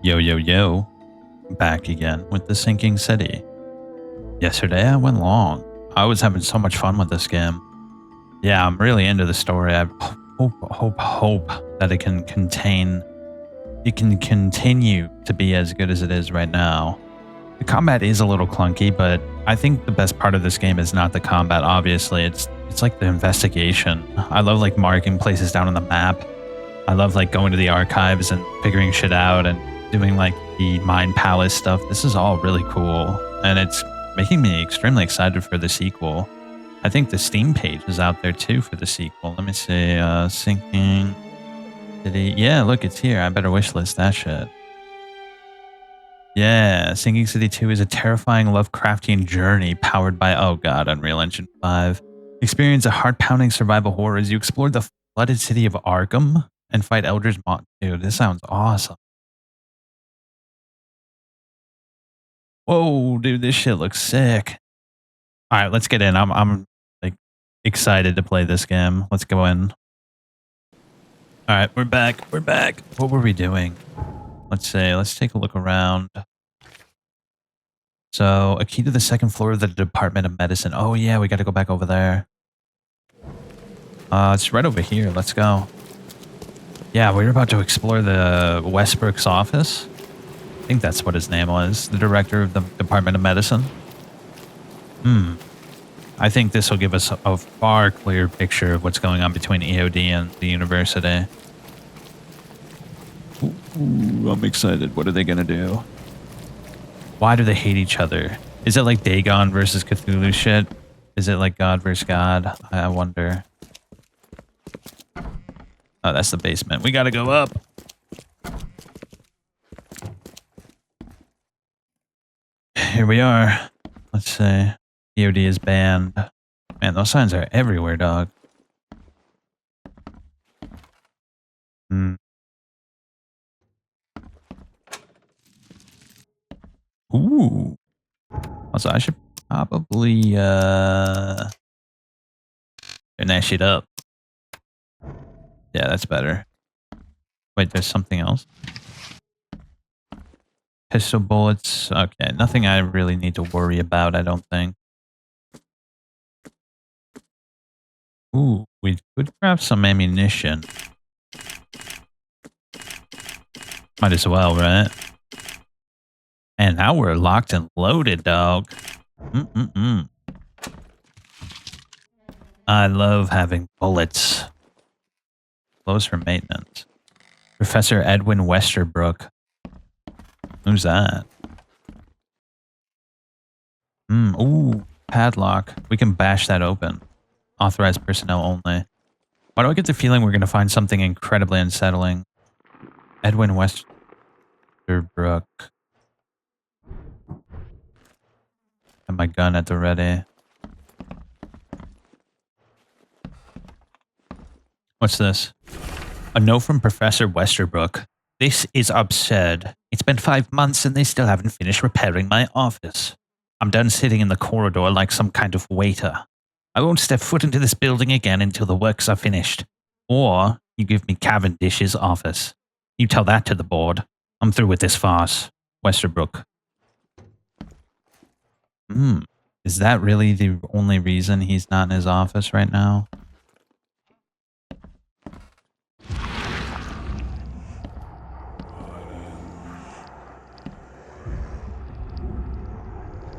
Yo, yo, yo. Back again with the sinking city. Yesterday I went long. I was having so much fun with this game. Yeah, I'm really into the story. I hope that it can continue to be as good as it is right now. The combat is a little clunky, but I think the best part of this game is not the combat, obviously. It's like the investigation. I love like marking places down on the map. I love like going to the archives and figuring shit out and doing like the Mind Palace stuff. This is all really cool, and it's making me extremely excited for the sequel. I think the Steam page is out there too for the sequel. Let me see, Sinking City. Yeah, look, it's here. I better wishlist that shit. Yeah, Sinking City 2 is a terrifying Lovecraftian journey powered by, oh god, Unreal Engine 5. Experience a heart-pounding survival horror as you explore the flooded city of Arkham and fight Eldritch Monsters. Dude, this sounds awesome. Whoa, dude, this shit looks sick. All right, let's get in. I'm like excited to play this game. Let's go in. All right, we're back. We're back. What were we doing? Let's see. Let's take a look around. So, a key to the second floor of the Department of Medicine. Oh yeah, we got to go back over there. It's right over here. Let's go. Yeah, we're about to explore the Westerbrooks office. I think that's what his name was. The director of the Department of Medicine. I think this will give us a far clearer picture of what's going on between EOD and the university. Ooh, I'm excited. What are they going to do? Why do they hate each other? Is it like Dagon versus Cthulhu shit? Is it like God versus God? I wonder. Oh, that's the basement. We got to go up. Here we are. Let's see. EOD is banned. Man, those signs are everywhere, dog. Ooh. Also, I should probably turn that shit up. Yeah, that's better. Wait, there's something else. Pistol bullets. Okay, nothing I really need to worry about, I don't think. Ooh, we could grab some ammunition. Might as well, right? And now we're locked and loaded, dog. I love having bullets. Close for maintenance. Professor Edwin Westerbrook. Who's that? Ooh, padlock. We can bash that open. Authorized personnel only. Why do I get the feeling we're going to find something incredibly unsettling? Edwin Westerbrook. Have my gun at the ready. What's this? A note from Professor Westerbrook. This is absurd. It's been 5 months and they still haven't finished repairing my office. I'm done sitting in the corridor like some kind of waiter. I won't step foot into this building again until the works are finished. Or you give me Cavendish's office. You tell that to the board. I'm through with this farce. Westerbrook. Is that really the only reason he's not in his office right now?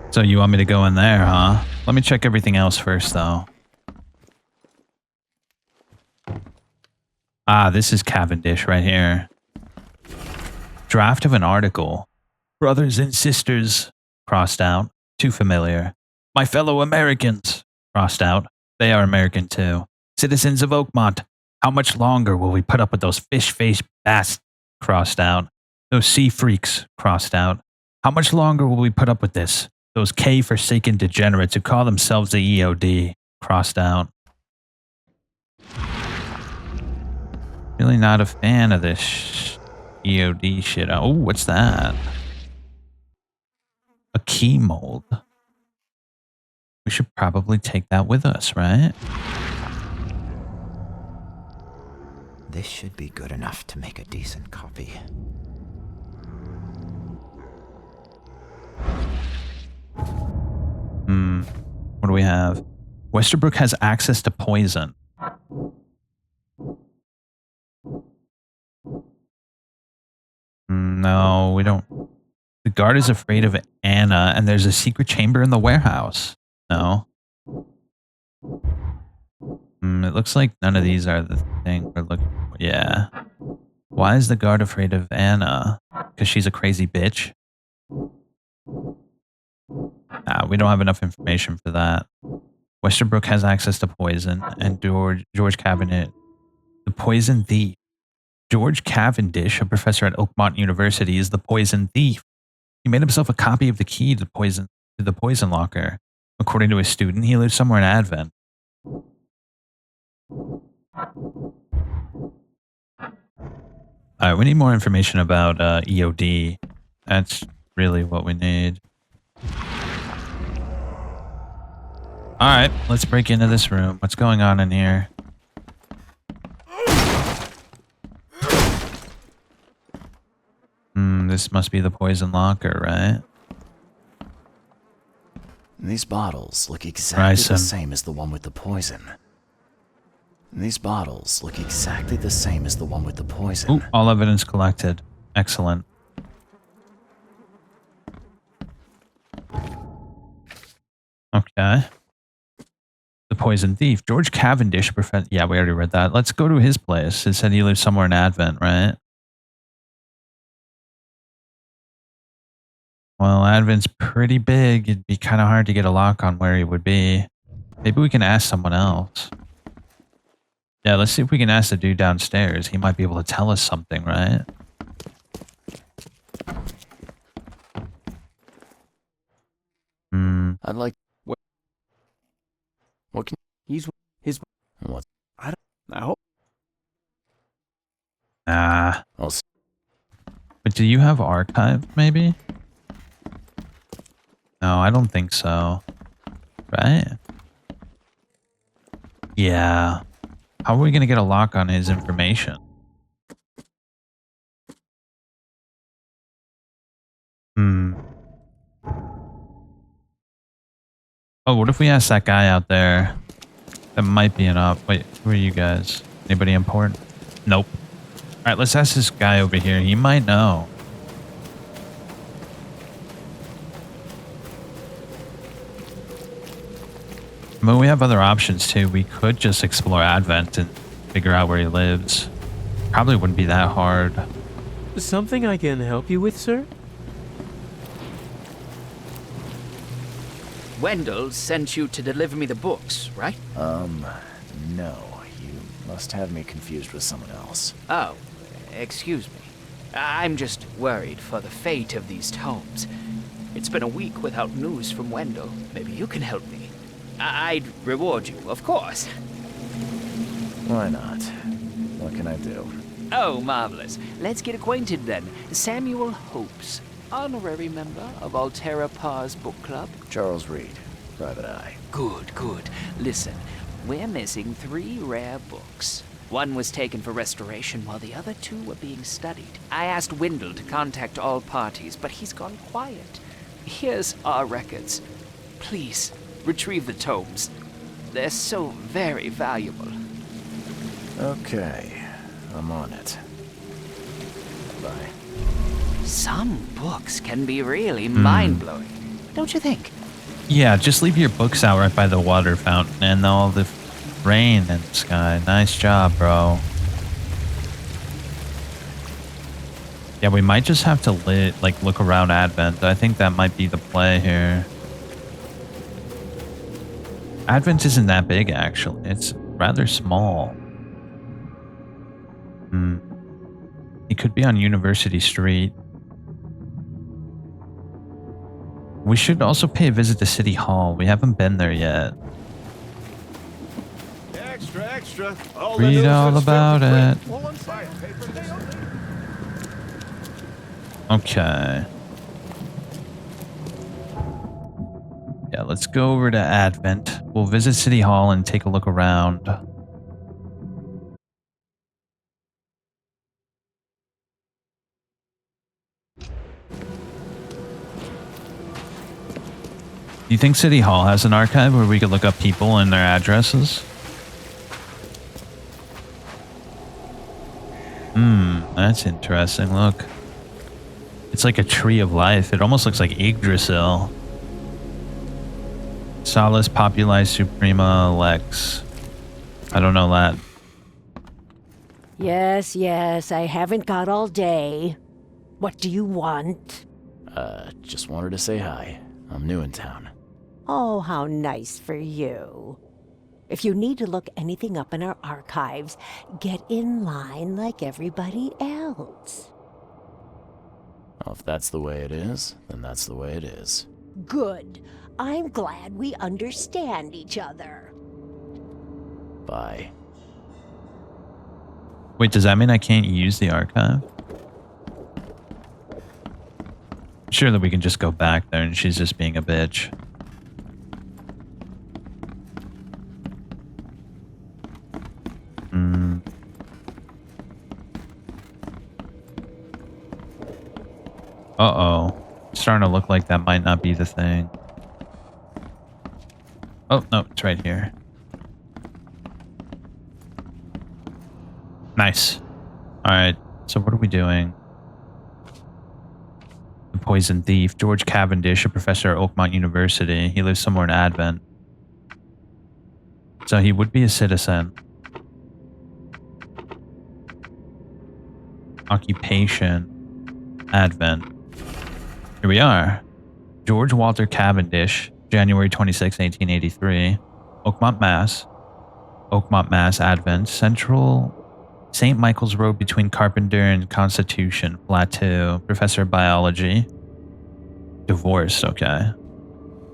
So you want me to go in there, huh? Let me check everything else first, though. Ah, this is Cavendish right here. Draft of an article. Brothers and sisters. Crossed out. Too familiar. My fellow Americans. Crossed out. They are American too. Citizens of Oakmont. How much longer will we put up with those fish-faced bastards? Crossed out. Those sea freaks. Crossed out. How much longer will we put up with this? Those K-forsaken degenerates who call themselves the EOD. Crossed out. Really not a fan of this EOD shit. Oh, what's that? A key mold. We should probably take that with us, right? This should be good enough to make a decent copy. What do we have? Westerbrooks has access to poison. No, we don't. The guard is afraid of Anna, and there's a secret chamber in the warehouse. No. It looks like none of these are the thing we're looking for. Yeah. Why is the guard afraid of Anna? Because she's a crazy bitch? Nah, we don't have enough information for that. Westerbrooks has access to poison, and George Cabinet, the poison thief. George Cavendish, a professor at Oakmont University, is the poison thief. He made himself a copy of the key to the poison locker. According to a student, he lives somewhere in Advent. Alright, we need more information about EOD. That's really what we need. Alright, let's break into this room. What's going on in here? This must be the poison locker, right? These bottles look exactly the same as the one with the poison. Ooh, all evidence collected. Excellent. Okay. The poison thief. George Cavendish. Yeah, we already read that. Let's go to his place. It said he lives somewhere in Advent, right? Well, Advent's pretty big. It'd be kind of hard to get a lock on where he would be. Maybe we can ask someone else. Yeah, let's see if we can ask the dude downstairs. He might be able to tell us something, right? I'd like... What can... He's... His... What? I don't... I hope... Nah. But do you have archive, maybe? No, I don't think so. Right? Yeah. How are we going to get a lock on his information? Oh, what if we ask that guy out there? That might be enough. Wait, who are you guys? Anybody important? Nope. Alright, let's ask this guy over here. He might know. I mean, we have other options too. We could just explore Advent and figure out where he lives. Probably wouldn't be that hard. Something I can help you with, sir? Wendell sent you to deliver me the books, right? No. You must have me confused with someone else. Oh, excuse me. I'm just worried for the fate of these tomes. It's been a week without news from Wendell. Maybe you can help me. I'd reward you, of course. Why not? What can I do? Oh, marvelous. Let's get acquainted then. Samuel Hopes, honorary member of Altera Par's book club. Charles Reed, Private Eye. Good, good. Listen, we're missing 3 rare books. One was taken for restoration while the other 2 were being studied. I asked Wendell to contact all parties, but he's gone quiet. Here's our records. Please, retrieve the tomes. They're so very valuable. Okay, I'm on it. Bye. Some books can be really mind-blowing, don't you think? Yeah, just leave your books out right by the water fountain and all the rain in the sky. Nice job, bro. Yeah, we might just have to look around Advent. I think that might be the play here. Advent isn't that big, actually. It's rather small. It could be on University Street. We should also pay a visit to City Hall. We haven't been there yet. Extra, extra. Read all about it. Okay. Yeah, let's go over to Advent. We'll visit City Hall and take a look around. you think City Hall has an archive where we could look up people and their addresses? That's interesting. Look. It's like a tree of life. It almost looks like Yggdrasil. Salus Populi Suprema Lex. I don't know that. Yes, I haven't got all day. What do you want? Just wanted to say hi. I'm new in town. Oh, how nice for you. If you need to look anything up in our archives, get in line like everybody else. Well, if that's the way it is, then that's the way it is. Good. I'm glad we understand each other. Bye. Wait, does that mean I can't use the archive? Sure that we can just go back there and she's just being a bitch. Uh-oh. Starting to look like that might not be the thing. Oh, no, it's right here. Nice. Alright, so what are we doing? The Poison Thief. George Cavendish, a professor at Oakmont University. He lives somewhere in Advent. So he would be a citizen. Occupation. Advent. Here we are. George Walter Cavendish, January 26, 1883. Oakmont, Mass. Oakmont, Mass. Advent. Central St. Michael's Road between Carpenter and Constitution. Flat 2. Professor of Biology. Divorce. Okay.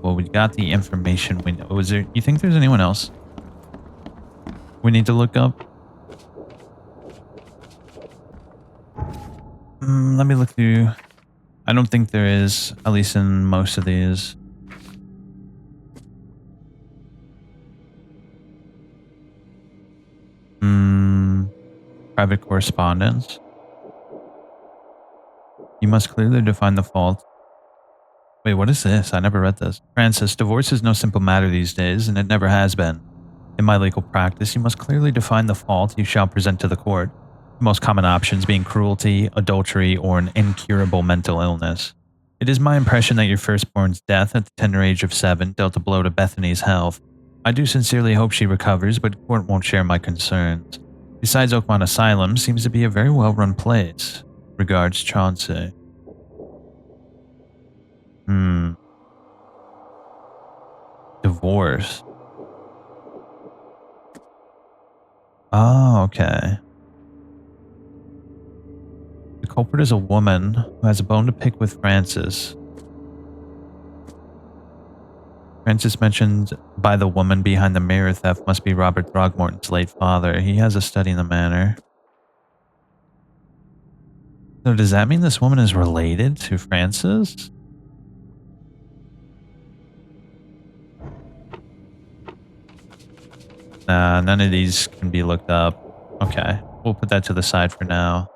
Well, we got the information we know. Was there? You think there's anyone else we need to look up? Let me look through. I don't think there is, at least in most of these. Private correspondence. You must clearly define the fault. Wait, what is this? I never read this. Francis, divorce is no simple matter these days, and it never has been. In my legal practice, you must clearly define the fault you shall present to the court. The most common options being cruelty, adultery, or an incurable mental illness. It is my impression that your firstborn's death at the tender age of 7 dealt a blow to Bethany's health. I do sincerely hope she recovers, but court won't share my concerns. Besides, Oakmont Asylum seems to be a very well-run place. Regards, Chauncey. Divorce. Oh, okay. The culprit is a woman who has a bone to pick with Francis. Francis mentioned by the woman behind the mirror theft must be Robert Throgmorton's late father. He has a study in the manor. So does that mean this woman is related to Francis? Nah, none of these can be looked up. Okay, we'll put that to the side for now.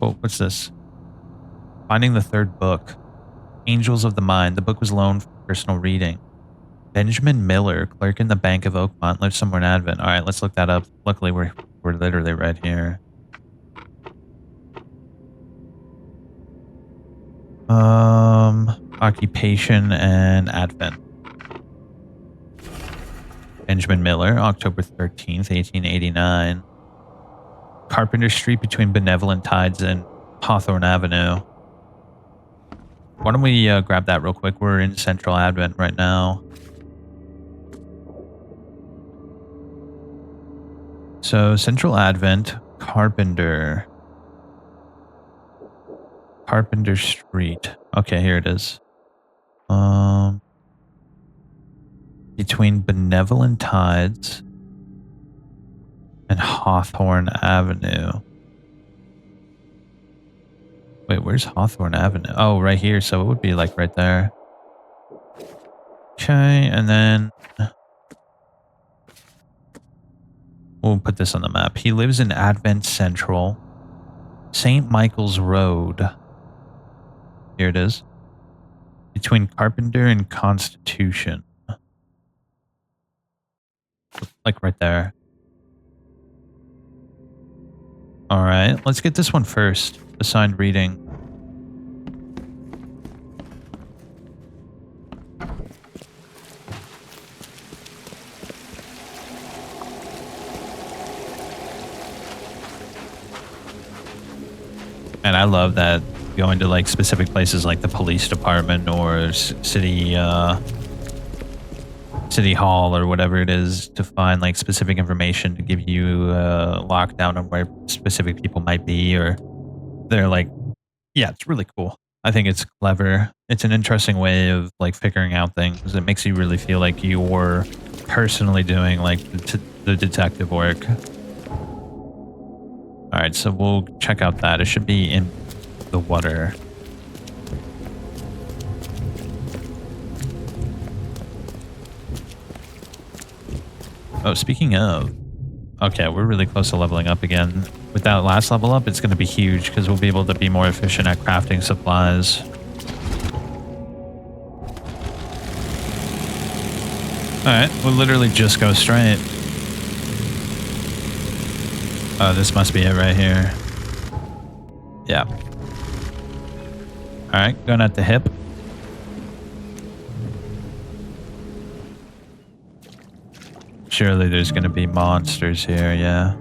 Oh, what's this? Finding the third book. Angels of the Mind. The book was loaned for personal reading. Benjamin Miller, clerk in the Bank of Oakmont, lives somewhere in Advent. All right, let's look that up. Luckily, we're literally right here. Occupation and Advent. Benjamin Miller, October 13th, 1889. Carpenter Street between Benevolent Tides and Hawthorne Avenue. Why don't we grab that real quick? We're in Central Advent right now. So, Central Advent, Carpenter Street. Okay, here it is. Between Benevolent Tides and Hawthorne Avenue. Wait, where's Hawthorne Avenue? Oh, right here. So it would be like right there. Okay, and then we'll put this on the map. He lives in Advent Central. St. Michael's Road. Here it is. Between Carpenter and Constitution. Like right there. Alright, let's get this one first. Assigned reading. And I love that going to like specific places like the police department or city hall or whatever it is to find like specific information to give you lockdown on where specific people might be, or they're like, yeah, it's really cool. I think it's clever. It's an interesting way of like figuring out things. It makes you really feel like you're personally doing like the detective work. All right, so we'll check out that. It should be in the water. Oh, speaking of, okay, we're really close to leveling up again. With that last level up, it's going to be huge because we'll be able to be more efficient at crafting supplies. All right, we'll literally just go straight. Oh, this must be it right here. Yeah. All right, going at the hip. Surely there's going to be monsters here, yeah.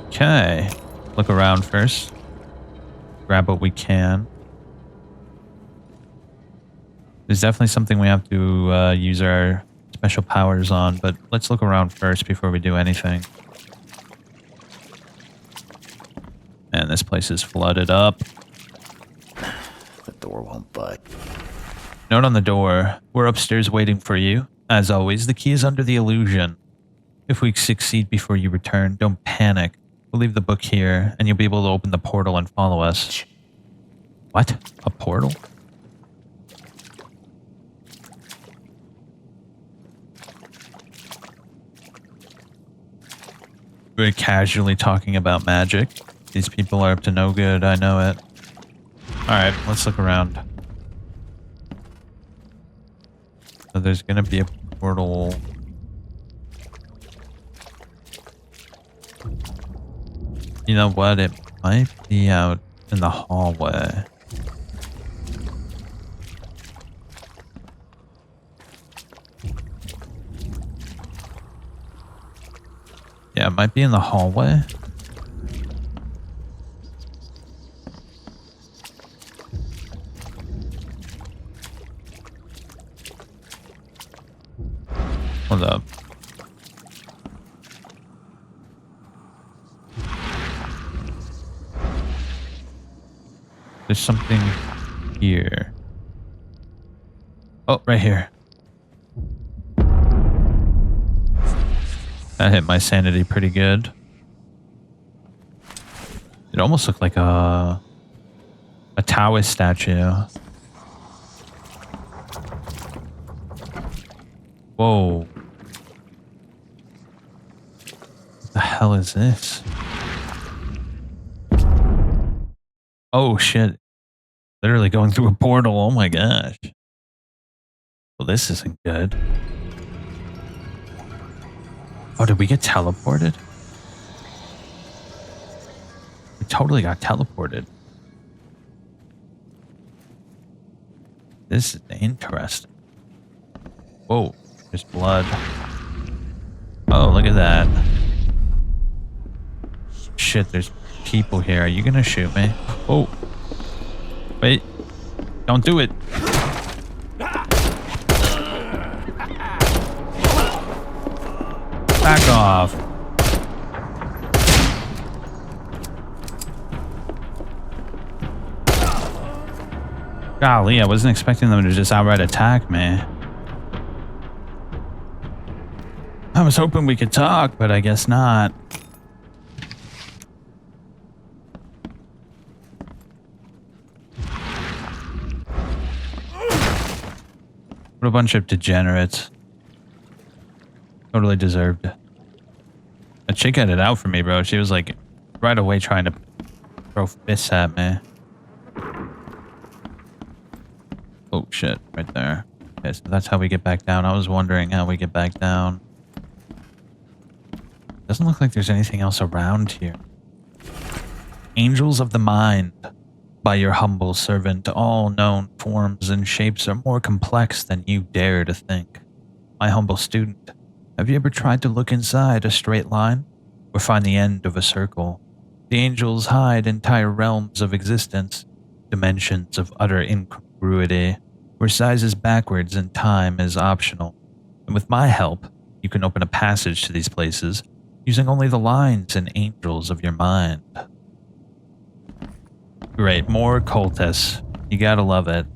Okay. Look around first. Grab what we can. There's definitely something we have to use our special powers on, but let's look around first before we do anything. Man, this place is flooded up. The door won't budge. Note on the door. We're upstairs waiting for you. As always, the key is under the illusion. If we succeed before you return, don't panic. We'll leave the book here, and you'll be able to open the portal and follow us. What? A portal? We're casually talking about magic. These people are up to no good, I know it. Alright, let's look around. So there's gonna be a portal. You know what? It might be out in the hallway. Yeah, it might be in the hallway. Hold up. There's something here. Oh, right here. That hit my sanity pretty good. It almost looked like a Taoist statue. Whoa. What the hell is this? Oh shit. Literally going through a portal. Oh my gosh. Well, this isn't good. Oh, did we get teleported? We totally got teleported. This is interesting. Whoa, there's blood. Oh, look at that. Shit, there's people here. Are you gonna shoot me? Oh. Wait. Don't do it. Back off. Golly, I wasn't expecting them to just outright attack me. I was hoping we could talk, but I guess not. What a bunch of degenerates. Totally deserved it. A chick had it out for me, bro. She was like right away trying to throw fists at me. Oh shit, right there. Okay, so that's how we get back down. I was wondering how we get back down. Doesn't look like there's anything else around here. Angels of the mind. By your humble servant, all known forms and shapes are more complex than you dare to think. My humble student, have you ever tried to look inside a straight line or find the end of a circle? The angels hide entire realms of existence, dimensions of utter incongruity, where sizes backwards and time is optional. And with my help, you can open a passage to these places using only the lines and angels of your mind. Great, more cultists. You gotta love it.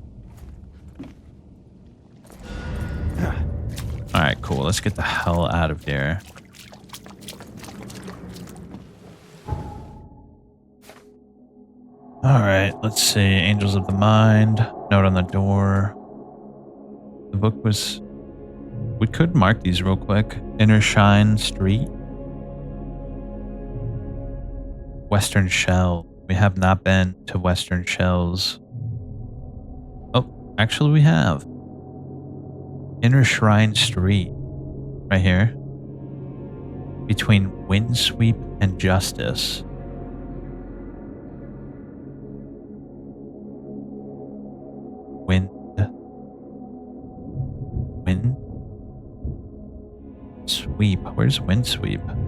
Alright, cool. Let's get the hell out of here. Alright, let's see. Angels of the Mind. Note on the door. The book was... We could mark these real quick. Inner Shine Street. Western Shell. We have not been to Western Shells. Oh, actually we have. Inner Shrine Street. Right here. Between Windsweep and Justice. Windsweep. Where's Windsweep?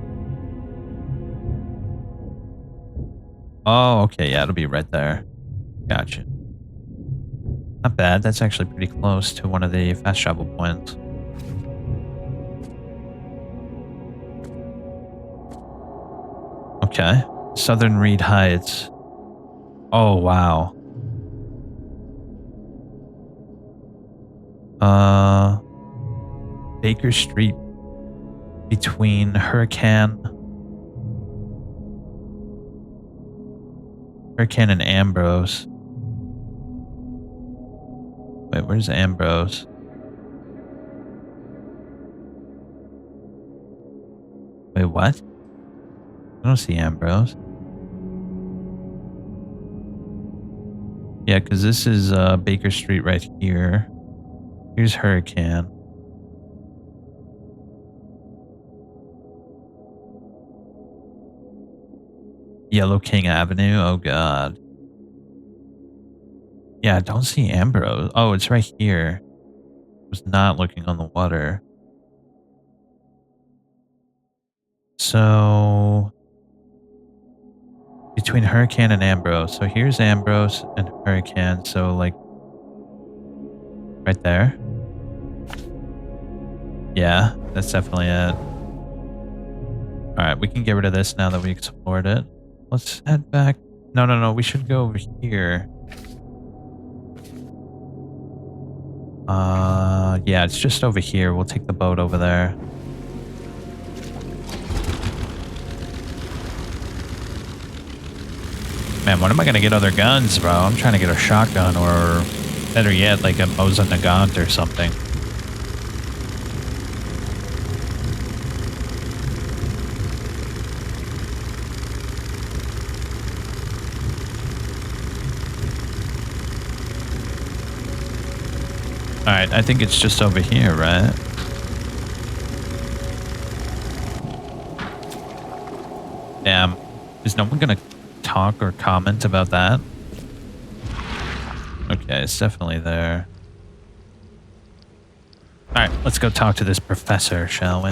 Oh, okay, yeah, it'll be right there. Gotcha. Not bad, that's actually pretty close to one of the fast travel points. Okay. Southern Reed Heights. Oh, wow. Baker Street between Hurricane and Ambrose. Wait, where's Ambrose? Wait, what? I don't see Ambrose. Yeah, because this is Baker Street right here. Here's Hurricane. Yellow King Avenue. Oh, God. Yeah, I don't see Ambrose. Oh, it's right here. I was not looking on the water. So... between Hurricane and Ambrose. So here's Ambrose and Hurricane. So, like... right there. Yeah, that's definitely it. Alright, we can get rid of this now that we explored it. Let's head back. No. We should go over here. Yeah, it's just over here. We'll take the boat over there. Man, when am I gonna get other guns, bro? I'm trying to get a shotgun or, better yet, like a Mosin Nagant or something. Alright, I think it's just over here, right? Damn. Is no one gonna talk or comment about that? Okay, it's definitely there. Alright, let's go talk to this professor, shall we?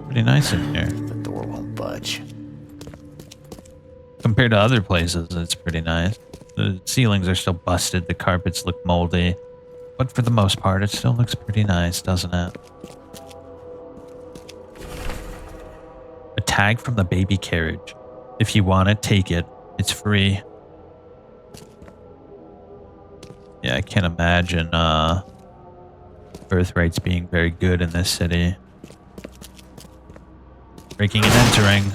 Pretty nice in here. The door won't budge. Compared to other places, it's pretty nice. The ceilings are still busted, the carpets look moldy, but for the most part, it still looks pretty nice, doesn't it? A tag from the baby carriage. If you want it, take it. It's free. Yeah, I can't imagine birth rates being very good in this city. Breaking and entering.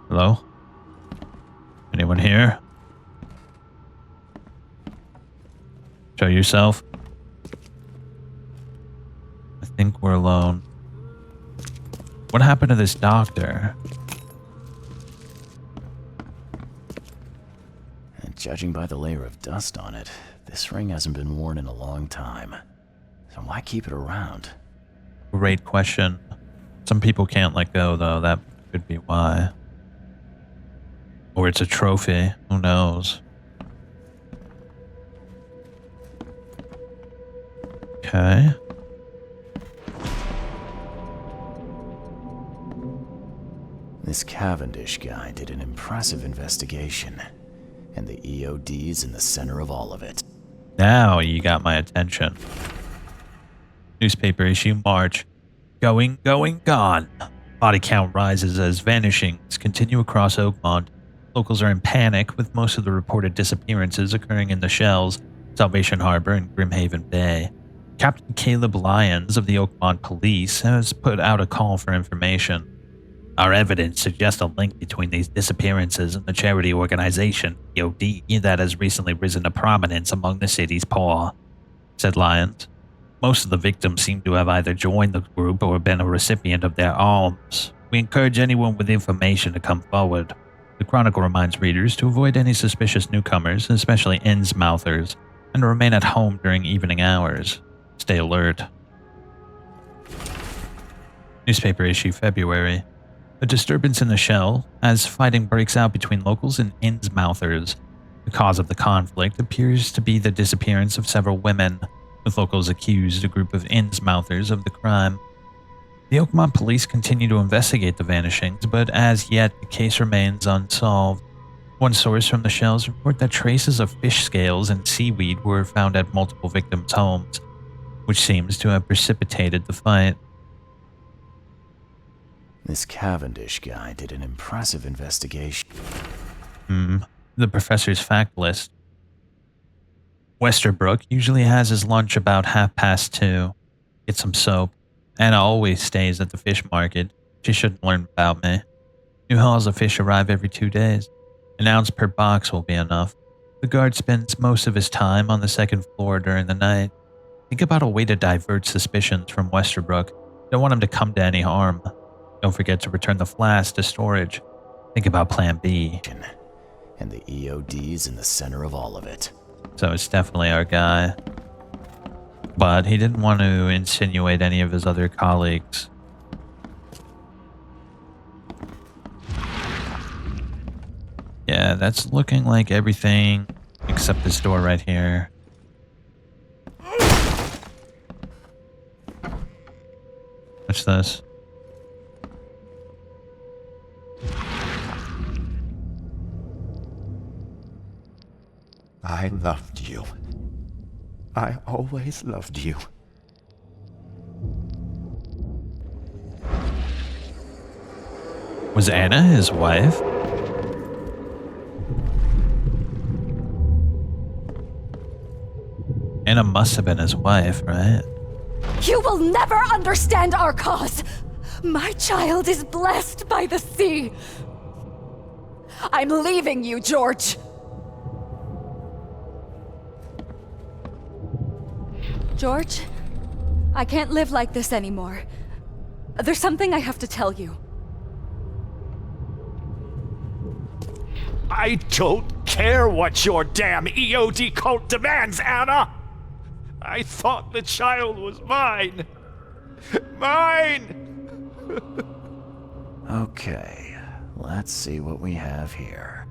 Hello? Anyone here? Show yourself. I think we're alone. What happened to this doctor? And judging by the layer of dust on it, this ring hasn't been worn in a long time. So why keep it around? Great question. Some people can't let go, though. That could be why. Or it's a trophy. Who knows? Okay. This Cavendish guy did an impressive investigation, and the EOD's in the center of all of it. Now you got my attention. Newspaper issue March. Going, gone. Body count rises as vanishings continue across Oakmont. Locals are in panic, with most of the reported disappearances occurring in the Shells, Salvation Harbor, and Grimhaven Bay. Captain Caleb Lyons of the Oakmont Police has put out a call for information. Our evidence suggests a link between these disappearances and the charity organization, EOD, that has recently risen to prominence among the city's poor, said Lyons. Most of the victims seem to have either joined the group or been a recipient of their alms. We encourage anyone with information to come forward. The Chronicle reminds readers to avoid any suspicious newcomers, especially Innsmouthers, and to remain at home during evening hours. Stay alert. Newspaper issue February. A disturbance in the Shell as fighting breaks out between locals and Innsmouthers. The cause of the conflict appears to be the disappearance of several women, with locals accused a group of Innsmouthers of the crime. The Oakmont police continue to investigate the vanishings, but as yet the case remains unsolved. One source from the Shells report that traces of fish scales and seaweed were found at multiple victims' homes, which seems to have precipitated the fight. This Cavendish guy did an impressive investigation. The professor's fact list. Westerbrook usually has his lunch about 2:30. Get some soap. Anna always stays at the fish market. She shouldn't learn about me. New hauls of fish arrive every 2 days. An ounce per box will be enough. The guard spends most of his time on the second floor during the night. Think about a way to divert suspicions from Westerbrook. Don't want him to come to any harm. Don't forget to return the flask to storage. Think about plan B. And the EOD's in the center of all of it. So it's definitely our guy. But he didn't want to insinuate any of his other colleagues. Yeah, that's looking like everything except this door right here. What's this? I loved you. I always loved you. Was Anna his wife? Anna must have been his wife, right? You will never understand our cause. My child is blessed by the sea. I'm leaving you, George. George, I can't live like this anymore. There's something I have to tell you. I don't care what your damn EOD cult demands, Anna! I thought the child was mine. Mine! Okay, let's see what we have here.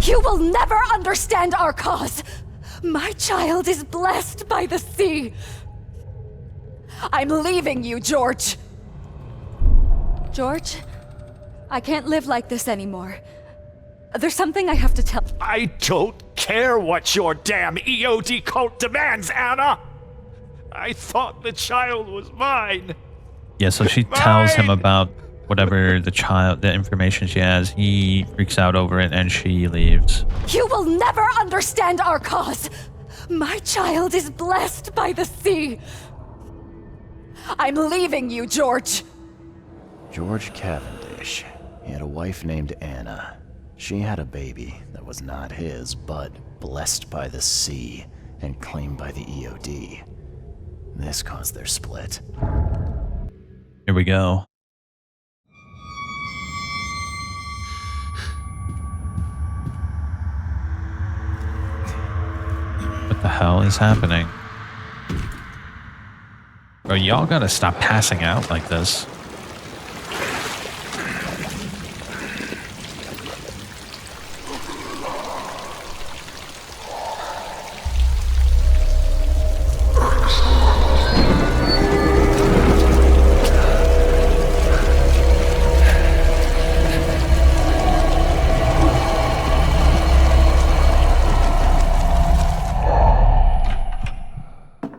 You will never understand our cause. My child is blessed by the sea. I'm leaving you, George. George, I can't live like this anymore. There's something I have to tell. I don't care what your damn EOD cult demands, Anna! I thought the child was mine. Yeah, so she tells him about whatever the information she has. He freaks out over it and she leaves. You will never understand our cause. My child is blessed by the sea. I'm leaving you, George. George Cavendish. He had a wife named Anna. She had a baby that was not his, but blessed by the sea and claimed by the EOD. This caused their split. Here we go. What the hell is happening? Bro, y'all gotta stop passing out like this.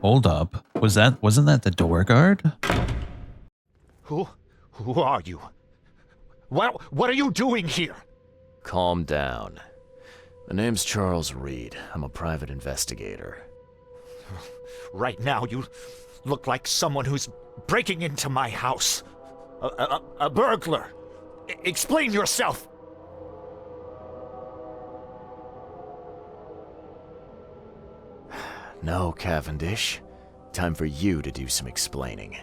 Hold up. Wasn't that the door guard? Who are you? What are you doing here? Calm down. My name's Charles Reed. I'm a private investigator. Right now, you look like someone who's breaking into my house. A burglar. Explain yourself. No, Cavendish. Time for you to do some explaining.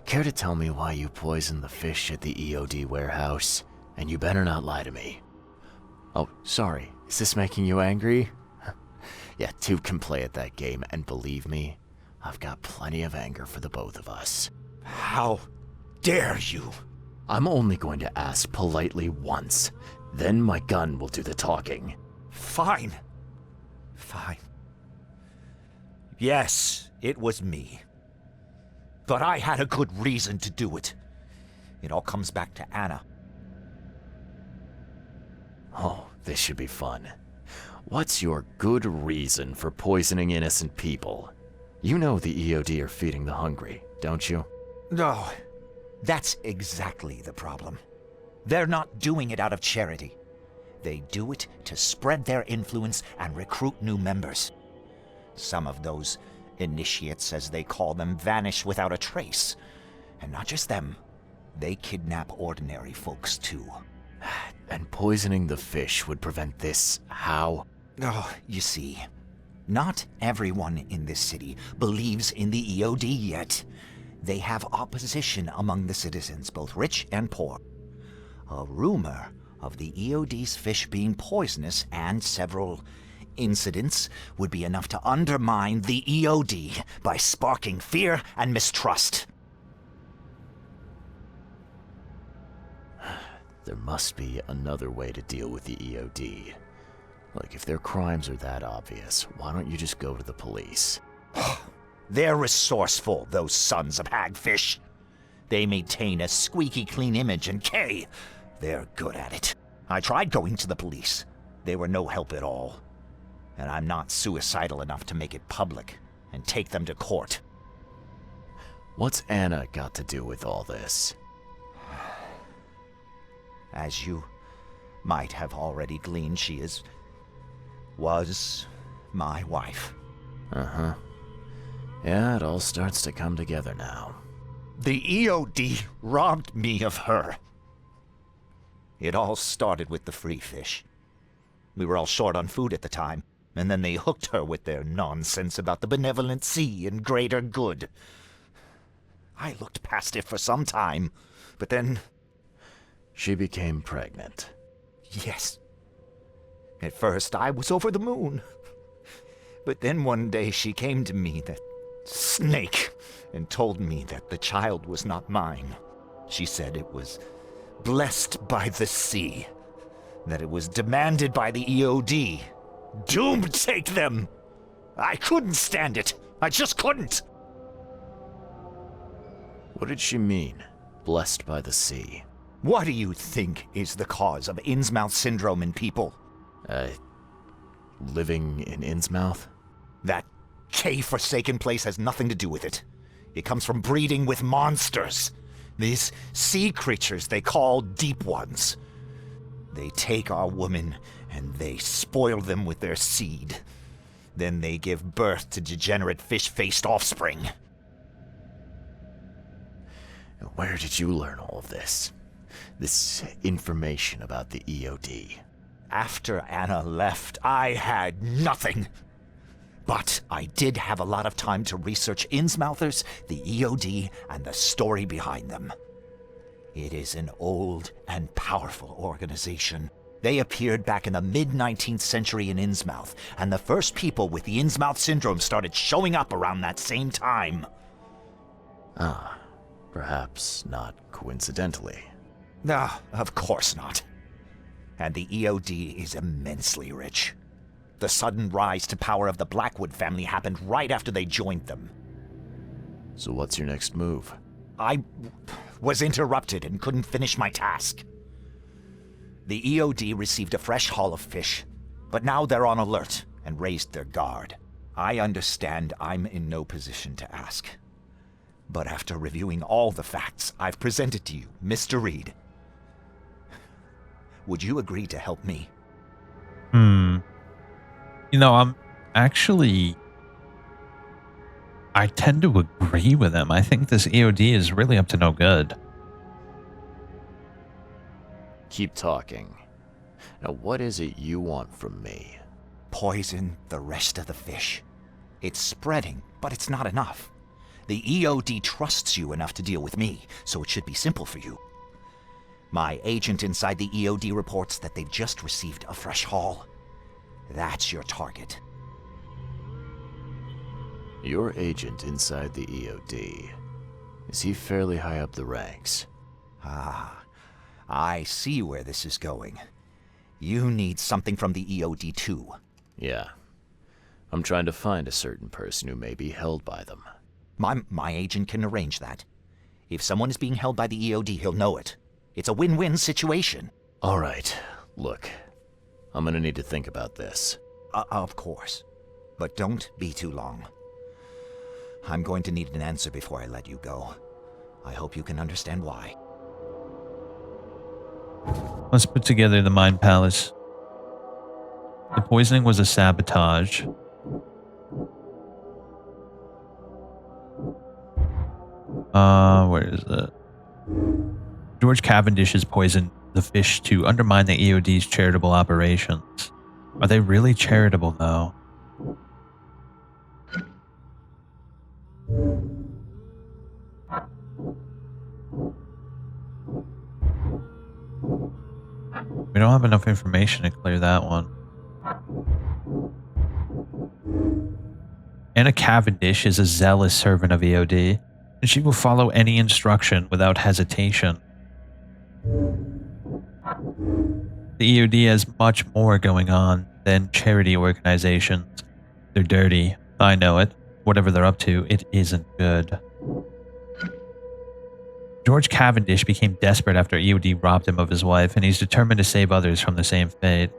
Care to tell me why you poisoned the fish at the EOD warehouse? And you better not lie to me. Oh, sorry. Is this making you angry? Yeah, two can play at that game, and believe me, I've got plenty of anger for the both of us. How dare you? I'm only going to ask politely once. Then my gun will do the talking. Fine. Fine. Yes, it was me. But I had a good reason to do it. It all comes back to Anna. Oh, this should be fun. What's your good reason for poisoning innocent people? You know the EOD are feeding the hungry, don't you? No, that's exactly the problem. They're not doing it out of charity. They do it to spread their influence and recruit new members. Some of those initiates, as they call them, vanish without a trace. And not just them. They kidnap ordinary folks, too. And poisoning the fish would prevent this how? Oh, you see, not everyone in this city believes in the EOD yet. They have opposition among the citizens, both rich and poor. A rumor of the EOD's fish being poisonous and several incidents would be enough to undermine the EOD by sparking fear and mistrust. There must be another way to deal with the EOD. Like, if their crimes are that obvious, why don't you just go to the police? They're resourceful, those sons of hagfish. They maintain a squeaky clean image, and they're good at it. I tried going to the police. They were no help at all. And I'm not suicidal enough to make it public and take them to court. What's Anna got to do with all this? As you might have already gleaned, she was my wife. Uh-huh. Yeah, it all starts to come together now. The EOD robbed me of her. It all started with the free fish. We were all short on food at the time, and then they hooked her with their nonsense about the benevolent sea and greater good. I looked past it for some time, but then... She became pregnant. Yes. At first, I was over the moon. But then one day she came to me, that snake, and told me that the child was not mine. She said it was blessed by the sea, that it was demanded by the EOD. Doomed take them! I couldn't stand it. I just couldn't. What did she mean, blessed by the sea? What do you think is the cause of Innsmouth syndrome in people? Living in Innsmouth? That K-forsaken place has nothing to do with it. It comes from breeding with monsters. These sea creatures they call Deep Ones. They take our women and they spoil them with their seed. Then they give birth to degenerate fish-faced offspring. Where did you learn all of this? This information about the EOD? After Anna left, I had nothing. But I did have a lot of time to research Innsmouthers, the EOD, and the story behind them. It is an old and powerful organization. They appeared back in the mid-19th century in Innsmouth, and the first people with the Innsmouth syndrome started showing up around that same time. Ah, perhaps not coincidentally. Ah, of course not. And the EOD is immensely rich. The sudden rise to power of the Blackwood family happened right after they joined them. So what's your next move? I was interrupted and couldn't finish my task. The EOD received a fresh haul of fish, but now they're on alert and raised their guard. I understand I'm in no position to ask. But after reviewing all the facts I've presented to you, Mr. Reed, would you agree to help me? You know, I tend to agree with him. I think this EOD is really up to no good. Keep talking. Now, what is it you want from me? Poison the rest of the fish. It's spreading, but it's not enough. The EOD trusts you enough to deal with me, so it should be simple for you. My agent inside the EOD reports that they've just received a fresh haul. That's your target. Your agent inside the EOD. Is he fairly high up the ranks? Ah, I see where this is going. You need something from the EOD too. Yeah. I'm trying to find a certain person who may be held by them. My agent can arrange that. If someone is being held by the EOD, he'll know it. It's a win-win situation. All right. Look, I'm gonna need to think about this. Of course. But don't be too long. I'm going to need an answer before I let you go. I hope you can understand why. Let's put together the Mind Palace. The poisoning was a sabotage. Where is it? George Cavendish has poisoned the fish to undermine the EOD's charitable operations. Are they really charitable, though? We don't have enough information to clear that one. Anna Cavendish is a zealous servant of EOD, and she will follow any instruction without hesitation. The EOD has much more going on than charity organizations. They're dirty. I know it. Whatever they're up to, it isn't good. George Cavendish became desperate after EOD robbed him of his wife, and he's determined to save others from the same fate.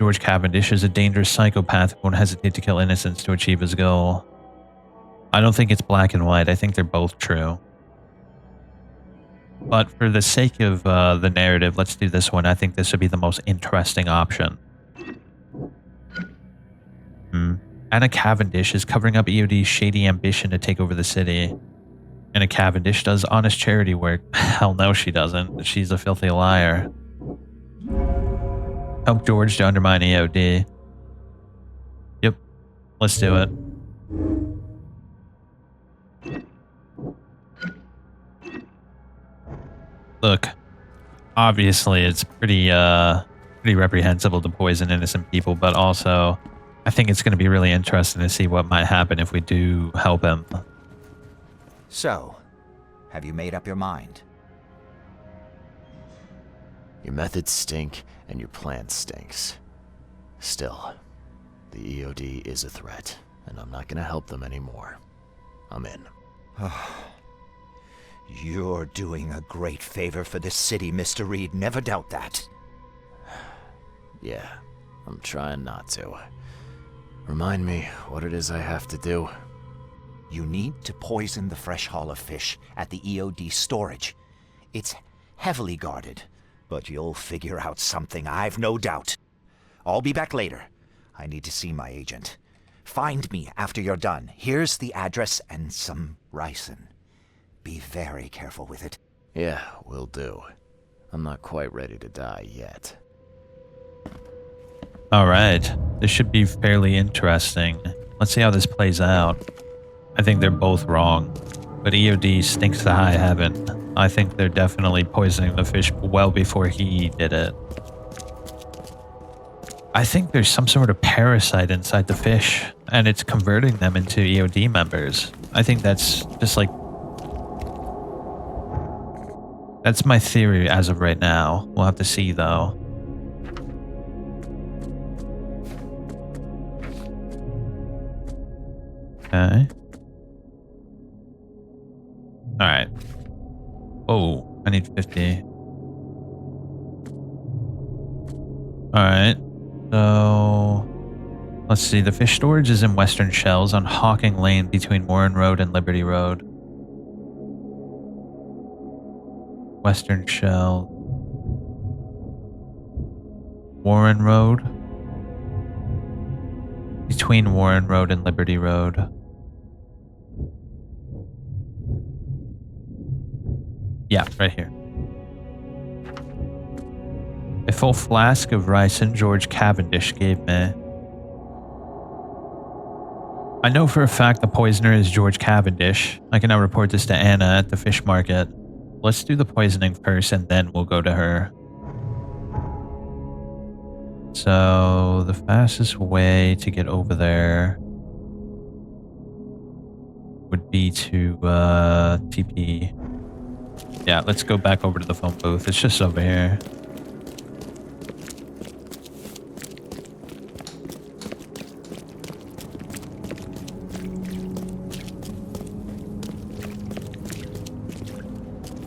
George Cavendish is a dangerous psychopath who won't hesitate to kill innocents to achieve his goal. I don't think it's black and white. I think they're both true. But for the sake of the narrative, let's do this one. I think this would be the most interesting option. Anna Cavendish is covering up EOD's shady ambition to take over the city. Anna Cavendish does honest charity work. Hell no, she doesn't. She's a filthy liar. Help George to undermine EOD. Yep. Let's do it. Look, obviously it's pretty reprehensible to poison innocent people, but also I think it's going to be really interesting to see what might happen if we do help him. So, have you made up your mind? Your methods stink, and your plan stinks. Still, the EOD is a threat, and I'm not gonna help them anymore. I'm in. You're doing a great favor for this city, Mr. Reed. Never doubt that. Yeah, I'm trying not to. Remind me what it is I have to do. You need to poison the fresh haul of fish at the EOD storage. It's heavily guarded, but you'll figure out something, I've no doubt. I'll be back later. I need to see my agent. Find me after you're done. Here's the address and some ricin. Be very careful with it. Yeah, will do. I'm not quite ready to die yet. Alright, this should be fairly interesting. Let's see how this plays out. I think they're both wrong, but EOD stinks to high heaven. I think they're definitely poisoning the fish well before he did it. I think there's some sort of parasite inside the fish, and it's converting them into EOD members. I think that's just like... That's my theory as of right now. We'll have to see, though. Okay. Alright. Oh, I need 50. Alright. So, let's see. The fish storage is in Western Shells on Hawking Lane between Warren Road and Liberty Road. Western Shell. Warren Road. Between Warren Road and Liberty Road. Yeah, right here. A full flask of ricin George Cavendish gave me. I know for a fact the poisoner is George Cavendish. I can now report this to Anna at the fish market. Let's do the poisoning first and then we'll go to her. So, the fastest way to get over there would be to TP. Yeah, let's go back over to the phone booth. It's just over here.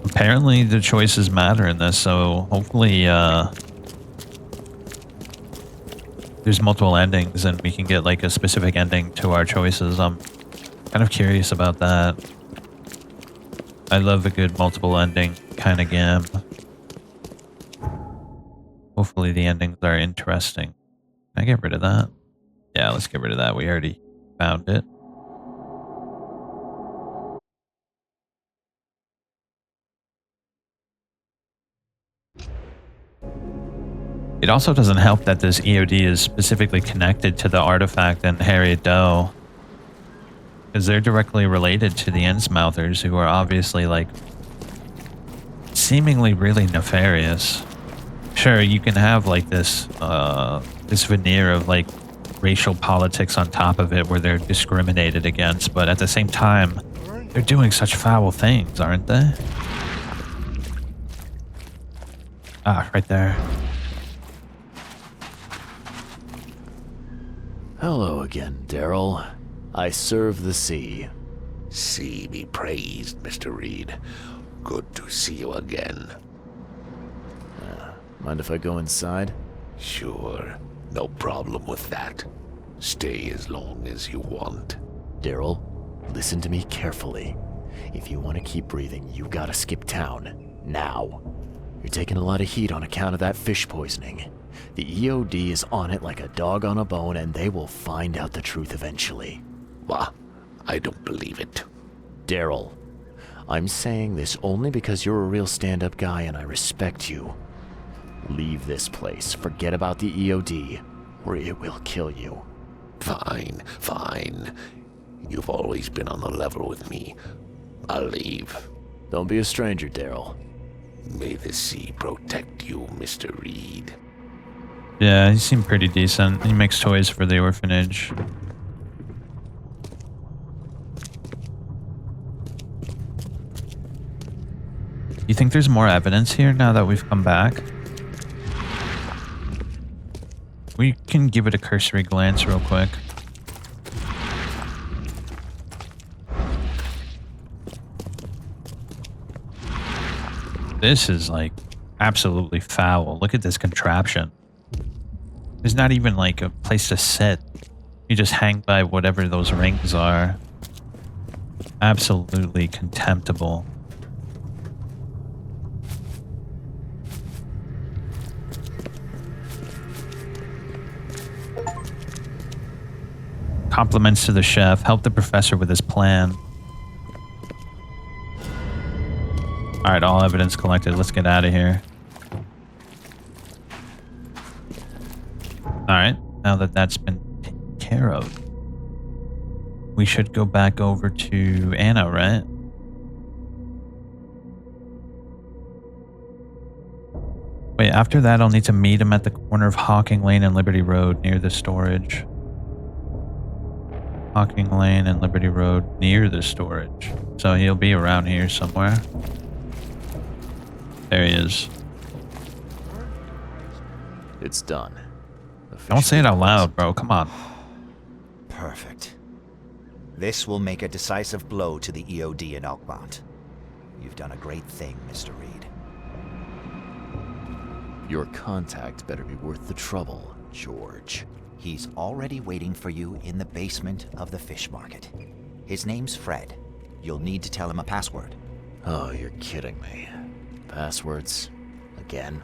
Apparently the choices matter in this, so hopefully there's multiple endings and we can get like a specific ending to our choices. I'm kind of curious about that. I love a good multiple ending kind of game. Hopefully the endings are interesting. Can I get rid of that? Yeah, let's get rid of that. We already found it. It also doesn't help that this EOD is specifically connected to the artifact and Harriet Doe, because they're directly related to the Innsmouthers, who are obviously like seemingly really nefarious. Sure, you can have like this this veneer of like racial politics on top of it where they're discriminated against, but at the same time they're doing such foul things, aren't they? Ah, right there. Hello again, Daryl. I serve the sea. Sea be praised, Mr. Reed. Good to see you again. Mind if I go inside? Sure, no problem with that. Stay as long as you want. Daryl, listen to me carefully. If you want to keep breathing, you gotta skip town. Now. You're taking a lot of heat on account of that fish poisoning. The EOD is on it like a dog on a bone, and they will find out the truth eventually. Wah, I don't believe it. Daryl, I'm saying this only because you're a real stand-up guy and I respect you. Leave this place, forget about the EOD, or it will kill you. Fine, fine. You've always been on the level with me. I'll leave. Don't be a stranger, Daryl. May the sea protect you, Mr. Reed. Yeah, he seemed pretty decent. He makes toys for the orphanage. You think there's more evidence here now that we've come back? We can give it a cursory glance real quick. This is like absolutely foul. Look at this contraption. There's not even like a place to sit. You just hang by whatever those rings are. Absolutely contemptible. Compliments to the chef. Help the professor with his plan. Alright, all evidence collected. Let's get out of here. Alright, now that that's been taken care of, we should go back over to Anna, right? Wait, after that I'll need to meet him at the corner of Hawking Lane and Liberty Road near the storage. Hawking Lane and Liberty Road near the storage. So he'll be around here somewhere. There he is. It's done. Don't say it out loud, bro. Come on. Perfect. This will make a decisive blow to the EOD in Oakmont. You've done a great thing, Mr. Reed. Your contact better be worth the trouble, George. He's already waiting for you in the basement of the fish market. His name's Fred. You'll need to tell him a password. Oh, you're kidding me. Passwords? Again?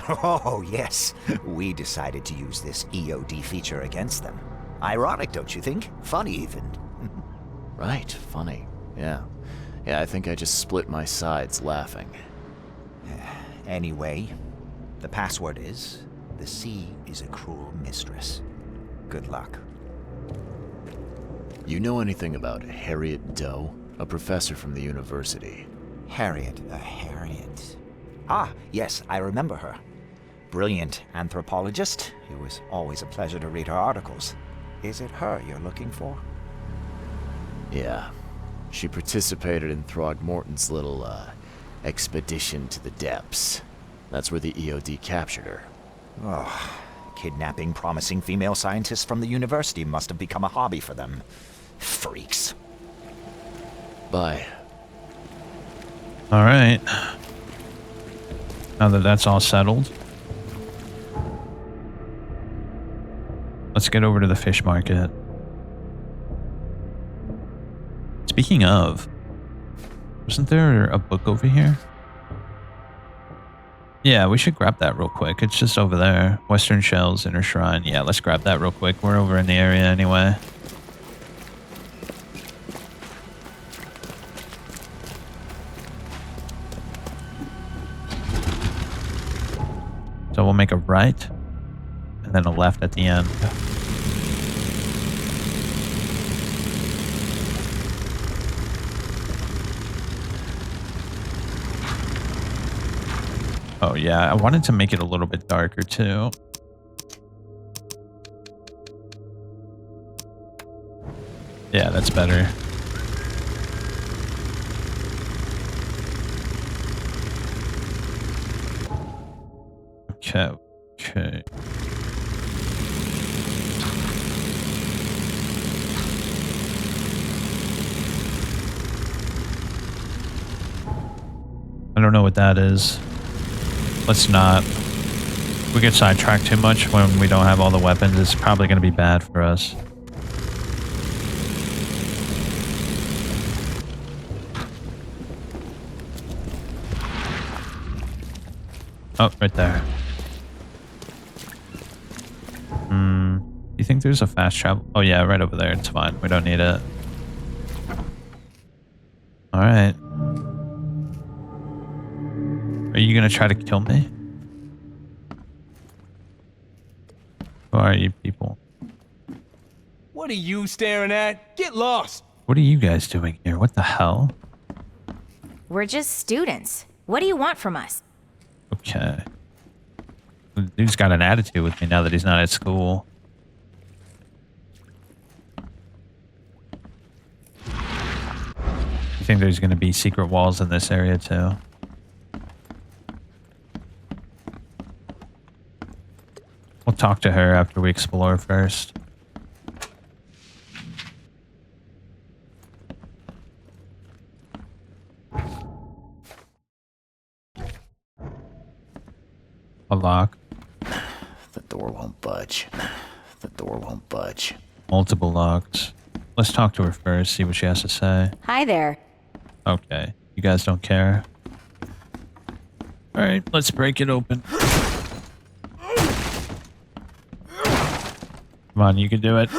Oh, yes. We decided to use this EOD feature against them. Ironic, don't you think? Funny, even. Right, funny. Yeah. Yeah, I think I just split my sides laughing. Anyway, the password is, the sea is a cruel mistress. Good luck. You know anything about Harriet Doe? A professor from the university. Harriet. Ah, yes, I remember her. Brilliant anthropologist. It was always a pleasure to read her articles. Is it her you're looking for? Yeah. She participated in Throgmorton's little, expedition to the depths. That's where the EOD captured her. Oh, kidnapping promising female scientists from the university must have become a hobby for them. Freaks. Bye. Alright. Now that that's all settled, let's get over to the fish market. Speaking of, wasn't there a book over here? Yeah, we should grab that real quick. It's just over there. Western Shells, Inner Shrine. Yeah, let's grab that real quick. We're over in the area anyway. So we'll make a right and then a left at the end. Oh yeah, I wanted to make it a little bit darker too. Yeah, that's better. Okay. I don't know what that is. Let's not. If we get sidetracked too much when we don't have all the weapons, it's probably going to be bad for us. Oh, right there. You think there's a fast travel? Oh yeah, right over there. It's fine. We don't need it. Alright. Are you gonna try to kill me? Who are you people? What are you staring at? Get lost! What are you guys doing here? What the hell? We're just students. What do you want from us? Okay. The dude's got an attitude with me now that he's not at school. I think there's going to be secret walls in this area too. We'll talk to her after we explore first. A lock. The door won't budge. The door won't budge. Multiple locks. Let's talk to her first, see what she has to say. Hi there. Okay. You guys don't care? Alright, let's break it open. Come on, you can do it.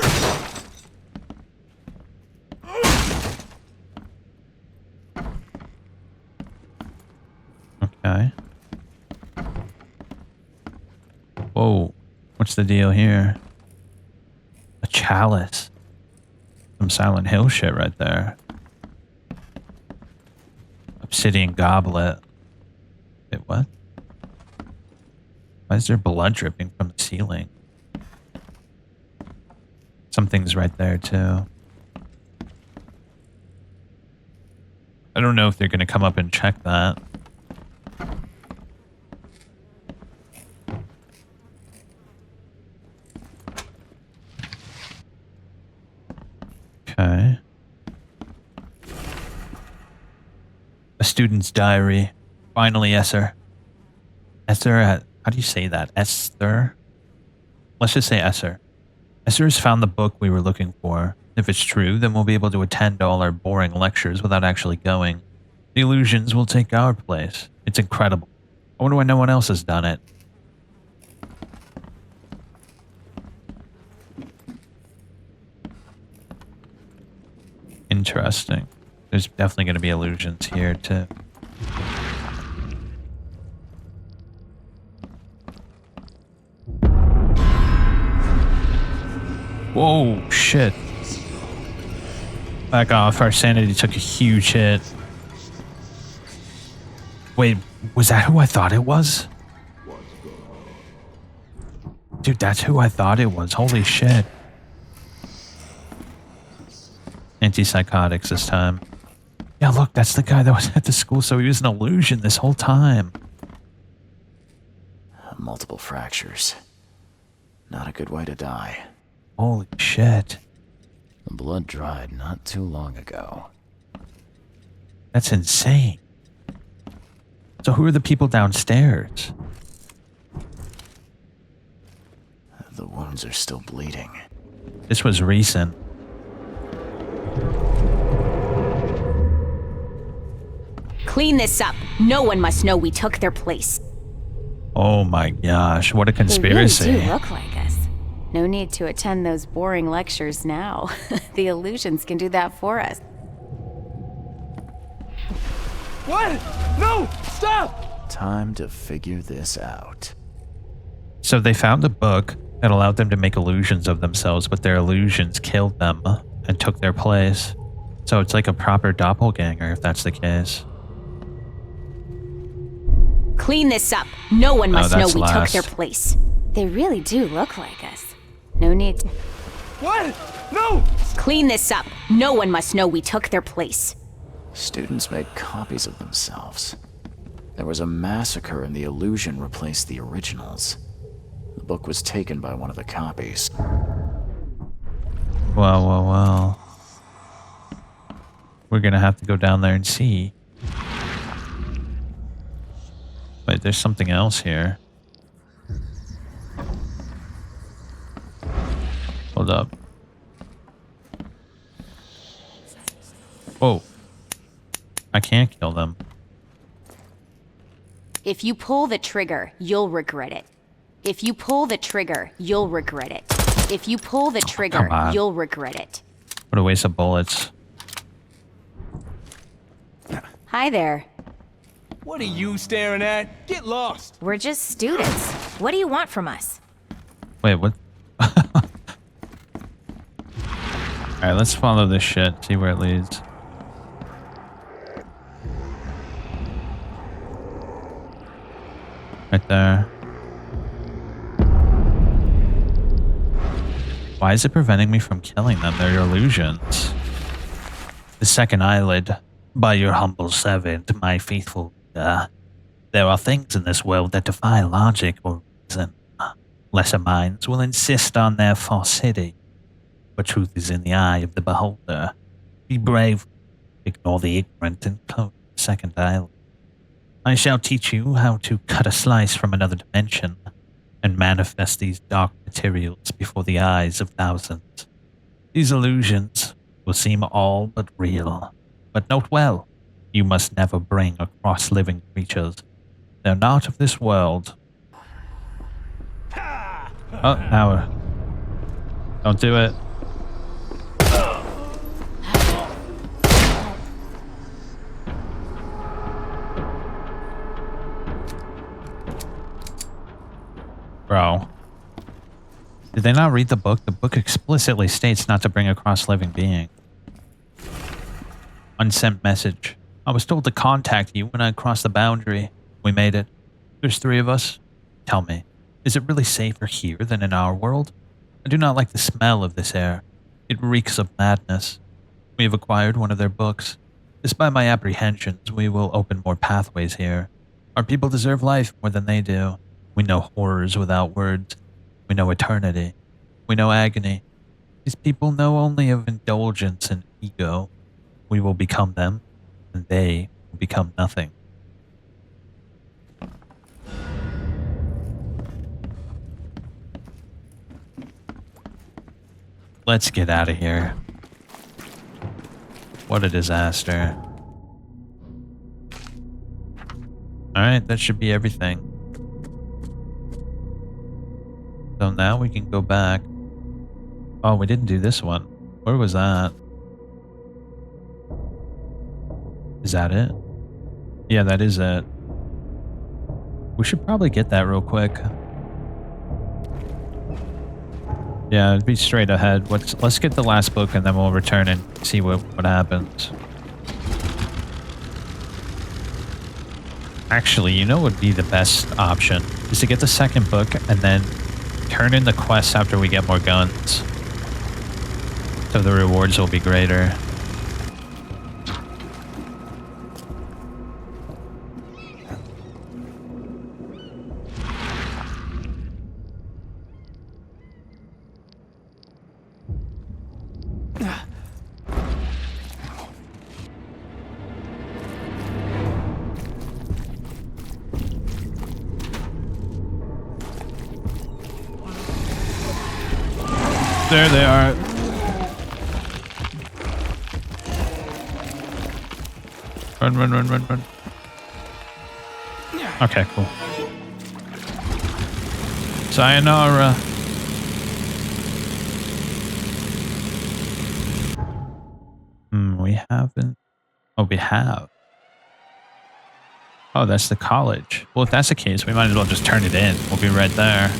Okay. Whoa. What's the deal here? A chalice. Some Silent Hill shit right there. Obsidian goblet. Wait, what? Why is there blood dripping from the ceiling? Something's right there too. I don't know if they're gonna come up and check that. Okay. A student's diary. Finally, Esther. Esther, how do you say that? Esther? Let's just say Esther. Esther has found the book we were looking for. If it's true, then we'll be able to attend all our boring lectures without actually going. The illusions will take our place. It's incredible. I wonder why no one else has done it. Interesting. There's definitely going to be illusions here, too. Whoa, shit. Back off. Our sanity took a huge hit. Wait, was that who I thought it was? Dude, that's who I thought it was. Holy shit. Antipsychotics this time. Yeah, look, that's the guy that was at the school, so he was an illusion this whole time. Multiple fractures. Not a good way to die. Holy shit. The blood dried not too long ago. That's insane. So who are the people downstairs? The wounds are still bleeding. This was recent. Clean this up. No one must know we took their place. Oh my gosh, what a conspiracy. They really do look like us. No need to attend those boring lectures now. The illusions can do that for us. What? No! Stop! Time to figure this out. So they found a book that allowed them to make illusions of themselves, but their illusions killed them and took their place. So it's like a proper doppelganger, if that's the case. Clean this up. No one must know we last. took their place. They really do look like us. No need to... What? No! Clean this up. No one must know we took their place. Students made copies of themselves. There was a massacre and the illusion replaced the originals. The book was taken by one of the copies. Well. We're gonna have to go down there and see. Wait, there's something else here. Hold up. Whoa. I can't kill them. If you pull the trigger, you'll regret it. If you pull the trigger, you'll regret it. If you pull the trigger, you'll regret it. What a waste of bullets. Hi there. What are you staring at? Get lost! We're just students. What do you want from us? Wait, what? Alright, let's follow this shit, see where it leads. Right there. Why is it preventing me from killing them? They're illusions. The second eyelid. By your humble servant, my faithful reader. There are things in this world that defy logic or reason. Lesser minds will insist on their falsity, but truth is in the eye of the beholder. Be brave, ignore the ignorant, and close the second eyelid. I shall teach you how to cut a slice from another dimension and manifest these dark materials before the eyes of thousands. These illusions will seem all but real. But note well, you must never bring across living creatures. They're not of this world. Oh, now don't do it. Bro. Did they not read the book? The book explicitly states not to bring across living being. Unsent message. I was told to contact you when I crossed the boundary. We made it. There's 3 of us. Tell me, is it really safer here than in our world? I do not like the smell of this air. It reeks of madness. We have acquired one of their books. Despite my apprehensions, we will open more pathways here. Our people deserve life more than they do. We know horrors without words. We know eternity. We know agony. These people know only of indulgence and ego. We will become them, and they will become nothing. Let's get out of here. What a disaster. Alright, that should be everything. So now we can go back. Oh, we didn't do this one. Where was that? Is that it? Yeah, that is it. We should probably get that real quick. Yeah, it'd be straight ahead. Let's get the last book and then we'll return and see what happens. Actually, you know what would be the best option? Is to get the second book and then turn in the quests after we get more guns. So the rewards will be greater. There they are. Run, run, run, run, run. Okay, cool. Sayonara. We haven't. Oh, we have. Oh, that's the college. Well, if that's the case, we might as well just turn it in. We'll be right there.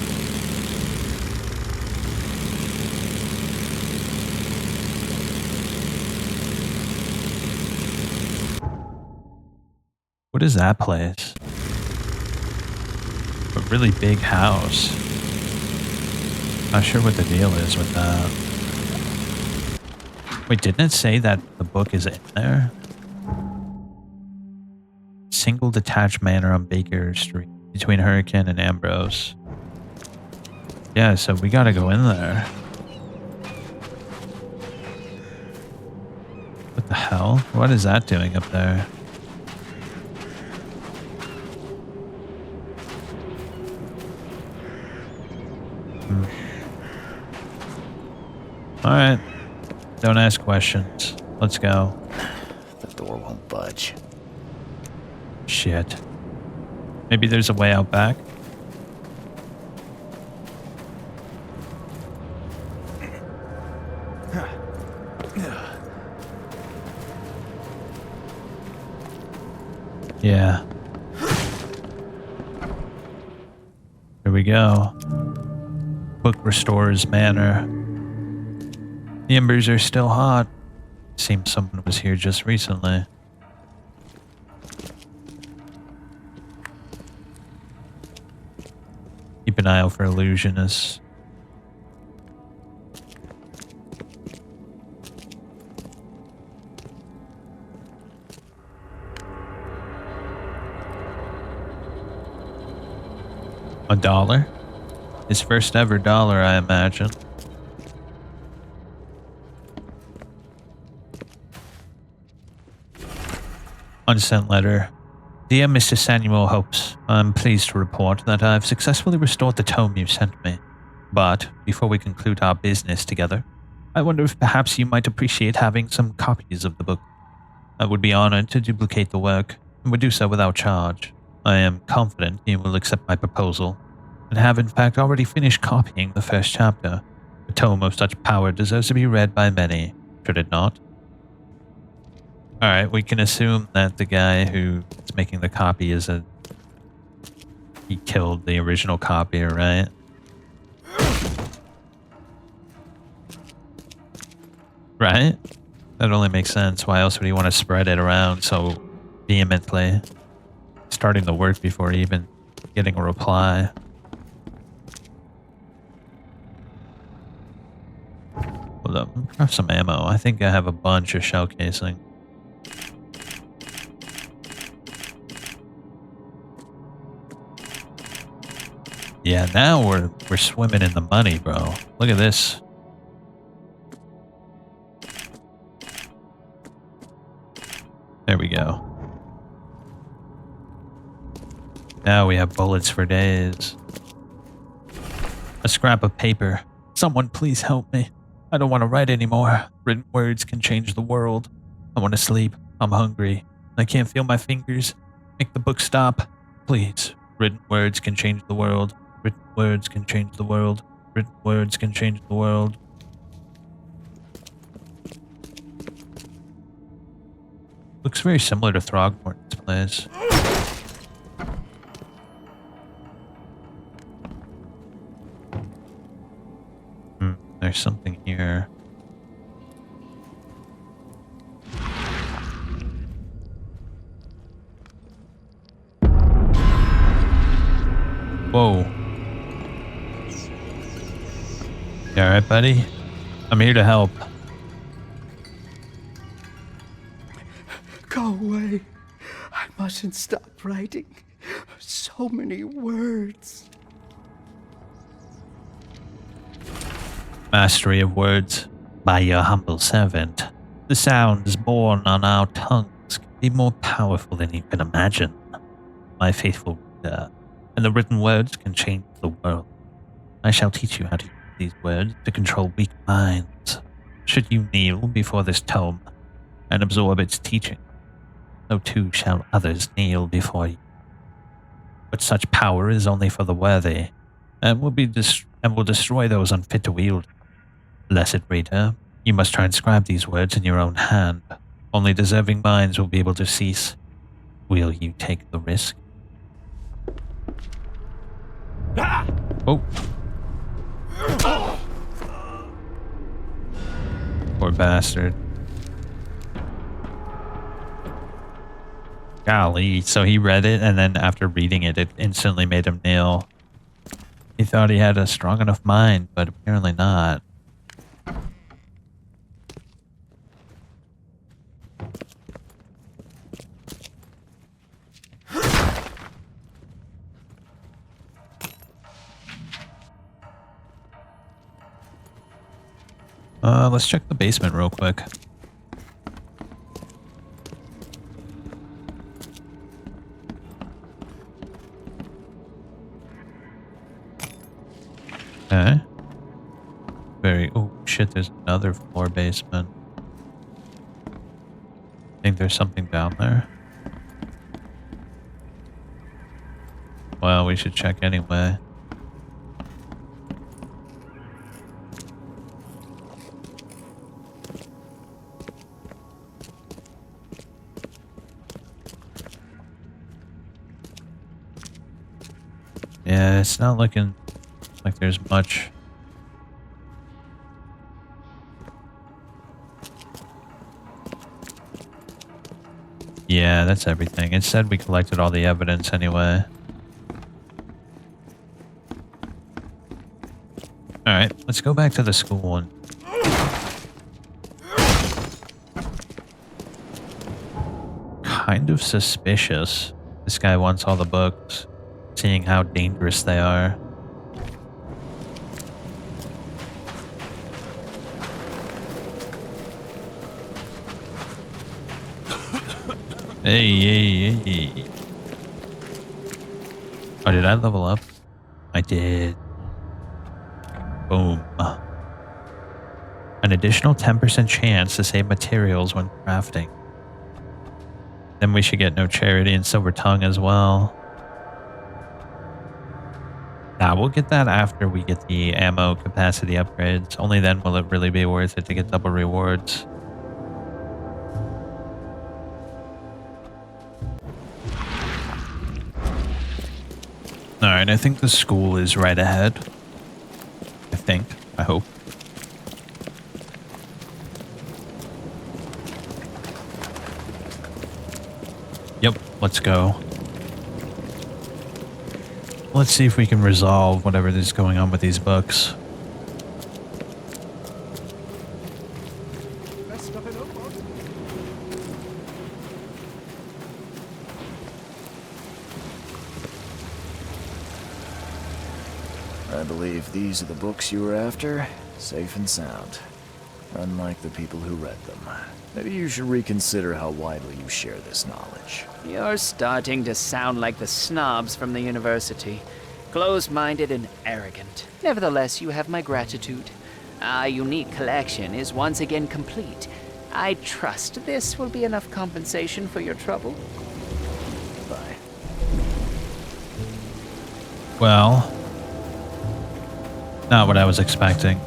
What is that place? A really big house. Not sure what the deal is with that. Wait, didn't it say that the book is in there? Single detached manor on Baker Street between Hurricane and Ambrose. Yeah, so we gotta go in there. What the hell? What is that doing up there? Alright. Don't ask questions. Let's go. The door won't budge. Shit. Maybe there's a way out back? Yeah. Here we go. Book restores manor. The embers are still hot. Seems someone was here just recently. Keep an eye out for illusionists. $1? His first ever dollar, I imagine. Unsent letter. Dear Mr. Samuel Hopes, I'm pleased to report that I've successfully restored the tome you sent me. But, before we conclude our business together, I wonder if perhaps you might appreciate having some copies of the book. I would be honored to duplicate the work, and would do so without charge. I am confident you will accept my proposal, and have in fact already finished copying the first chapter. A tome of such power deserves to be read by many, should it not? Alright, we can assume that the guy who's making the copy is he killed the original copier, right? Right? That only makes sense. Why else would he want to spread it around so vehemently? Starting the work before even getting a reply. Hold up. Have some ammo. I think I have a bunch of shell casing. Yeah, now we're swimming in the money, bro. Look at this. There we go. Now we have bullets for days. A scrap of paper. Someone please help me. I don't want to write anymore. Written words can change the world. I want to sleep. I'm hungry. I can't feel my fingers. Make the book stop. Please. Written words can change the world. Written words can change the world. Written words can change the world. Looks very similar to Throgmorton's place. There's something here. Whoa. You alright, buddy? I'm here to help. Go away. I mustn't stop writing. So many words. Mastery of words by your humble servant. The sounds born on our tongues can be more powerful than you can imagine. My faithful reader, and the written words can change the world. I shall teach you how to use these words to control weak minds. Should you kneel before this tome and absorb its teaching, so too shall others kneel before you. But such power is only for the worthy, and will destroy those unfit to wield. Blessed reader, you must transcribe these words in your own hand. Only deserving minds will be able to cease. Will you take the risk? Oh. Poor bastard. Golly, so he read it, and then after reading it, it instantly made him kneel. He thought he had a strong enough mind, but apparently not. Let's check the basement real quick. Okay. Oh shit, there's another floor basement. I think there's something down there. Well, we should check anyway. Yeah, it's not looking like there's much. Yeah, that's everything. It said we collected all the evidence anyway. Alright, let's go back to the school and... Kind of suspicious. This guy wants all the books, seeing how dangerous they are. Hey. Oh, did I level up? I did. Boom. An additional 10% chance to save materials when crafting. Then we should get No Charity and Silver Tongue as well. Nah, we'll get that after we get the ammo capacity upgrades. Only then will it really be worth it to get double rewards. Alright, I think the school is right ahead. I hope. let's go. Let's see if we can resolve whatever is going on with these books. I believe these are the books you were after. Safe and sound. Unlike the people who read them. Maybe you should reconsider how widely you share this knowledge. You're starting to sound like the snobs from the university. Close-minded and arrogant. Nevertheless, you have my gratitude. Our unique collection is once again complete. I trust this will be enough compensation for your trouble. Bye. Well, not what I was expecting.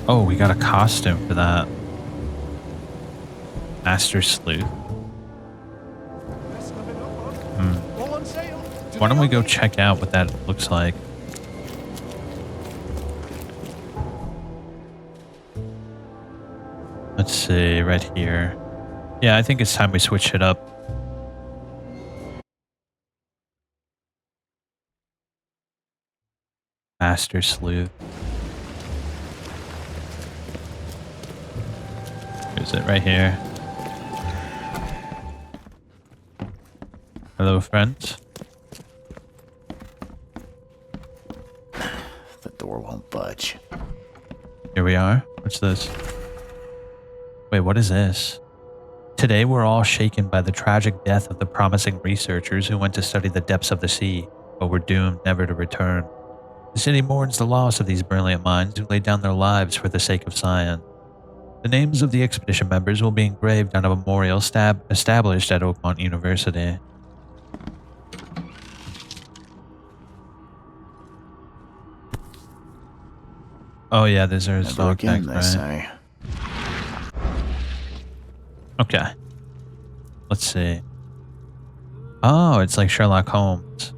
Oh, we got a costume for that. Master Sleuth. Why don't we go check out what that looks like? Let's see, right here. Yeah, I think it's time we switch it up. Master Sleuth. Is it right here? Hello, friends. The door won't budge. Here we are. What's this? Wait, what is this? Today we're all shaken by the tragic death of the promising researchers who went to study the depths of the sea, but were doomed never to return. The city mourns the loss of these brilliant minds who laid down their lives for the sake of science. The names of the expedition members will be engraved on a memorial established at Oakmont University. Oh yeah, these are his dog tags, right? Okay. Let's see. Oh, it's like Sherlock Holmes.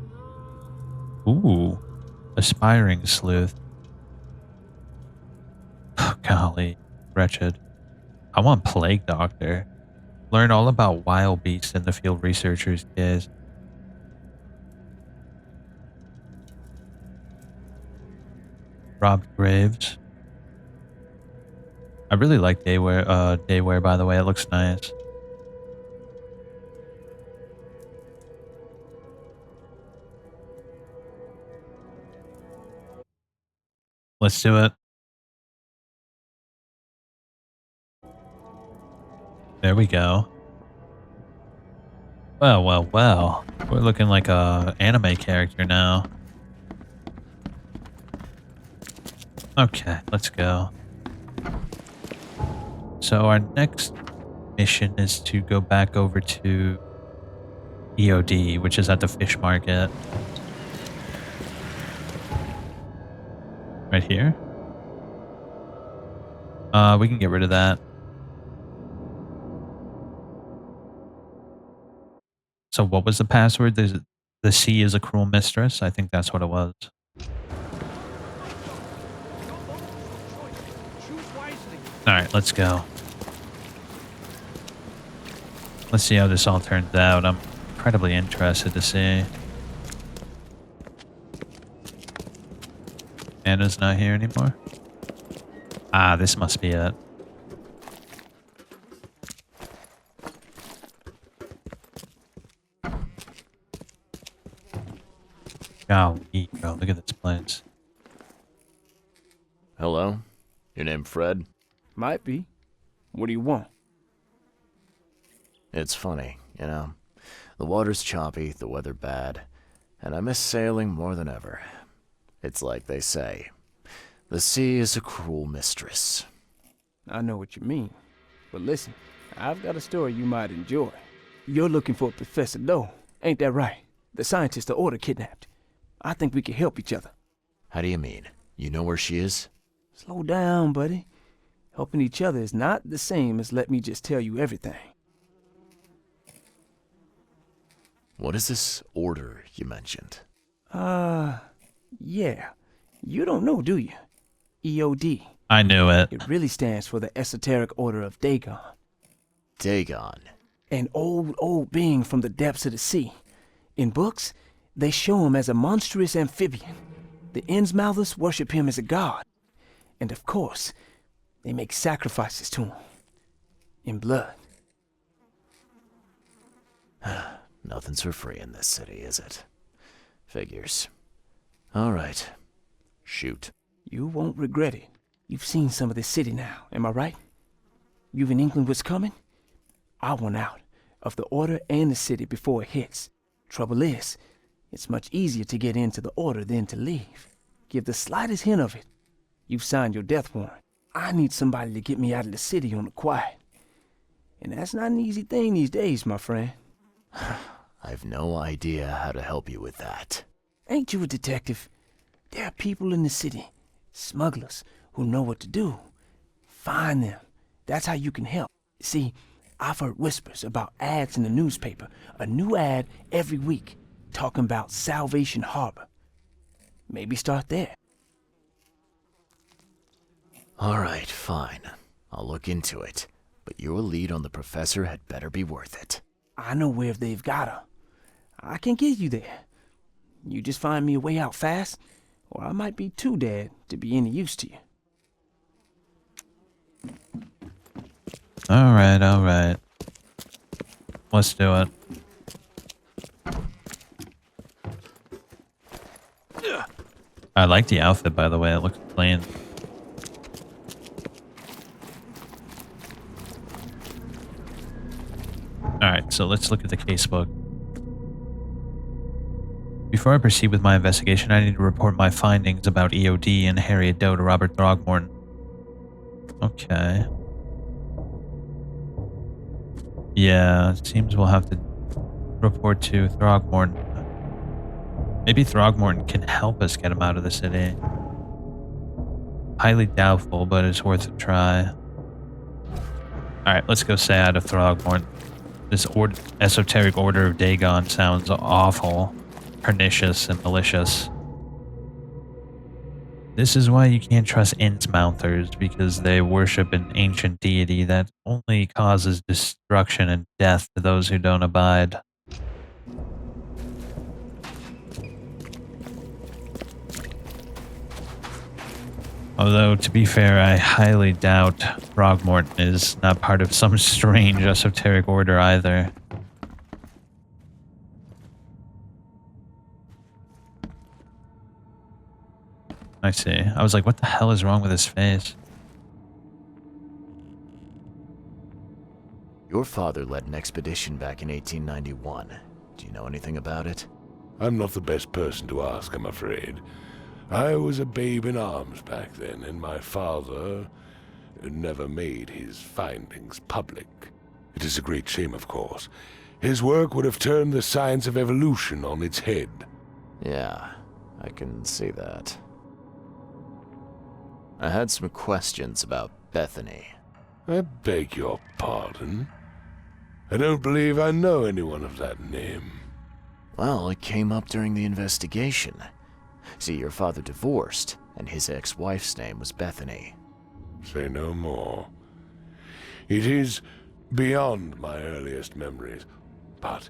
Ooh. Aspiring sleuth. Oh, golly. Wretched. I want Plague Doctor. Learn all about wild beasts in the field researchers' days. Robbed Graves. I really like Daywear, by the way. It looks nice. Let's do it. There we go. Well, well, well. We're looking like a anime character now. Okay, let's go. So our next mission is to go back over to EOD, which is at the fish market. Right here. We can get rid of that. So what was the password? The sea is a cruel mistress. I think that's what it was. All right, let's go. Let's see how this all turns out. I'm incredibly interested to see. Anna's not here anymore. Ah, this must be it. Golly, bro, look at this place. Hello? Your name Fred? Might be. What do you want? It's funny, you know. The water's choppy, the weather bad, and I miss sailing more than ever. It's like they say, the sea is a cruel mistress. I know what you mean. But listen, I've got a story you might enjoy. You're looking for Professor Lowe, ain't that right? The scientist the Order kidnapped. I think we can help each other. How do you mean? You know where she is? Slow down, buddy. Helping each other is not the same as let me just tell you everything. What is this order you mentioned? Yeah. You don't know, do you? EOD. I knew it. It really stands for the Esoteric Order of Degens. Degens. An old being from the depths of the sea. In books, they show him as a monstrous amphibian. The Innsmouthers worship him as a god. And of course, they make sacrifices to him. In blood. Nothing's for free in this city, is it? Figures. All right. Shoot. You won't regret it. You've seen some of this city now, am I right? You've an inkling what's coming? I want out of the Order and the city before it hits. Trouble is, it's much easier to get into the Order than to leave. Give the slightest hint of it. You've signed your death warrant. I need somebody to get me out of the city on the quiet. And that's not an easy thing these days, my friend. I've no idea how to help you with that. Ain't you a detective? There are people in the city, smugglers, who know what to do. Find them. That's how you can help. See, I've heard whispers about ads in the newspaper. A new ad every week, talking about Salvation Harbor. Maybe start there. All right, fine. I'll look into it. But your lead on the professor had better be worth it. I know where they've got her. I can get you there. You just find me a way out fast, or I might be too dead to be any use to you. All right. Let's do it. I like the outfit, by the way. It looks clean. Alright, so let's look at the casebook. Before I proceed with my investigation, I need to report my findings about EOD and Harriet Doe to Robert Throgmorton. Okay. Yeah, it seems we'll have to report to Throgmorton. Maybe Throgmorton can help us get him out of the city. Highly doubtful, but it's worth a try. Alright, let's go say hi to Throgmorton. This esoteric order of Degens sounds awful, pernicious, and malicious. This is why you can't trust Innsmouthers, because they worship an ancient deity that only causes destruction and death to those who don't abide. Although, to be fair, I highly doubt Throgmorton is not part of some strange esoteric order either. I see. I was like, what the hell is wrong with his face? Your father led an expedition back in 1891. Do you know anything about it? I'm not the best person to ask, I'm afraid. I was a babe in arms back then, and my father never made his findings public. It is a great shame, of course. His work would have turned the science of evolution on its head. Yeah, I can see that. I had some questions about Bethany. I beg your pardon? I don't believe I know anyone of that name. Well, it came up during the investigation. See, your father divorced, and his ex-wife's name was Bethany. Say no more. It is beyond my earliest memories, but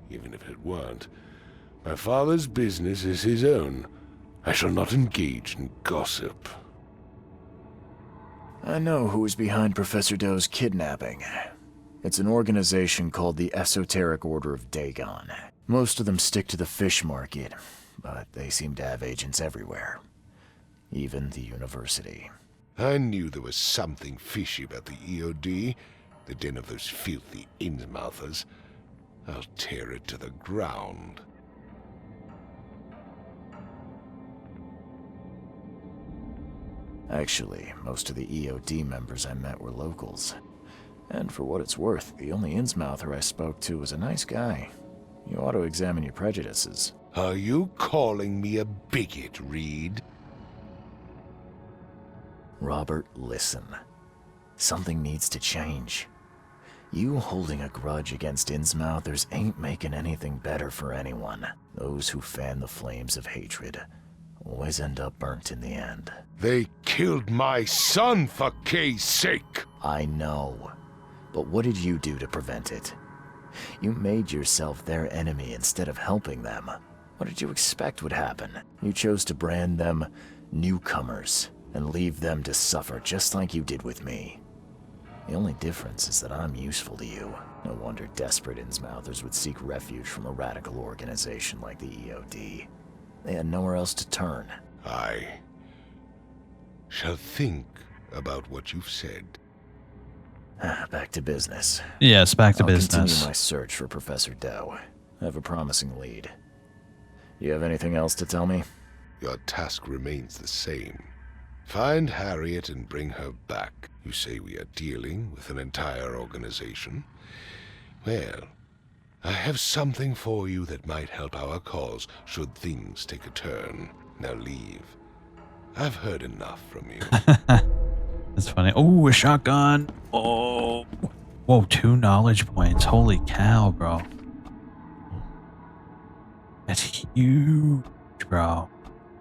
even if it weren't, my father's business is his own. I shall not engage in gossip. I know who is behind Professor Doe's kidnapping. It's an organization called the Esoteric Order of Degens. Most of them stick to the fish market, but they seem to have agents everywhere. Even the university. I knew there was something fishy about the EOD, the den of those filthy Innsmouthers. I'll tear it to the ground. Actually, most of the EOD members I met were locals. And for what it's worth, the only Innsmouther I spoke to was a nice guy. You ought to examine your prejudices. Are you calling me a bigot, Reed? Robert, listen. Something needs to change. You holding a grudge against Innsmouthers ain't making anything better for anyone. Those who fan the flames of hatred always end up burnt in the end. They killed my son, for Kay's sake! I know. But what did you do to prevent it? You made yourself their enemy instead of helping them. What did you expect would happen? You chose to brand them newcomers and leave them to suffer just like you did with me. The only difference is that I'm useful to you. No wonder desperate Innsmouthers would seek refuge from a radical organization like the EOD. They had nowhere else to turn. I shall think about what you've said. Back to business. Yes, back to I'll business. continue my search for Professor Doe. I have a promising lead. You have anything else to tell me? Your task remains the same. Find Harriet and bring her back. You say we are dealing with an entire organization? Well, I have something for you that might help our cause should things take a turn. Now leave. I've heard enough from you. That's funny. Oh, a shotgun. Oh. Whoa, 2 knowledge points. Holy cow, bro. That's huge, bro.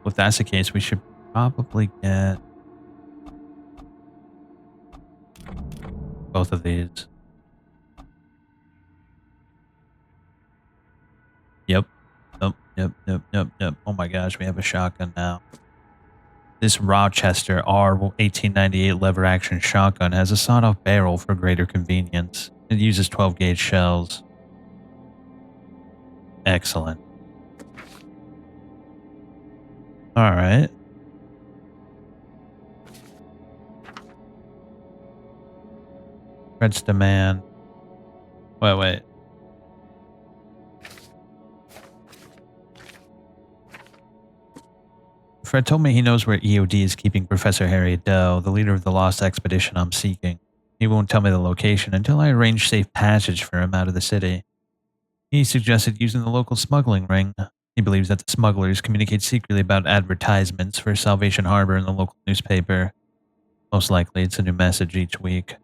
Well, if that's the case, we should probably get both of these. Yep. Yep. Oh my gosh, we have a shotgun now. This Rochester R1898 lever action shotgun has a sawed-off barrel for greater convenience. It uses 12-gauge shells. Excellent. All right. Fred's demand. Wait. Fred told me he knows where EOD is keeping Professor Harriet Doe, the leader of the lost expedition I'm seeking. He won't tell me the location until I arrange safe passage for him out of the city. He suggested using the local smuggling ring. He believes that the smugglers communicate secretly about advertisements for Salvation Harbor in the local newspaper. Most likely it's a new message each week.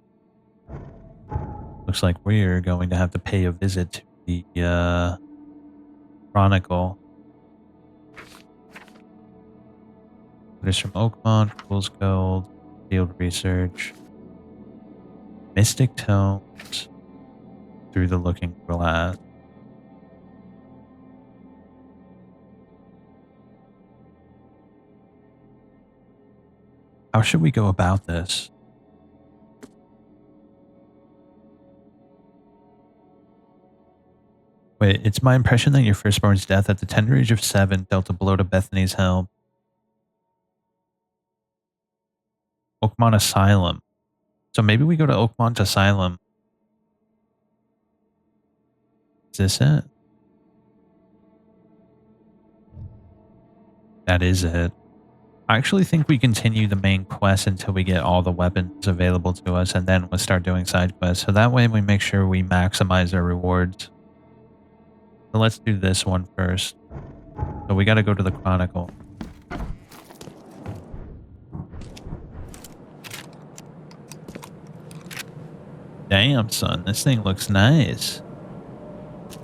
Looks like we're going to have to pay a visit to the Chronicle. Letters from Oakmont, Fool's Gold, Field Research, Mystic Tomes, Through the Looking Glass. How should we go about this? Wait, it's my impression that your firstborn's death at the tender age of 7 dealt a blow to Bethany's health. Oakmont Asylum. So maybe we go to Oakmont Asylum. Is this it? That is it. I actually think we continue the main quest until we get all the weapons available to us, and then we'll start doing side quests. So that way we make sure we maximize our rewards. So let's do this one first. So we got to go to the Chronicle. Damn, son, this thing looks nice.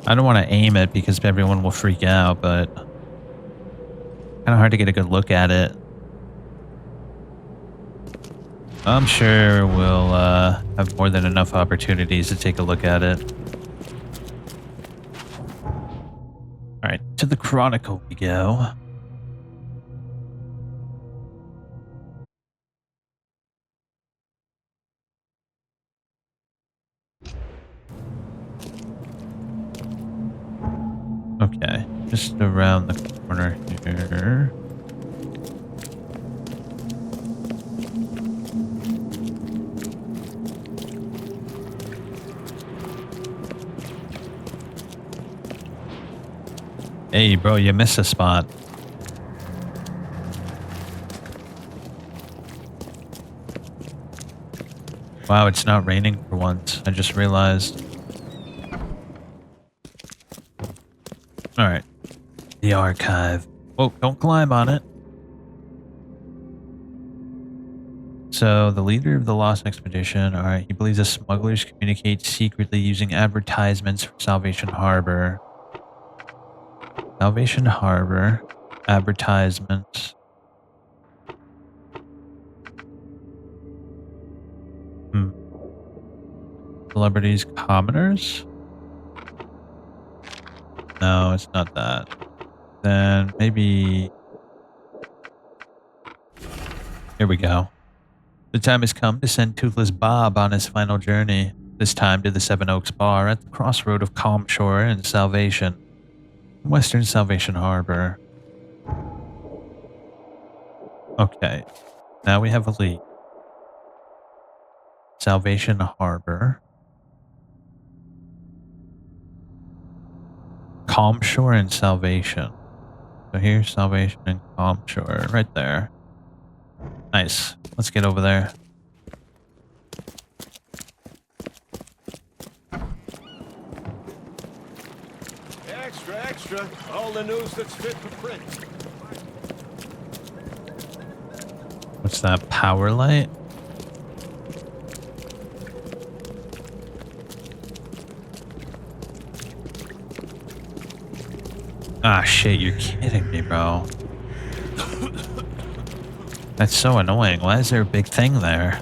I don't want to aim it because everyone will freak out, but kind of hard to get a good look at it. I'm sure we'll have more than enough opportunities to take a look at it. All right, to the Chronicle we go. Okay, just around the corner here. Hey, bro, you missed a spot. Wow, it's not raining for once. I just realized. Alright. The archive. Oh, don't climb on it. So, the leader of the Lost Expedition, alright, he believes the smugglers communicate secretly using advertisements for Salvation Harbor. Salvation Harbor. Advertisements. Celebrities, commoners? No, it's not that. Then maybe... Here we go. The time has come to send Toothless Bob on his final journey, this time to the Seven Oaks Bar at the crossroad of Calm Shore and Salvation, Western Salvation Harbor. Okay, now we have a lead. Salvation Harbor. Calm Shore and Salvation. So here's Salvation and Calm Shore, right there. Nice. Let's get over there. Extra, extra. All the news that's fit for print. What's that? Power light? Ah, shit, you're kidding me, bro. That's so annoying. Why is there a big thing there?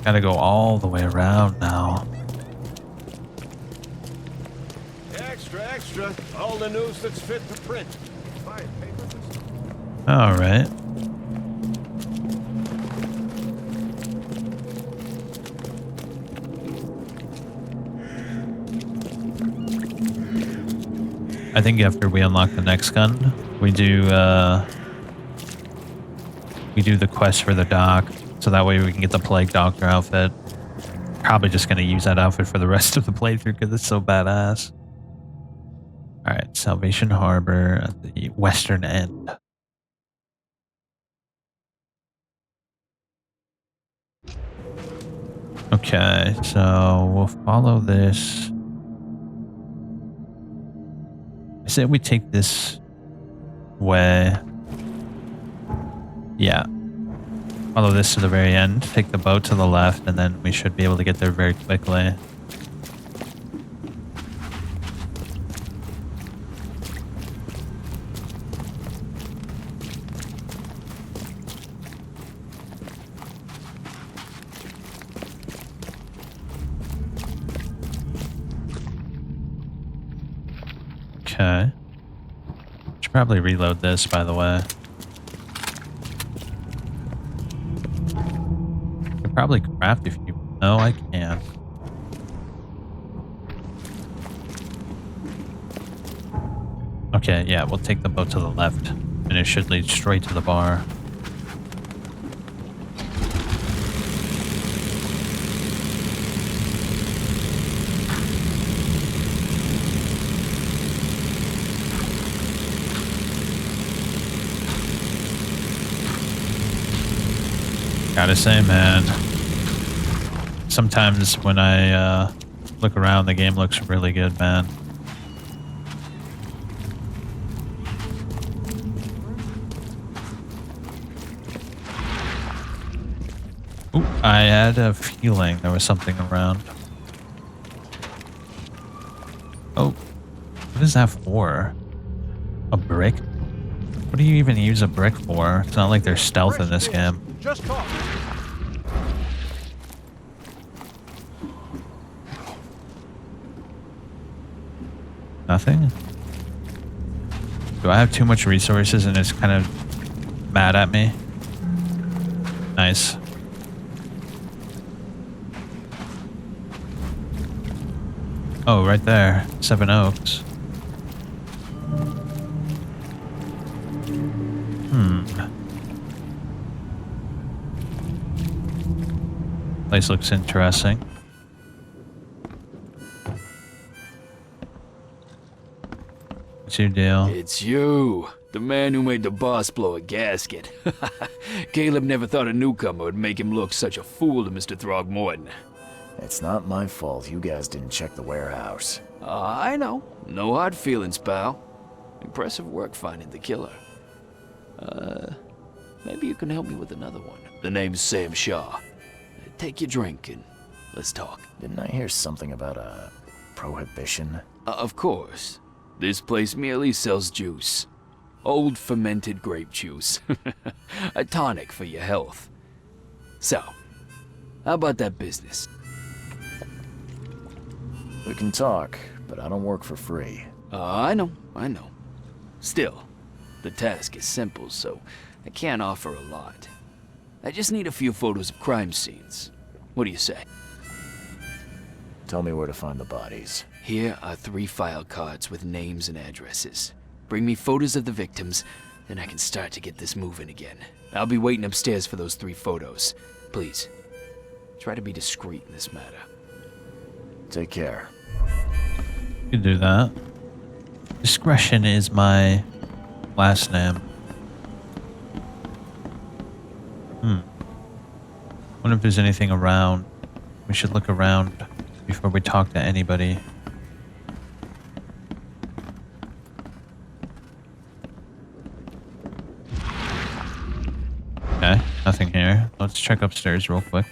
Gotta go all the way around now. Extra, extra. All the news that's fit for print. Alright. I think after we unlock the next gun, we do the quest for the doc, so that way we can get the Plague Doctor outfit. Probably just gonna use that outfit for the rest of the playthrough because it's so badass. Alright, Salvation Harbor at the western end. Okay, so we'll follow this. I said we take this way. Yeah. Follow this to the very end, take the boat to the left, and then we should be able to get there very quickly. Okay. Should probably reload this, by the way. Could probably craft if you... No, I can't. Okay, yeah, we'll take the boat to the left, and it should lead straight to the bar. Gotta say, man, sometimes when I look around, the game looks really good, man. Ooh, I had a feeling there was something around. Oh, what is that for? A brick? What do you even use a brick for? It's not like there's stealth in this game. Just talk. Nothing? Do I have too much resources and it's kind of mad at me? Nice. Oh, right there. Seven Oaks. Place looks interesting. What's your deal? It's you, the man who made the boss blow a gasket. Caleb never thought a newcomer would make him look such a fool to Mr. Throgmorton. It's not my fault you guys didn't check the warehouse. I know. No hard feelings, pal. Impressive work finding the killer. Maybe you can help me with another one. The name's Sam Shaw. Take your drink and let's talk. Didn't I hear something about a prohibition? Of course. This place merely sells juice. Old fermented grape juice. A tonic for your health. So, how about that business? We can talk, but I don't work for free. I know. Still, the task is simple, so I can't offer a lot. I just need a few photos of crime scenes. What do you say? Tell me where to find the bodies. Here are 3 file cards with names and addresses. Bring me photos of the victims, then I can start to get this moving again. I'll be waiting upstairs for those 3 photos. Please, try to be discreet in this matter. Take care. You can do that. Discretion is my last name. Wonder if there's anything around. We should look around before we talk to anybody. Okay, nothing here. Let's check upstairs real quick.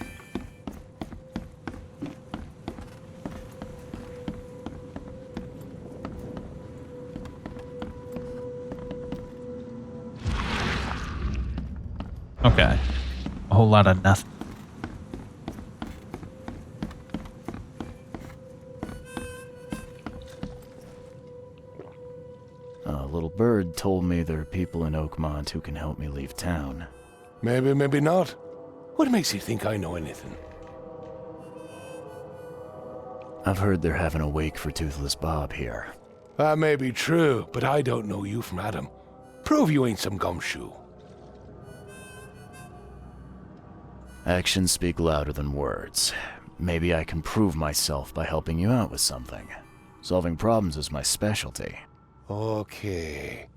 Okay. A whole lot of nothing. A little bird told me there are people in Oakmont who can help me leave town. Maybe, maybe not. What makes you think I know anything? I've heard they're having a wake for Toothless Bob here. That may be true, but I don't know you from Adam. Prove you ain't some gumshoe. Actions speak louder than words. Maybe I can prove myself by helping you out with something. Solving problems is my specialty. Okay.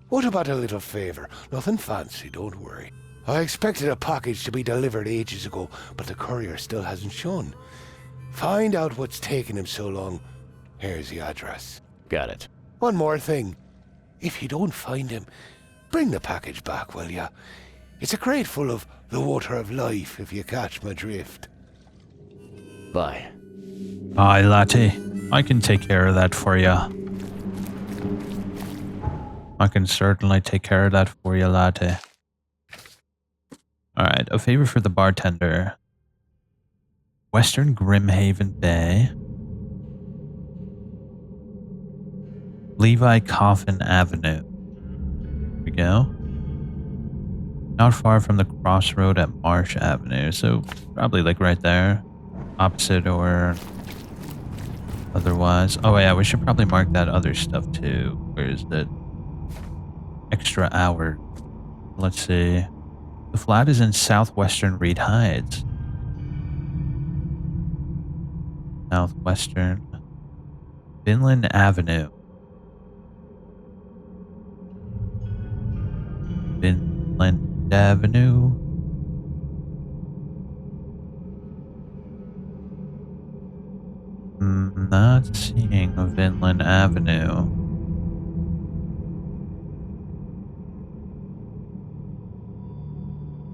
What about a little favor? Nothing fancy, don't worry. I expected a package to be delivered ages ago, but the courier still hasn't shown. Find out what's taking him so long. Here's the address. Got it. One more thing. If you don't find him, bring the package back, will ya? It's a crate full of the water of life, if you catch my drift. Bye. Aye, latte. I can take care of that for you. I can certainly take care of that for you, latte. Alright, a favor for the bartender. Western Grimhaven Bay. Levi Coffin Avenue. Here we go. Not far from the crossroad at Marsh Avenue, so probably like right there. Opposite or otherwise. Oh yeah, we should probably mark that other stuff too. Where is it? Extra hour. Let's see. The flat is in southwestern Reed Heights. Southwestern. Vinland Avenue. Vinland Avenue. Not seeing Vinland Avenue.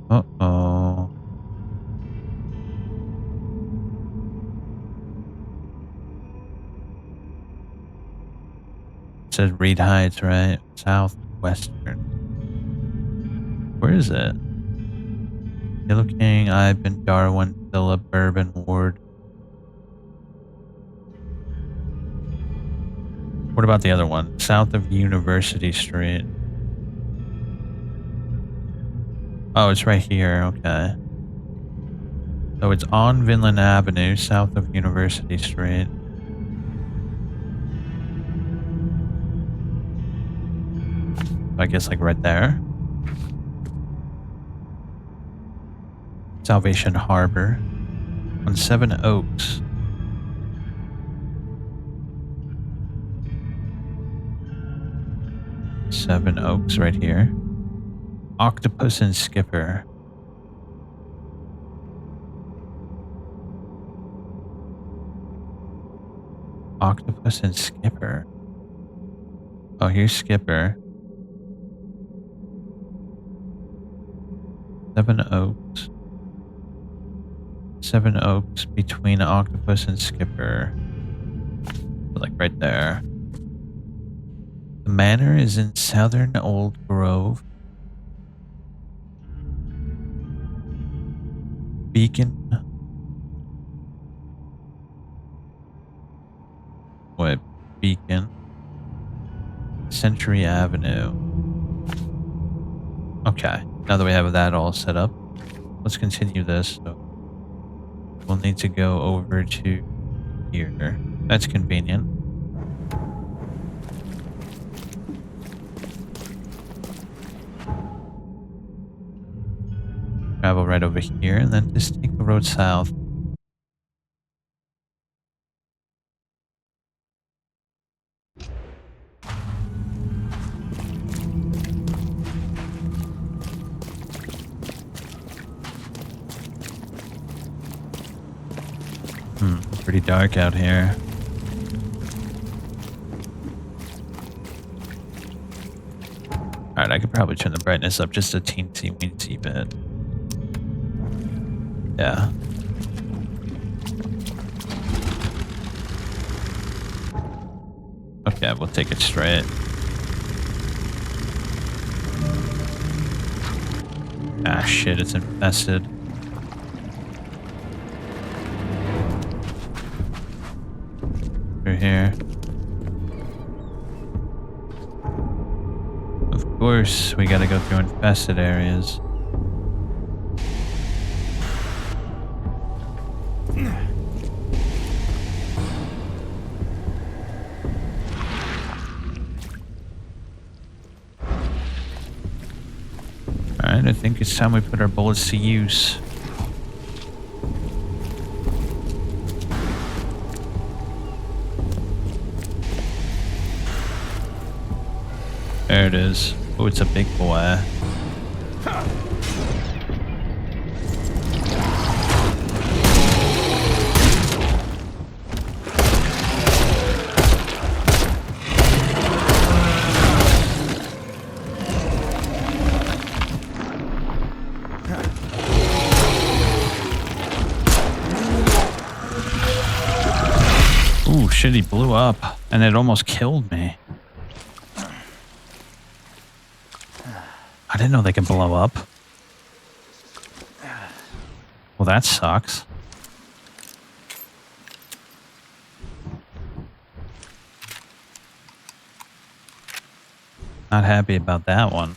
Uh-oh. It says Reed Heights, right? Southwestern. Where is it? Yellow King, Ivan, Darwin, Phillip, Bourbon, Ward. What about the other one? South of University Street. Oh, it's right here. Okay. So it's on Vinland Avenue, south of University Street. I guess like right there. Salvation Harbor. On 7 Oaks. Seven Oaks right here. Octopus and Skipper. Octopus and Skipper. Oh, here's Skipper. 7 Oaks. 7 Oaks between Octopus and Skipper. Like right there. The manor is in southern Old Grove. Beacon. Wait, Beacon. Century Avenue. Okay, now that we have that all set up, let's continue this. So we'll need to go over to here. That's convenient. Travel right over here and then just take the road south. Pretty dark out here. Alright, I could probably turn the brightness up just a teensy-weensy bit. Yeah. Okay, we'll take it straight. Ah, shit, it's infested. Through here. Of course, we gotta go through infested areas. Alright, I think it's time we put our bullets to use. There it is. Oh, it's a big boy. Ooh, shit, he blew up. And it almost killed me. I didn't know they could blow up. Well, that sucks. Not happy about that one.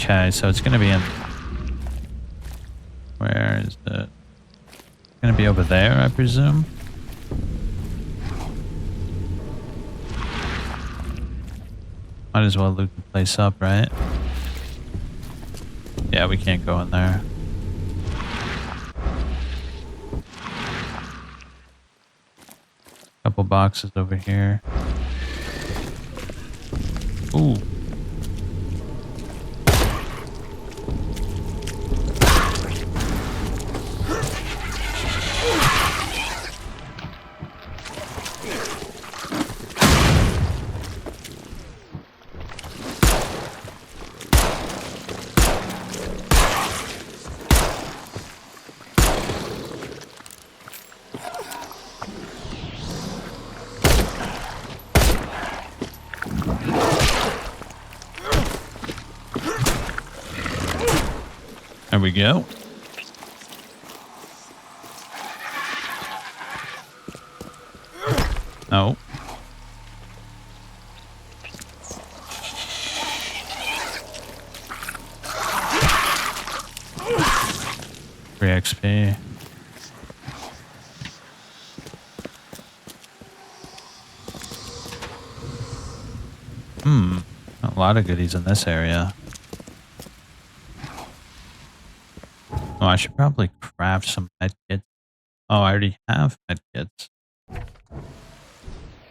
Okay, so it's gonna be in... Where is it? It's gonna be over there, I presume? Might as well loot the place up, right? Yeah, we can't go in there. Couple boxes over here. Ooh. There we go. Oh. Free XP. A lot of goodies in this area. Oh, I should probably craft some medkits. Oh, I already have medkits.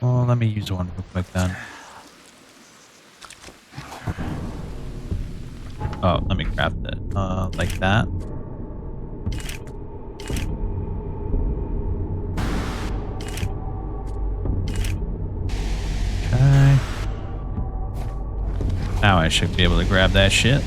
Well, let me use one real quick then. Oh, let me craft it. Like that. Okay. Now I should be able to grab that shit.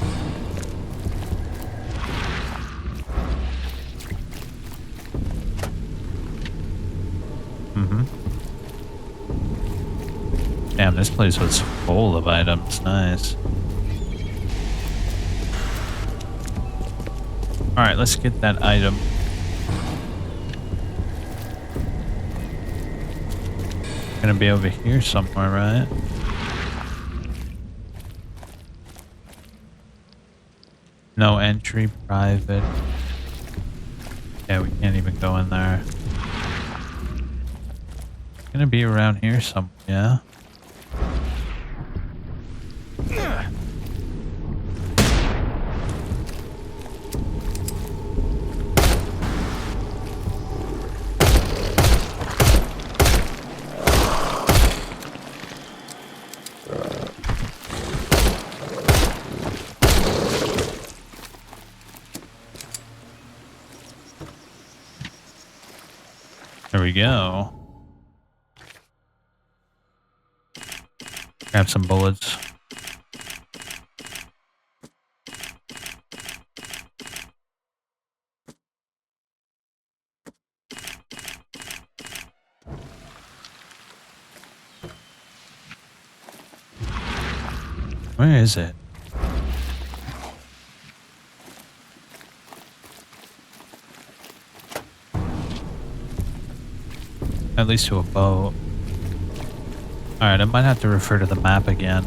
Damn, this place was full of items. Nice. Alright, let's get that item. Gonna be over here somewhere, right? No entry, private. Yeah, we can't even go in there. It's gonna be around here somewhere, yeah? There we go. Grab some bullets. Where is it? At least to a boat. Alright, I might have to refer to the map again.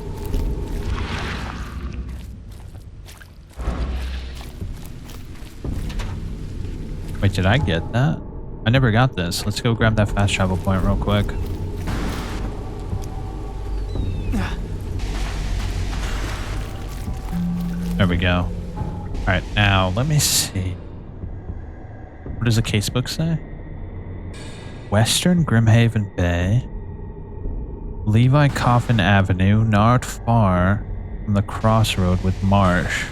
Wait, did I get that? I never got this. Let's go grab that fast travel point real quick. There we go. Alright, now let me see. What does the casebook say? Western Grimhaven Bay, Levi Coffin Avenue, not far from the crossroad with Marsh.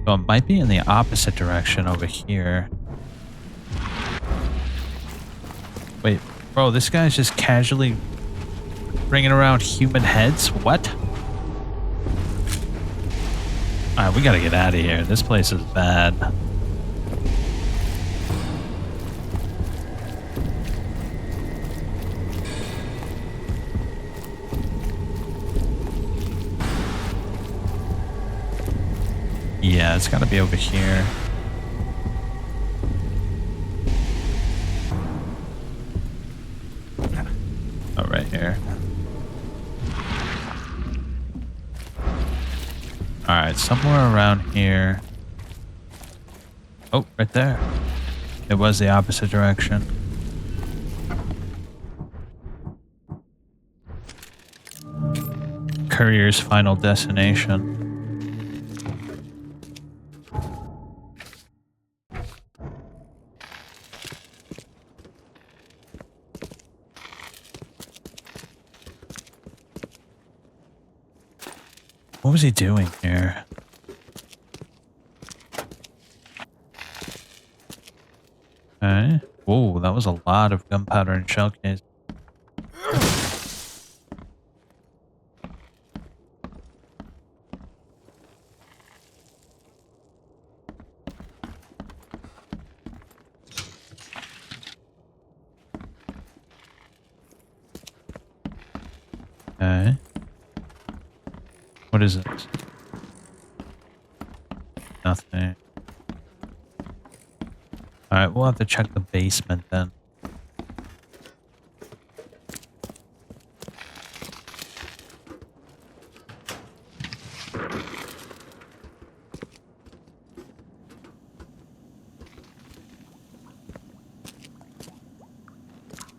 So it might be in the opposite direction over here. Wait, bro, this guy's just casually bringing around human heads? What? Alright, we gotta get out of here. This place is bad. Yeah, it's gotta be over here. Oh, right here. Alright, somewhere around here. Oh, right there. It was the opposite direction. Courier's final destination. What was he doing here? Okay. Whoa, that was a lot of gunpowder and shell case. Okay. What is it? Nothing. Alright, we'll have to check the basement then.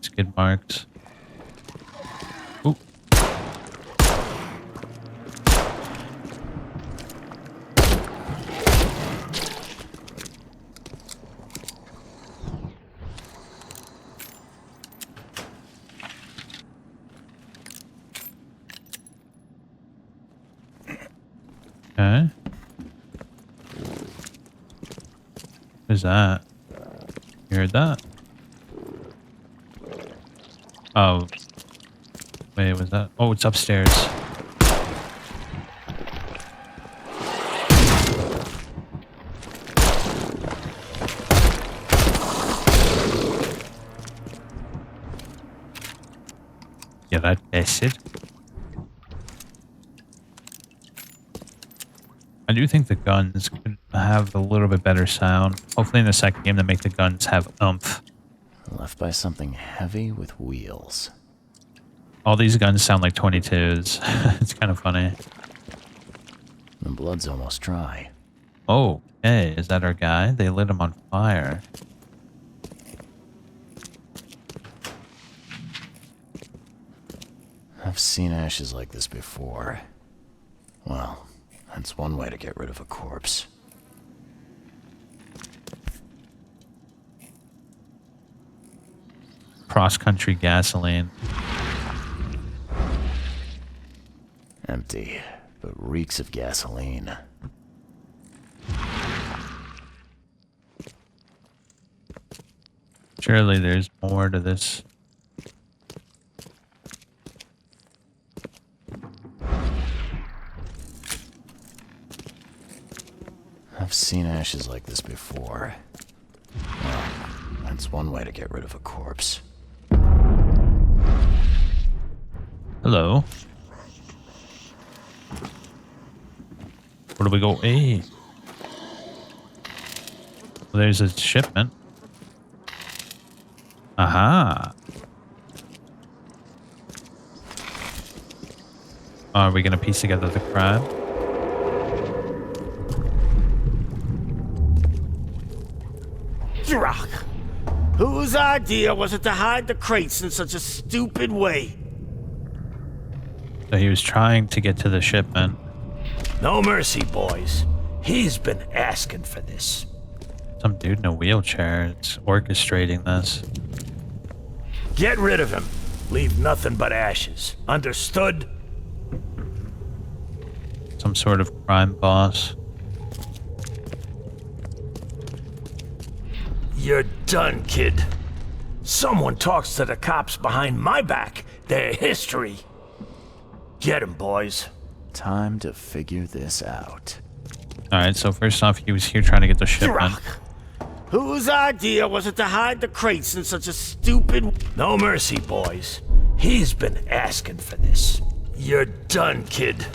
Skid marks. Ooh. Okay. What is that? You heard that? Oh. Wait, was that? Oh, it's upstairs. Get that acid. I do think the guns could have a little bit better sound. Hopefully in the second game they make the guns have oomph. Left by something heavy with wheels. All these guns sound like 22s. It's kind of funny. The blood's almost dry. Oh, hey, is that our guy? They lit him on fire. I've seen ashes like this before. Well, that's one way to get rid of a corpse. Cross-country gasoline. Empty, but reeks of gasoline. Surely there's more to this. I've seen ashes like this before. Well, that's one way to get rid of a corpse. Hello. Where do we go? Hey. Well, there's a shipment. Aha. Are we gonna piece together the crime? Drock! Whose idea was it to hide the crates in such a stupid way? So he was trying to get to the shipment. No mercy, boys. He's been asking for this. Some dude in a wheelchair is orchestrating this. Get rid of him. Leave nothing but ashes. Understood? Some sort of crime boss. You're done, kid. Someone talks to the cops behind my back. Their history. Get him, boys. Time to figure this out. Alright, so first off, he was here trying to get the shipment. Whose idea was it to hide the crates in such a stupid... No mercy, boys. He's been asking for this. You're done, kid.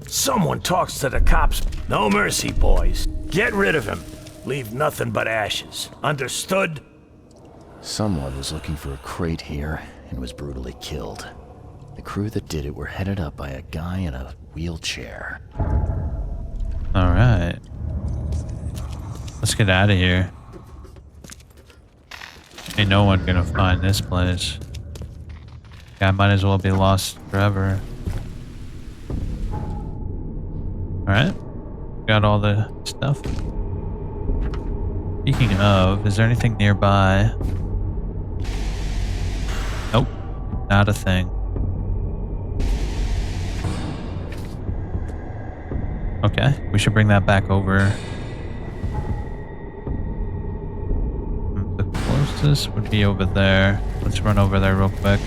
Someone talks to the cops. No mercy, boys. Get rid of him. Leave nothing but ashes. Understood? Someone was looking for a crate here and was brutally killed. The crew that did it were headed up by a guy in a wheelchair. Alright. Let's get out of here. Ain't no one gonna find this place. Guy might as well be lost forever. Alright. Got all the stuff. Speaking of, is there anything nearby? Nope. Not a thing. Okay, we should bring that back over. The closest would be over there. Let's run over there real quick.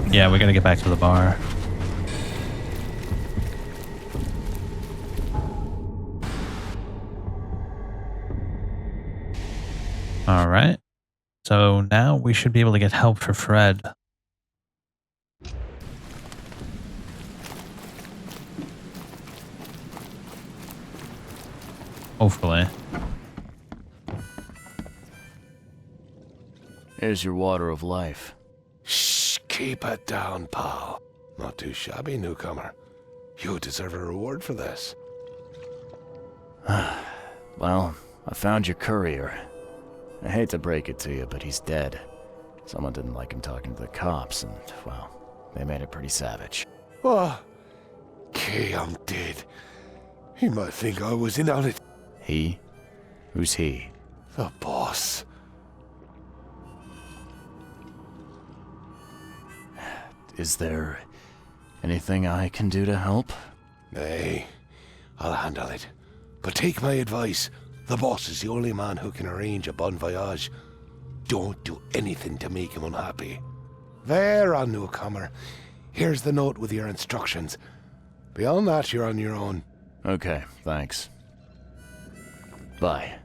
Yeah, we gotta get back to the bar. Alright. So now we should be able to get help for Fred. Hopefully. Here's your water of life. Shh, keep it down, pal. Not too shabby, newcomer. You deserve a reward for this. Well, I found your courier. I hate to break it to you, but he's dead. Someone didn't like him talking to the cops, and, well, they made it pretty savage. What? Okay, I'm dead. He might think I was in on it. He? Who's he? The boss. Is there anything I can do to help? Nay, I'll handle it. But take my advice. The boss is the only man who can arrange a bon voyage. Don't do anything to make him unhappy. There, on newcomer. Here's the note with your instructions. Beyond that, you're on your own. Okay, thanks. Bye.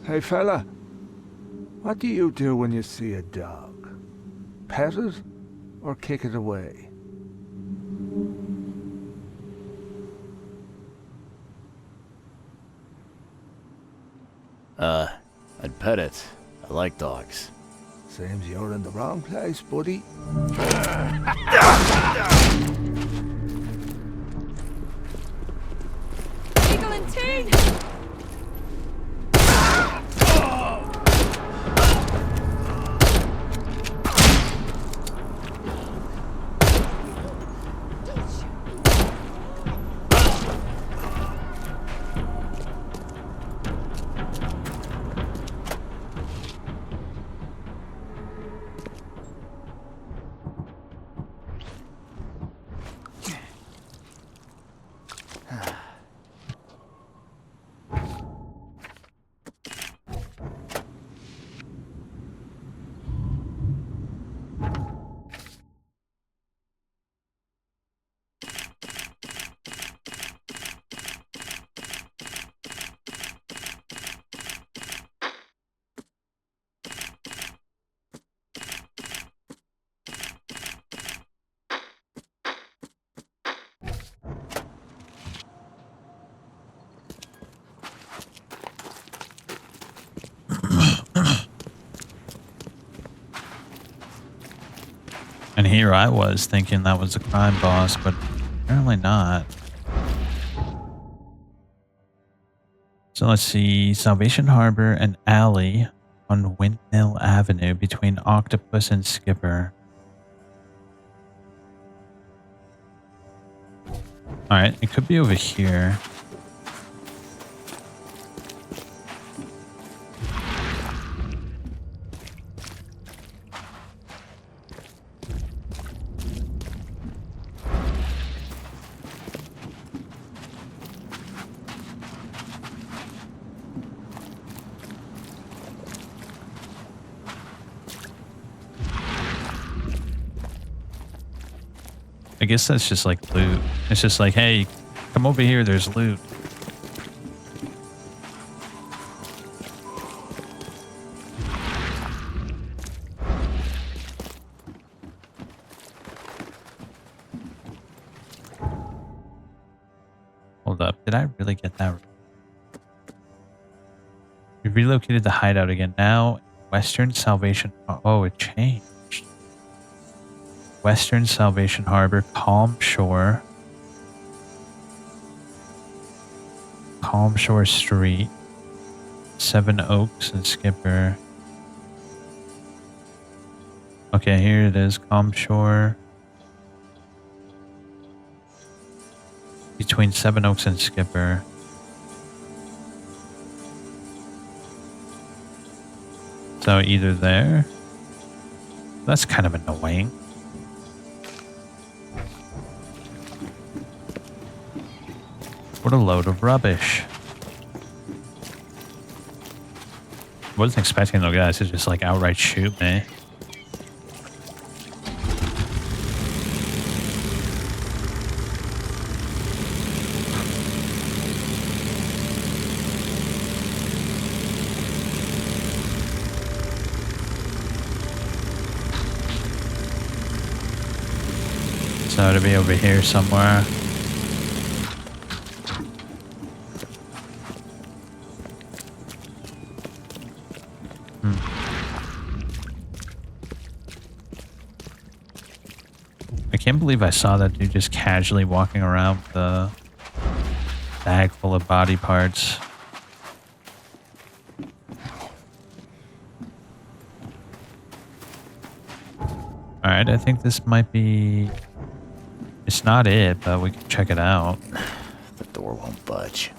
Hey fella, what do you do when you see a dog? Pet it or kick it away? I'd pet it. I like dogs. Seems you're in the wrong place, buddy. Eagle and Teen! And here I was thinking that was a crime boss, but apparently not. So let's see, Salvation Harbor and Alley on Windmill Avenue between Octopus and Skipper. Alright, it could be over here. guess that's just like loot. It's just like, hey, come over here, there's loot. Hold up, did I really get that? We relocated the hideout again. Now, Western Salvation... Oh, it changed. Western Salvation Harbor, Calm Shore. Calm Shore Street. Seven Oaks and Skipper. Okay, here it is. Calm Shore. Between Seven Oaks and Skipper. So either there. That's kind of annoying. What a load of rubbish. Wasn't expecting those guys to just like outright shoot me. So to be over here somewhere. I can't believe I saw that dude just casually walking around with a bag full of body parts. Alright, I think this might be... It's not it, but we can check it out. The door won't budge.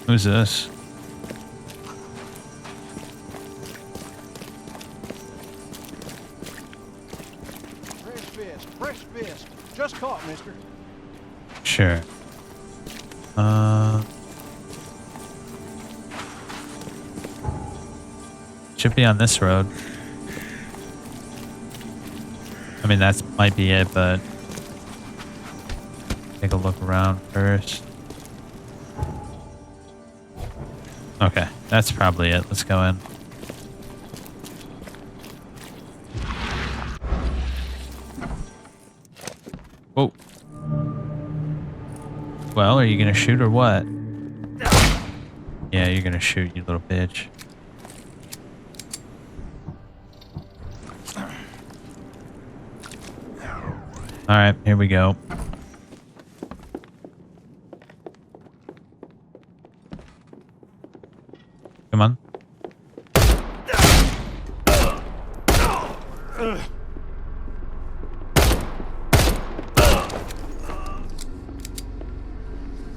Who's this? Fresh fist. Just caught, mister. Sure. Should be on this road. I mean, that might be it, but take a look around first. Okay, that's probably it. Let's go in. Whoa. Well, are you gonna shoot or what? Yeah, you're gonna shoot, you little bitch. Alright, here we go. Come on.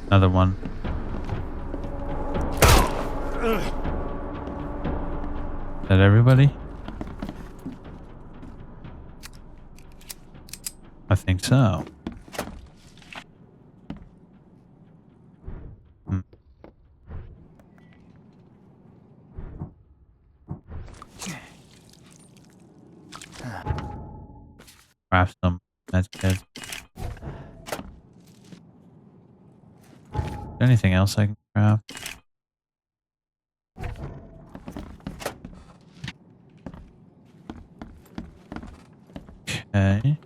Another one. Is that everybody? I think so. Craft some. That's good. Is there anything else I can craft? Okay.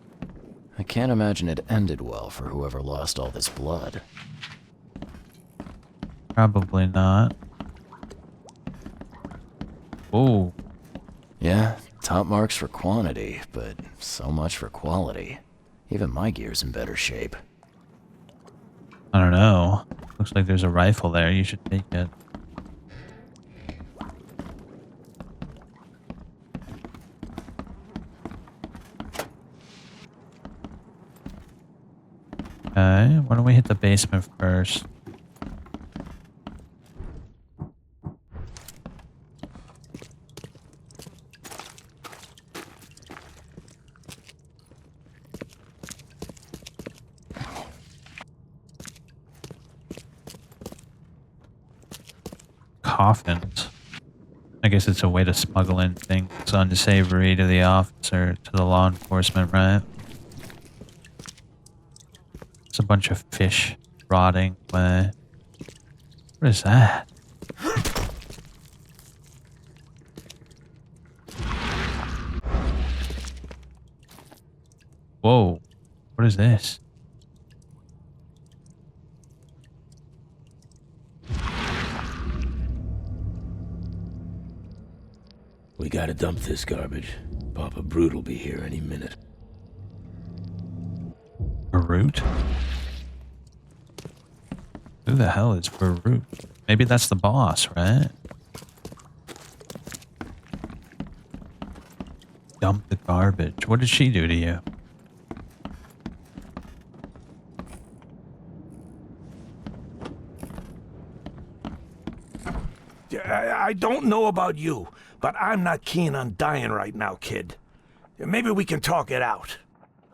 I can't imagine it ended well for whoever lost all this blood. Probably not. Oh. Yeah, top marks for quantity, but so much for quality. Even my gear's in better shape. I don't know. Looks like there's a rifle there. You should take it. Okay, why don't we hit the basement first? Coffins. I guess it's a way to smuggle in things unsavory to the officer, to the law enforcement, right? It's a bunch of fish rotting away. What is that? Whoa. What is this? We gotta dump this garbage. Papa Brute will be here any minute. Brute? Who the hell is Brute? Maybe that's the boss, right? Dump the garbage. What did she do to you? I don't know about you, but I'm not keen on dying right now, kid. Maybe we can talk it out.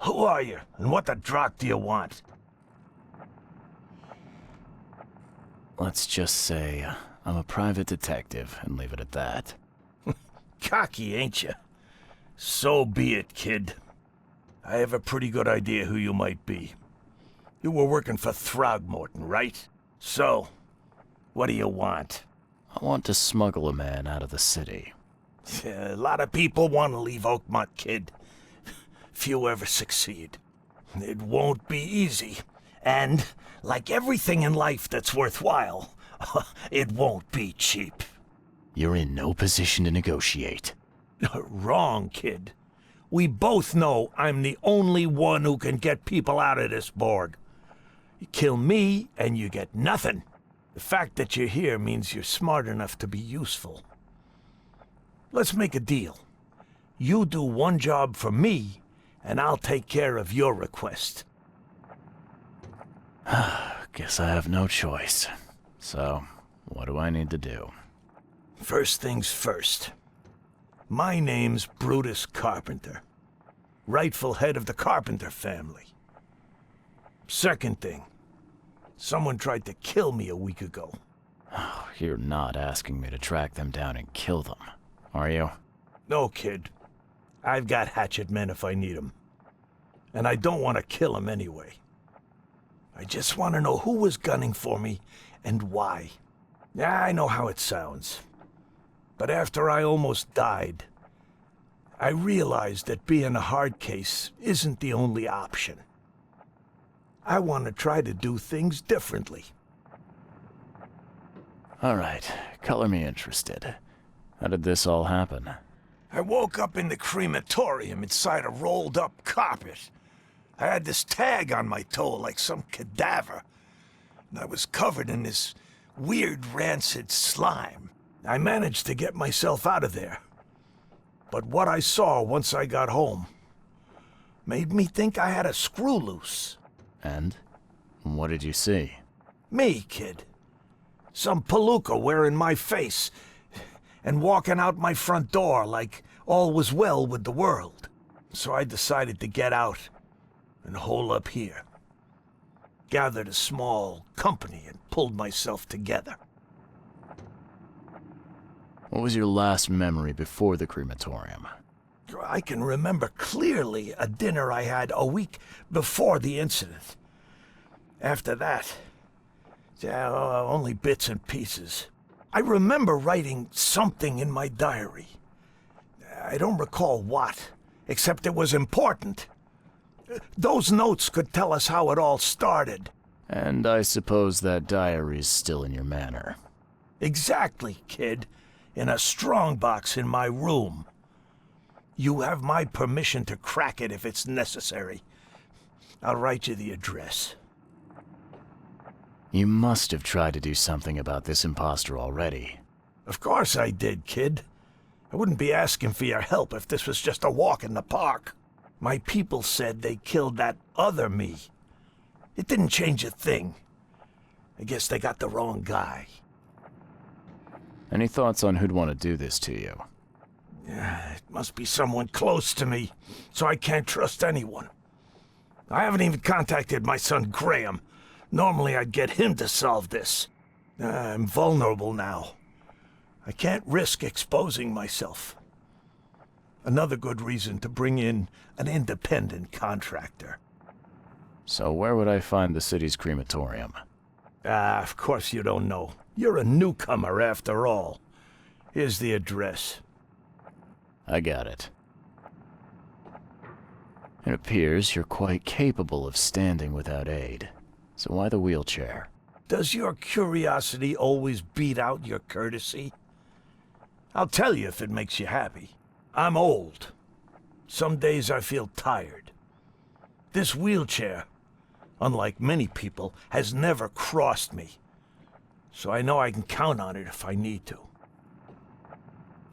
Who are you, and what the drock do you want? Let's just say I'm a private detective and leave it at that. Cocky, ain't you? So be it, kid. I have a pretty good idea who you might be. You were working for Throgmorton, right? So, what do you want? I want to smuggle a man out of the city. A lot of people want to leave Oakmont, kid. Few ever succeed. It won't be easy. And, like everything in life that's worthwhile, it won't be cheap. You're in no position to negotiate. Wrong, kid. We both know I'm the only one who can get people out of this board. You kill me, and you get nothing. The fact that you're here means you're smart enough to be useful. Let's make a deal. You do one job for me, and I'll take care of your request. Guess I have no choice. So, what do I need to do? First things first. My name's Brutus Carpenter, rightful head of the Carpenter family. Second thing, someone tried to kill me a week ago. Oh, you're not asking me to track them down and kill them, are you? No, kid. I've got hatchet men if I need them. And I don't want to kill them anyway. I just want to know who was gunning for me and why. Yeah, I know how it sounds. But after I almost died, I realized that being a hard case isn't the only option. I want to try to do things differently. All right, color me interested. How did this all happen? I woke up in the crematorium inside a rolled-up carpet. I had this tag on my toe like some cadaver, and I was covered in this weird rancid slime. I managed to get myself out of there. But what I saw once I got home made me think I had a screw loose. And? What did you see? Me, kid. Some palooka wearing my face and walking out my front door like all was well with the world. So I decided to get out and hole up here. Gathered a small company and pulled myself together. What was your last memory before the crematorium? I can remember clearly a dinner I had a week before the incident. After that, only bits and pieces. I remember writing something in my diary. I don't recall what, except it was important. Those notes could tell us how it all started. And I suppose that diary's still in your manor. Exactly, kid. In a strongbox in my room. You have my permission to crack it if it's necessary. I'll write you the address. You must have tried to do something about this imposter already. Of course I did, kid. I wouldn't be asking for your help if this was just a walk in the park. My people said they killed that other me. It didn't change a thing. I guess they got the wrong guy. Any thoughts on who'd want to do this to you? It must be someone close to me, so I can't trust anyone. I haven't even contacted my son Graham. Normally I'd get him to solve this. I'm vulnerable now. I can't risk exposing myself. Another good reason to bring in an independent contractor. So where would I find the city's crematorium? Ah, of course you don't know. You're a newcomer after all. Here's the address. I got it. It appears you're quite capable of standing without aid. So why the wheelchair? Does your curiosity always beat out your courtesy? I'll tell you if it makes you happy. I'm old. Some days I feel tired. This wheelchair, unlike many people, has never crossed me. So I know I can count on it if I need to.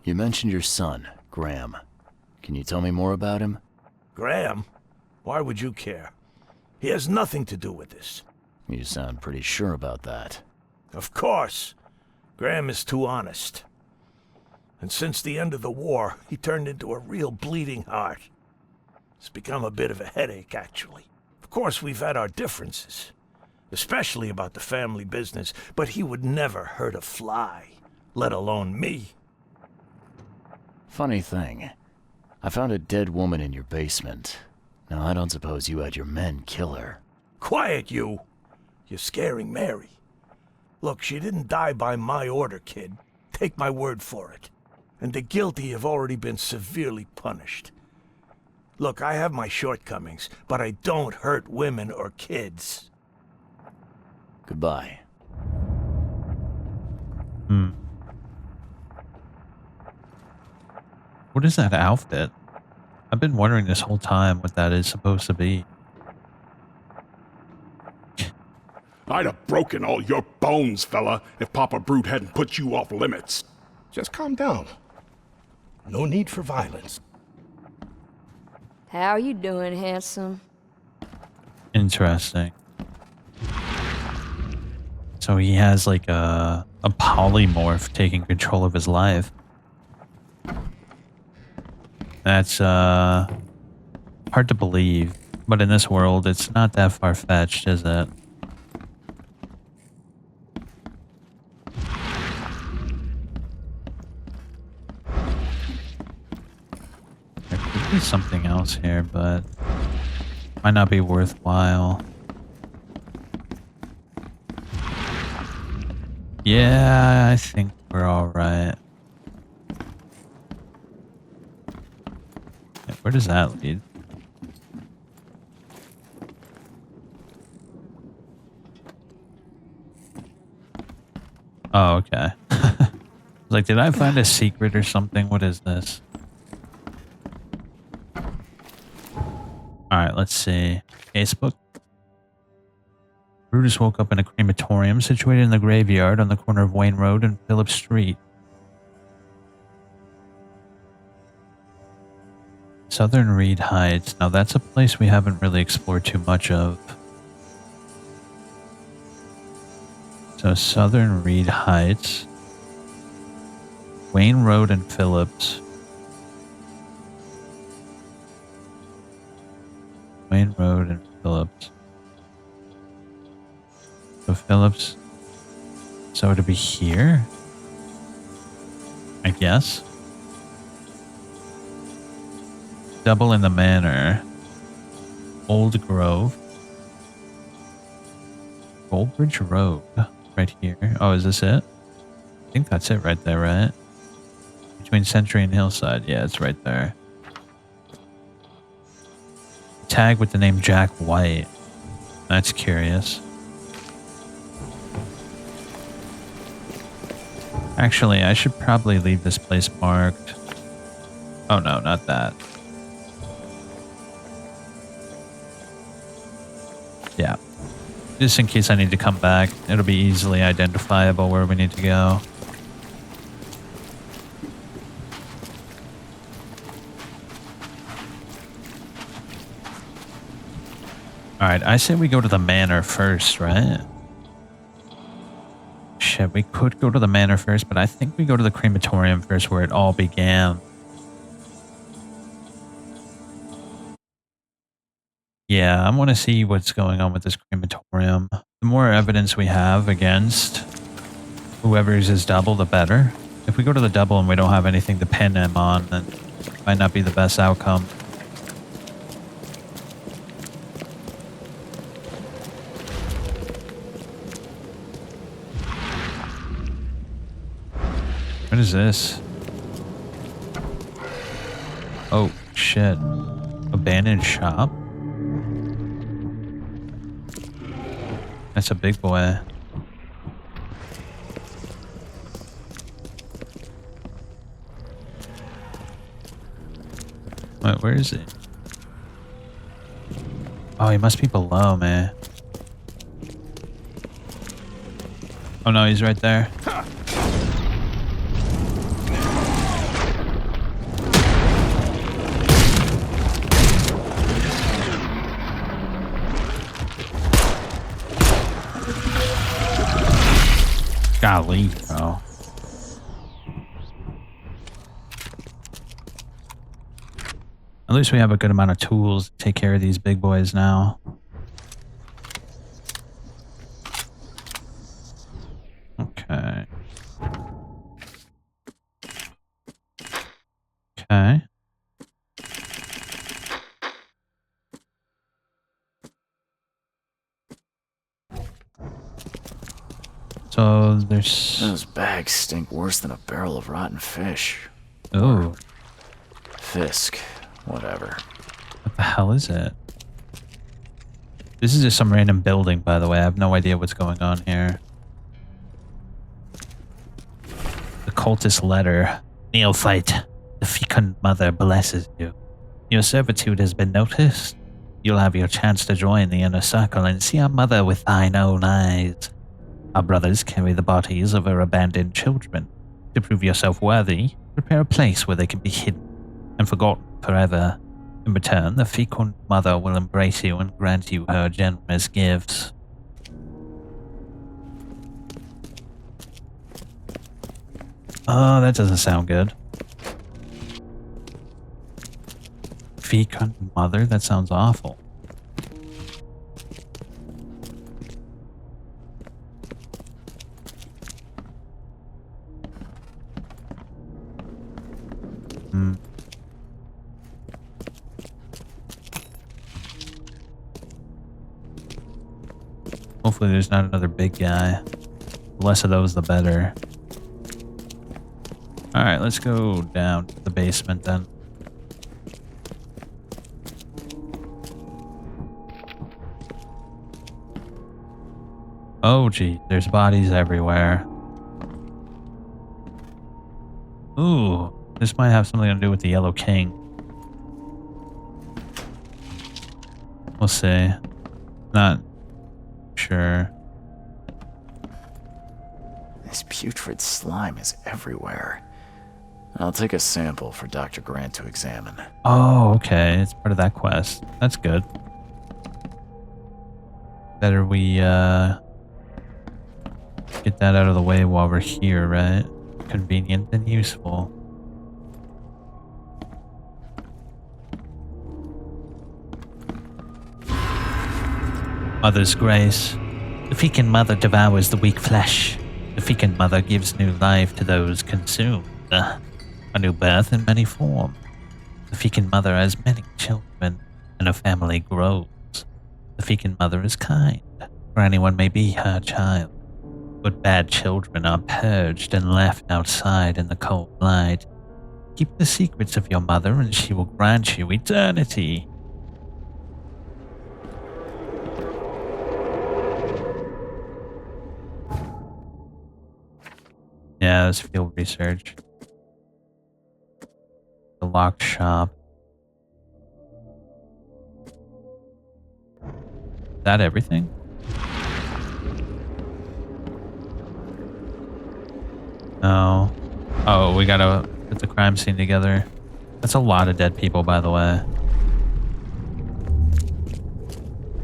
You mentioned your son, Graham. Can you tell me more about him? Graham? Why would you care? He has nothing to do with this. You sound pretty sure about that. Of course. Graham is too honest. And since the end of the war, he turned into a real bleeding heart. It's become a bit of a headache, actually. Of course, we've had our differences, especially about the family business, but he would never hurt a fly, let alone me. Funny thing, I found a dead woman in your basement. Now, I don't suppose you had your men kill her. Quiet, you! You're scaring Mary. Look, she didn't die by my order, kid. Take my word for it. And the guilty have already been severely punished. Look, I have my shortcomings, but I don't hurt women or kids. Goodbye. What is that outfit? I've been wondering this whole time what that is supposed to be. I'd have broken all your bones, fella, if Papa Brute hadn't put you off limits. Just calm down. No need for violence. How you doing, handsome? Interesting. So he has like a polymorph taking control of his life. That's hard to believe, but in this world it's not that far-fetched, is it? There could be something else here, but might not be worthwhile. Yeah, I think we're alright. Where does that lead? Oh, okay. Like, did I find a secret or something? What is this? Alright, let's see. Casebook. Brutus woke up in a crematorium situated in the graveyard on the corner of Wayne Road and Phillip Street. Southern Reed Heights. Now that's a place we haven't really explored too much of. So Southern Reed Heights. Wayne Road and Phillips. Wayne Road and Phillips. So Phillips. So to be here? I guess. Double in the Manor. Old Grove. Goldbridge Road. Right here. Oh, is this it? I think that's it right there, right? Between Century and Hillside. Yeah, it's right there. Tag with the name Jack White. That's curious. Actually, I should probably leave this place marked. Oh no, not that. Yeah. Just in case I need to come back, it'll be easily identifiable where we need to go. Alright, I say we go to the manor first, right? Shit, we could go to the manor first, but I think we go to the crematorium first where it all began. Yeah, I want to see what's going on with this crematorium. The more evidence we have against whoever's is double, the better. If we go to the double and we don't have anything to pin him on, then it might not be the best outcome. What is this? Oh, shit. Abandoned shop? That's a big boy. Wait, where is he? Oh, he must be below me. Oh no, he's right there. Golly, bro. At least we have a good amount of tools to take care of these big boys now. Okay. Okay. So there's... Those bags stink worse than a barrel of rotten fish. Oh. Fisk. Whatever. What the hell is it? This is just some random building, by the way. I have no idea what's going on here. The cultist letter. Neophyte, the fecund mother blesses you. Your servitude has been noticed. You'll have your chance to join the inner circle and see our mother with thine own eyes. Our brothers carry the bodies of her abandoned children. To prove yourself worthy, prepare a place where they can be hidden and forgotten forever. In return, the fecund mother will embrace you and grant you her generous gifts. Oh, that doesn't sound good. Fecund mother? That sounds awful. Hopefully there's not another big guy. The less of those, the better. Alright, let's go down to the basement then. Oh gee, there's bodies everywhere. Ooh, this might have something to do with the Yellow King. We'll see. Not sure. This putrid slime is everywhere. I'll take a sample for Dr. Grant to examine. Oh, okay. It's part of that quest. That's good. Better we, get that out of the way while we're here, right? Convenient and useful. Mother's grace. The fecund mother devours the weak flesh. The fecund mother gives new life to those consumed. A new birth in many forms. The fecund mother has many children, and her family grows. The fecund mother is kind, for anyone may be her child. But bad children are purged and left outside in the cold light. Keep the secrets of your mother, and she will grant you eternity. Yeah, that's field research. The locked shop. Is that everything? No. Oh, we gotta put the crime scene together. That's a lot of dead people, by the way.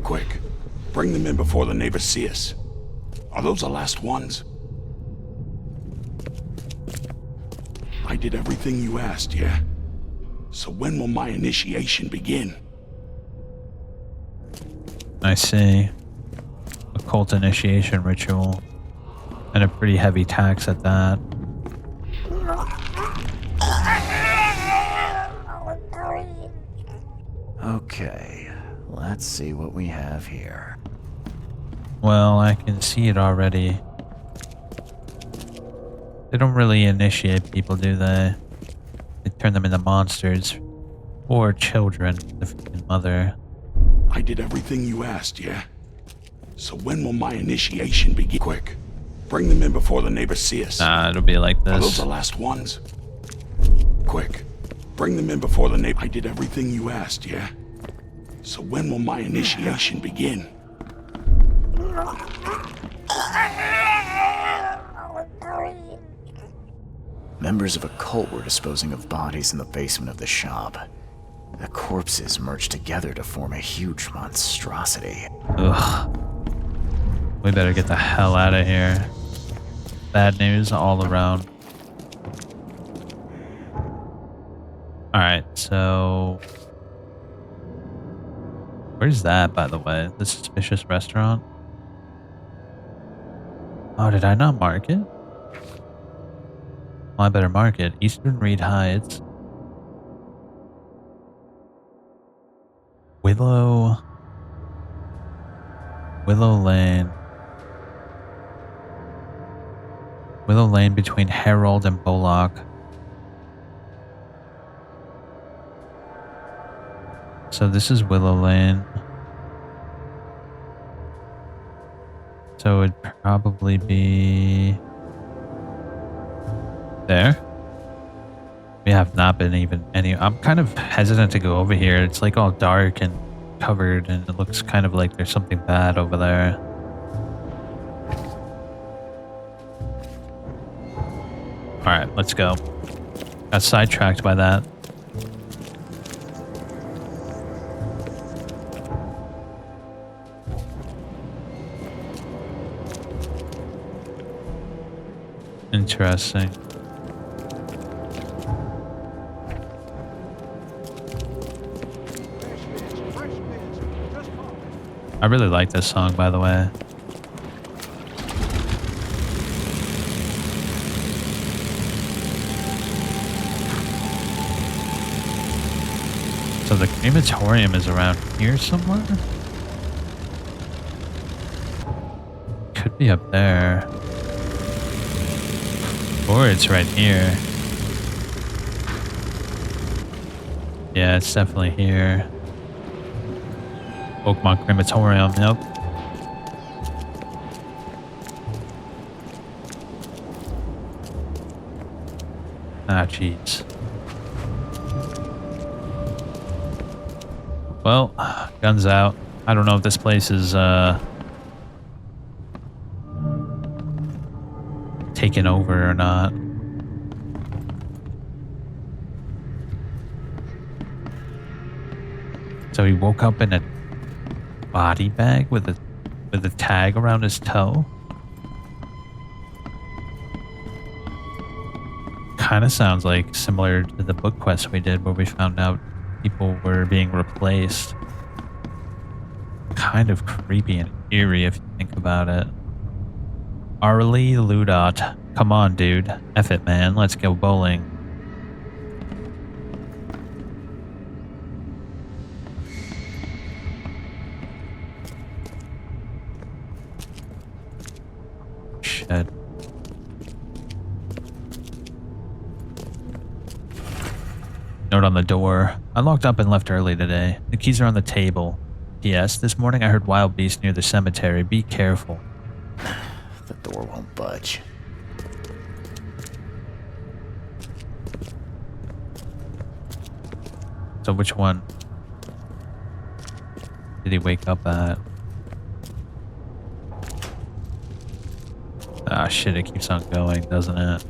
Quick, bring them in before the neighbors see us. Are those the last ones? I did everything you asked, yeah? So when will my initiation begin? I see. A cult initiation ritual. And a pretty heavy tax at that. Okay, let's see what we have here. Well, I can see it already. They don't really initiate people, do they? They turn them into monsters. Or children, the freaking mother. I did everything you asked, yeah? So when will my initiation begin? Quick, bring them in before the neighbors see us. Nah, it'll be like this. Are those the last ones? Quick, bring them in before the neighbors. I did everything you asked, yeah? So when will my initiation begin? Members of a cult were disposing of bodies in the basement of the shop. The corpses merged together to form a huge monstrosity. Ugh. We better get the hell out of here. Bad news all around. Alright, so... Where's that, by the way? The suspicious restaurant? Oh, did I not mark it? Well, I better mark it. Eastern Reed Heights. Willow Lane. Willow Lane between Herald and Bullock. So this is Willow Lane. So it'd probably be there. We have not been even any. I'm kind of hesitant to go over here. It's like all dark and covered, and it looks kind of like there's something bad over there. Alright, let's go. Got sidetracked by that. Interesting. I really like this song, by the way. So the crematorium is around here somewhere? Could be up there. Or it's right here. Yeah, it's definitely here. Oakmont Crematorium, yep. Ah, jeez. Well, guns out. I don't know if this place is, taken over or not. So he woke up in a body bag with a tag around his toe. Kind of sounds like similar to the book quest we did where we found out people were being replaced. Kind of creepy and eerie if you think about it. Arlie Ludot. Come on, dude. F it, man. Let's go bowling. Shit. Note on the door. I locked up and left early today. The keys are on the table. P.S. This morning I heard wild beasts near the cemetery. Be careful. The door won't budge. So which one did he wake up at? Ah, shit, it keeps on going, doesn't it?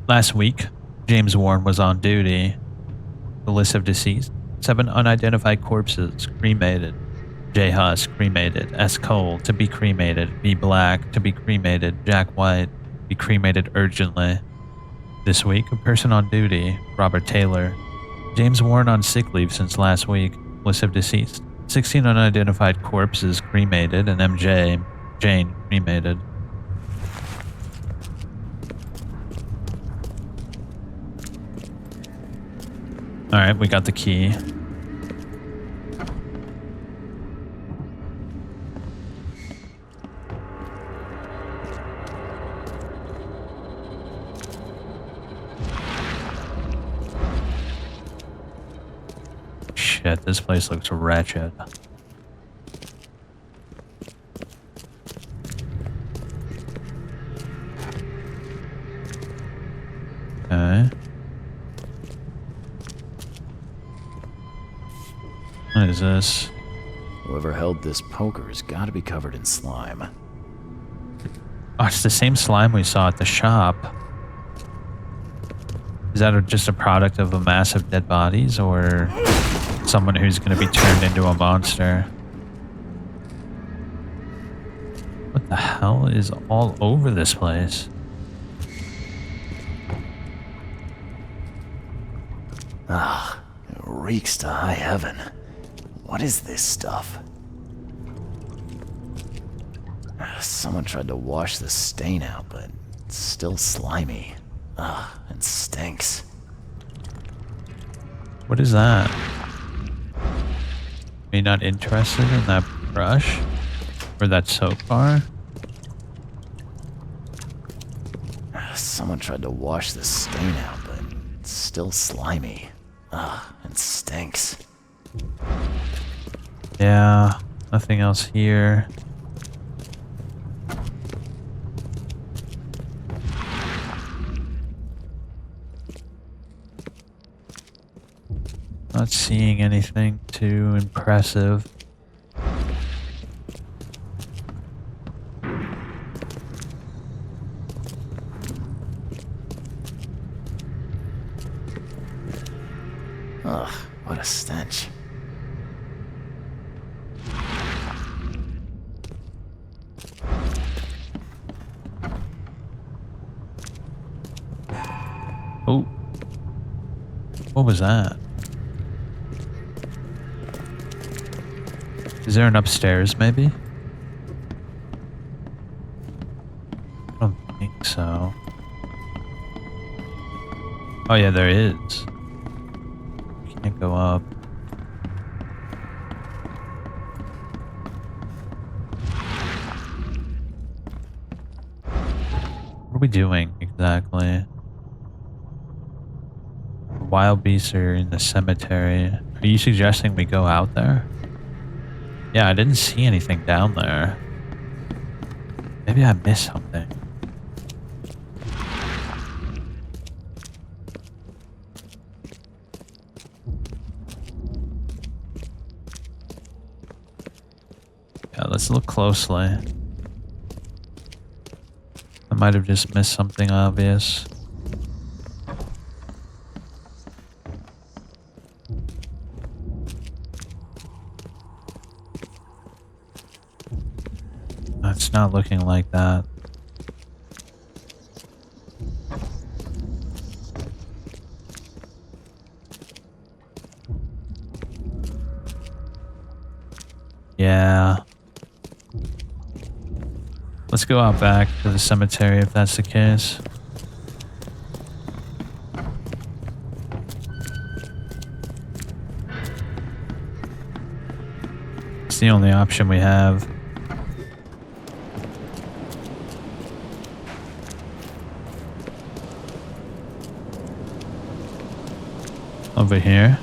Last week, James Warren was on duty. The list of deceased: 7 unidentified corpses, cremated. J. Huss, cremated. S. Cole, to be cremated. B. Black, to be cremated. Jack White, be cremated urgently. This week, a person on duty: Robert Taylor. James Warren on sick leave since last week. List of deceased: 16 unidentified corpses, cremated, and MJ, Jane, cremated. Alright, we got the key. Shit, this place looks wretched. Okay. What is this? Whoever held this poker has got to be covered in slime. Oh, it's the same slime we saw at the shop. Is that just a product of a mass of dead bodies, or someone who's going to be turned into a monster? What the hell is all over this place? Ah, it reeks to high heaven. What is this stuff? Someone tried to wash the stain out, but it's still slimy. Ugh, and stinks. What is that? Are you not interested in that brush? Or that soap bar? Someone tried to wash the stain out, but it's still slimy. Ugh, and stinks. Yeah, nothing else here. Not seeing anything too impressive. Ugh, what a stench. Oh. What was that? Is there an upstairs, maybe? I don't think so. Oh yeah, there is. Can't go up. What are we doing exactly? Wild beasts are in the cemetery. Are you suggesting we go out there? Yeah, I didn't see anything down there. Maybe I missed something. Yeah, let's look closely. I might have just missed something obvious. It's not looking like that. Yeah. Let's go out back to the cemetery if that's the case. It's the only option we have. Over here.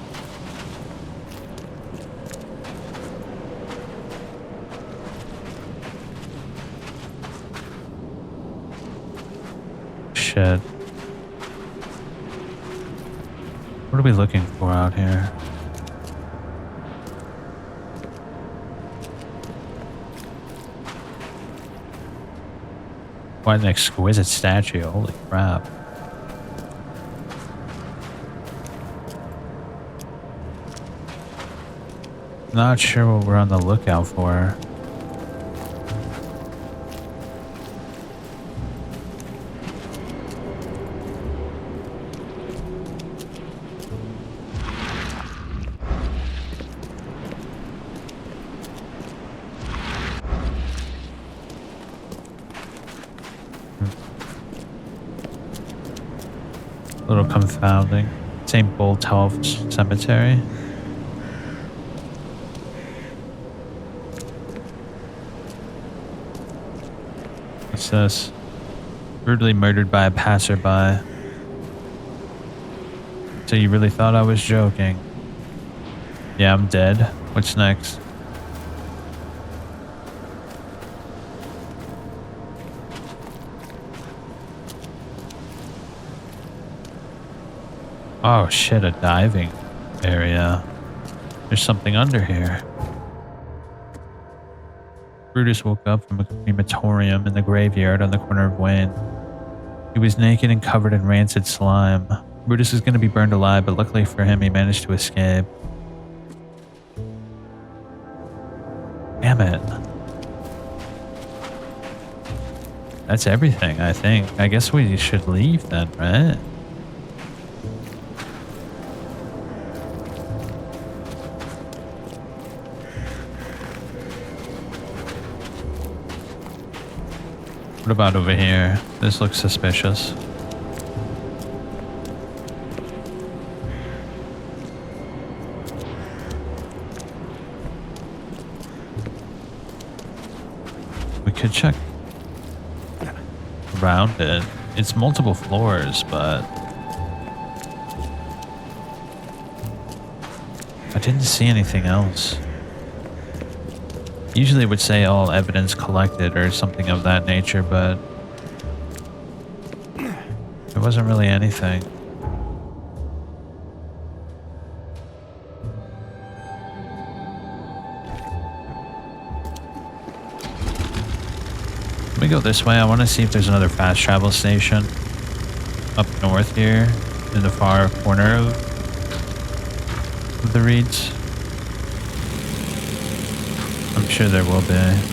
Shit. What are we looking for out here? Quite an exquisite statue, holy crap. Not sure what we're on the lookout for. A little confounding. St. Botolph's Cemetery. What's this? Brutally murdered by a passerby. So you really thought I was joking? Yeah, I'm dead. What's next? Oh shit, a diving area. There's something under here. Brutus woke up from a crematorium in the graveyard on the corner of Wayne. He was naked and covered in rancid slime. Brutus was going to be burned alive, but luckily for him, he managed to escape. Damn it. That's everything, I think. I guess we should leave then, right? What about over here? This looks suspicious. We could check around it. It's multiple floors, but I didn't see anything else. Usually it would say all evidence collected or something of that nature, but there wasn't really anything. Let me go this way. I want to see if there's another fast travel station up north here in the far corner of the reeds. I'm sure there will be.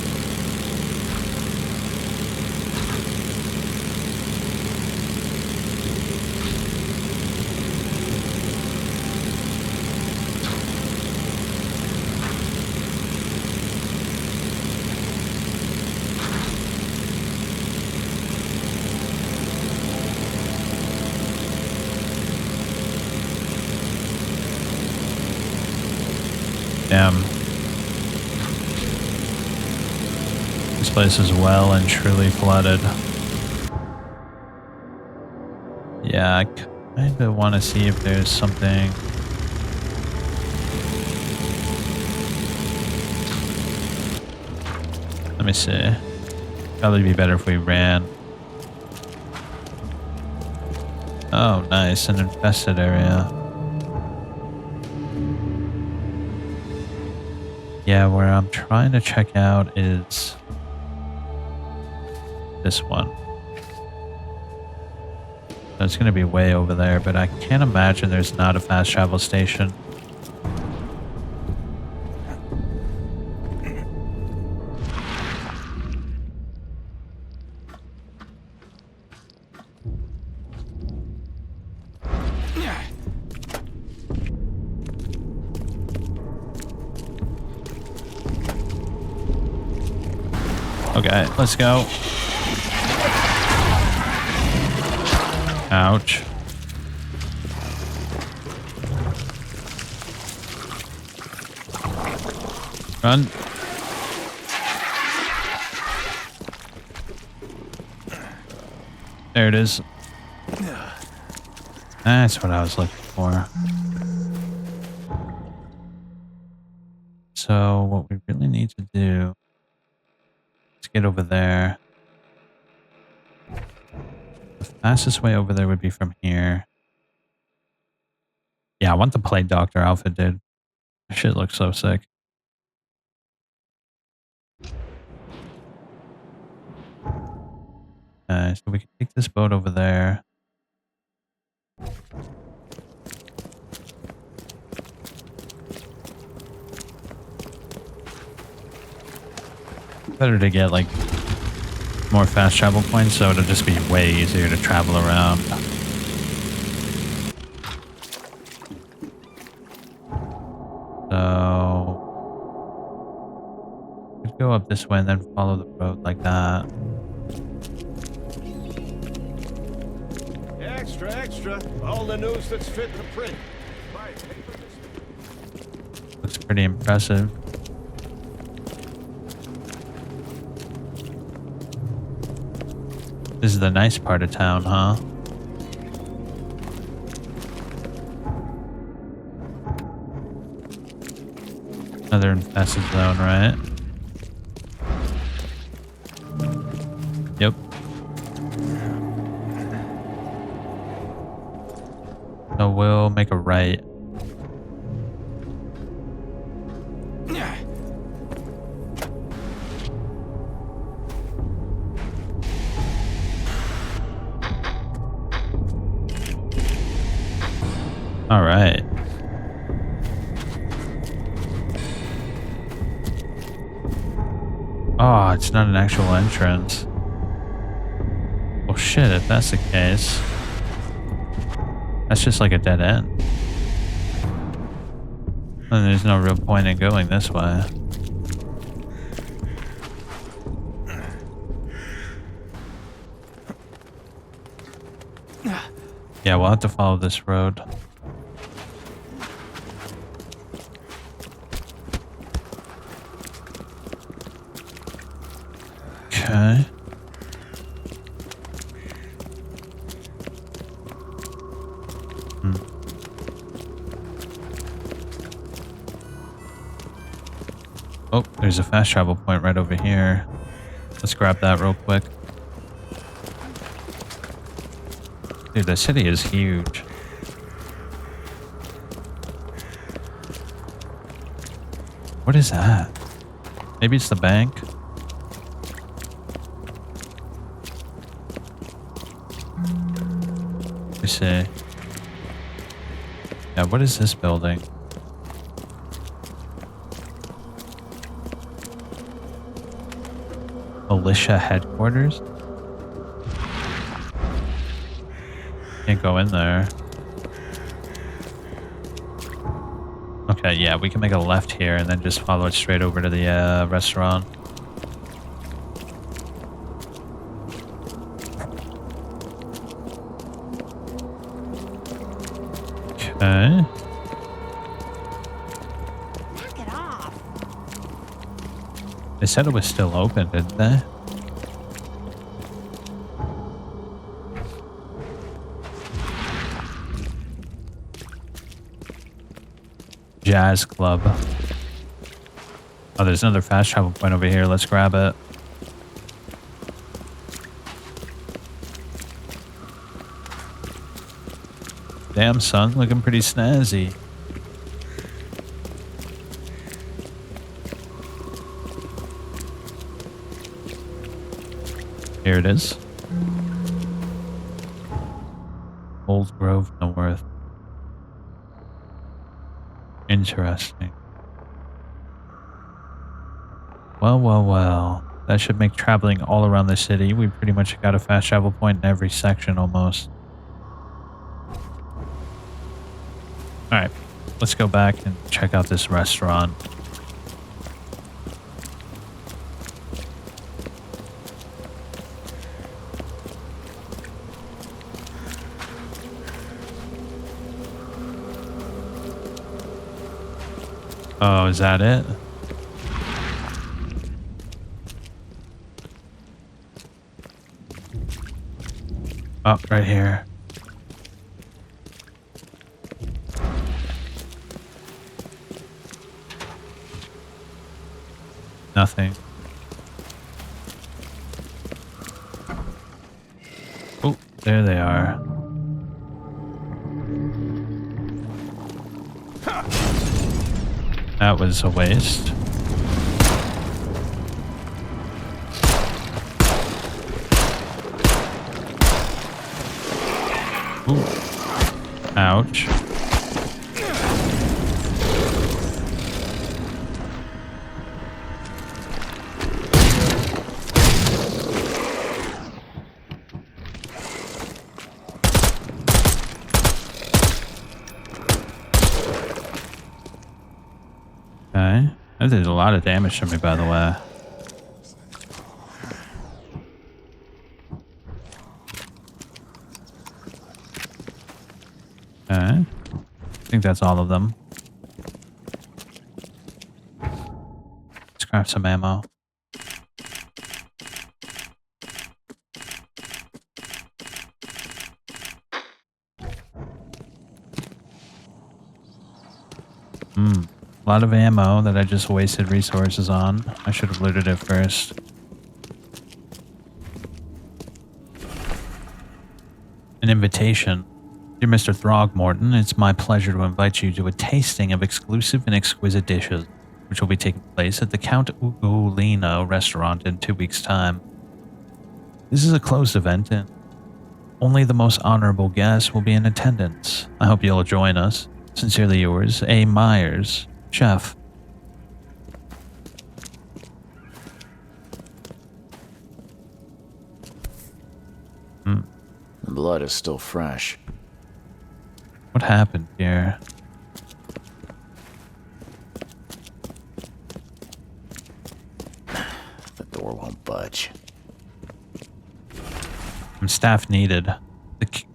Damn. This place is well and truly flooded. Yeah, I kind of want to see if there's something. Let me see. Probably be better if we ran. Oh, nice. An infested area. Yeah, where I'm trying to check out is this one. So it's going to be way over there, but I can't imagine there's not a fast travel station. Okay, let's go. Ouch. Run. There it is. That's what I was looking for. So what we really need to do, let's get over there. The fastest way over there would be from here. Yeah, I want the Plague Doctor outfit, dude. That shit looks so sick. So we can take this boat over there. Better to get like more fast travel points, so it'll just be way easier to travel around. So we could go up this way and then follow the road like that. Extra, extra, all the news that's fit to print. Looks pretty impressive. This is the nice part of town, huh? Another infested zone, right? Yep. So we'll make a right. All right. Oh, it's not an actual entrance. Well, shit, if that's the case, that's just like a dead end. And there's no real point in going this way. Yeah, we'll have to follow this road. Okay. Oh, there's a fast travel point right over here. Let's grab that real quick. Dude, the city is huge. What is that? Maybe it's the bank? Let me see. Yeah, what is this building? Militia headquarters? Can't go in there. Okay, yeah, we can make a left here and then just follow it straight over to the restaurant. Okay. Knock it off. They said it was still open, didn't they? Jazz Club. Oh, there's another fast travel point over here. Let's grab it. Damn, son, looking pretty snazzy. Here it is. Old Grove North. Interesting. Well, well, well. That should make traveling all around the city. We pretty much got a fast travel point in every section almost. Alright, let's go back and check out this restaurant. Oh, is that it? Oh, right here. Nothing. Oh, there they are. That was a waste. Ooh. Ouch. Okay. That did a lot of damage to me, by the way. think that's all of them. Let's grab some ammo. A lot of ammo that I just wasted resources on. I should have looted it first. An invitation. Dear Mr. Throgmorton, it's my pleasure to invite you to a tasting of exclusive and exquisite dishes, which will be taking place at the Count Ugolino restaurant in 2 weeks' time. This is a closed event, and only the most honorable guests will be in attendance. I hope you'll join us. Sincerely yours, A. Myers, Chef. The blood is still fresh. What happened here? The door won't budge. Staff needed.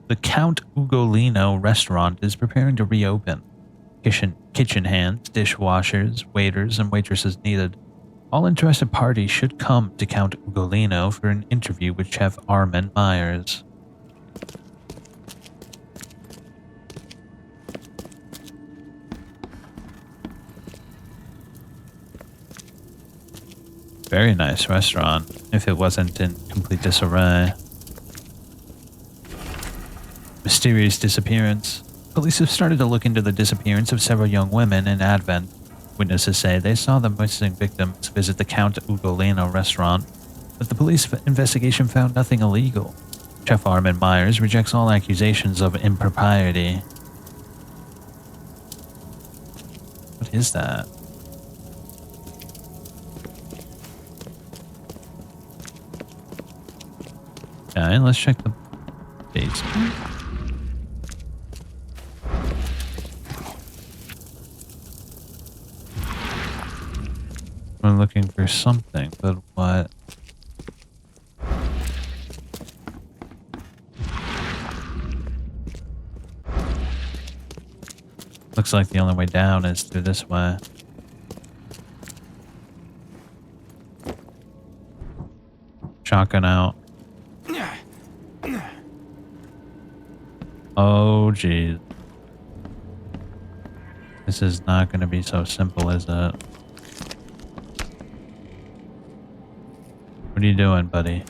The Count Ugolino restaurant is preparing to reopen. Kitchen hands, dishwashers, waiters, and waitresses needed. All interested parties should come to Count Ugolino for an interview with Chef Armin Myers. Very nice restaurant, if it wasn't in complete disarray. Mysterious disappearance. Police have started to look into the disappearance of several young women in Advent. Witnesses say they saw the missing victims visit the Count Ugolino restaurant, but the police investigation found nothing illegal. Chef Armin Myers rejects all accusations of impropriety. What is that? Okay, let's check the basement. We're looking for something, but what? Looks like the only way down is through this way. Shotgun out. Oh, geez. This is not going to be so simple, is it? What are you doing, buddy?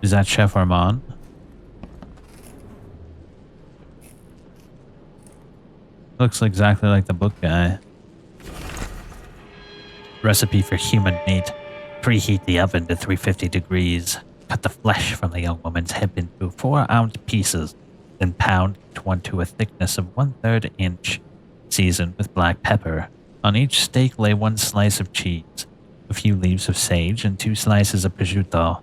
Is that Chef Armand? Looks exactly like the book guy. Recipe for human meat. Preheat the oven to 350 degrees. Cut the flesh from the young woman's hip into 4-ounce pieces. Then pound each one to a thickness of 1/3 inch. Seasoned with black pepper. On each steak lay 1 slice of cheese, a few leaves of sage, and 2 slices of prosciutto.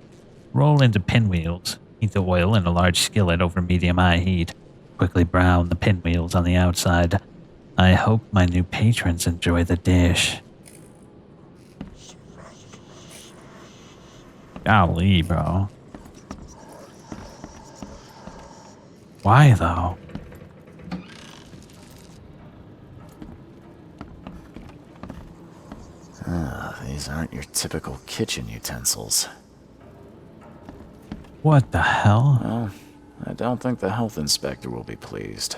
Roll into pinwheels. Heat the oil in a large skillet over medium-high heat. Quickly brown the pinwheels on the outside. I hope my new patrons enjoy the dish. Golly, bro. Why, though? These aren't your typical kitchen utensils. What the hell? Well, I don't think the health inspector will be pleased.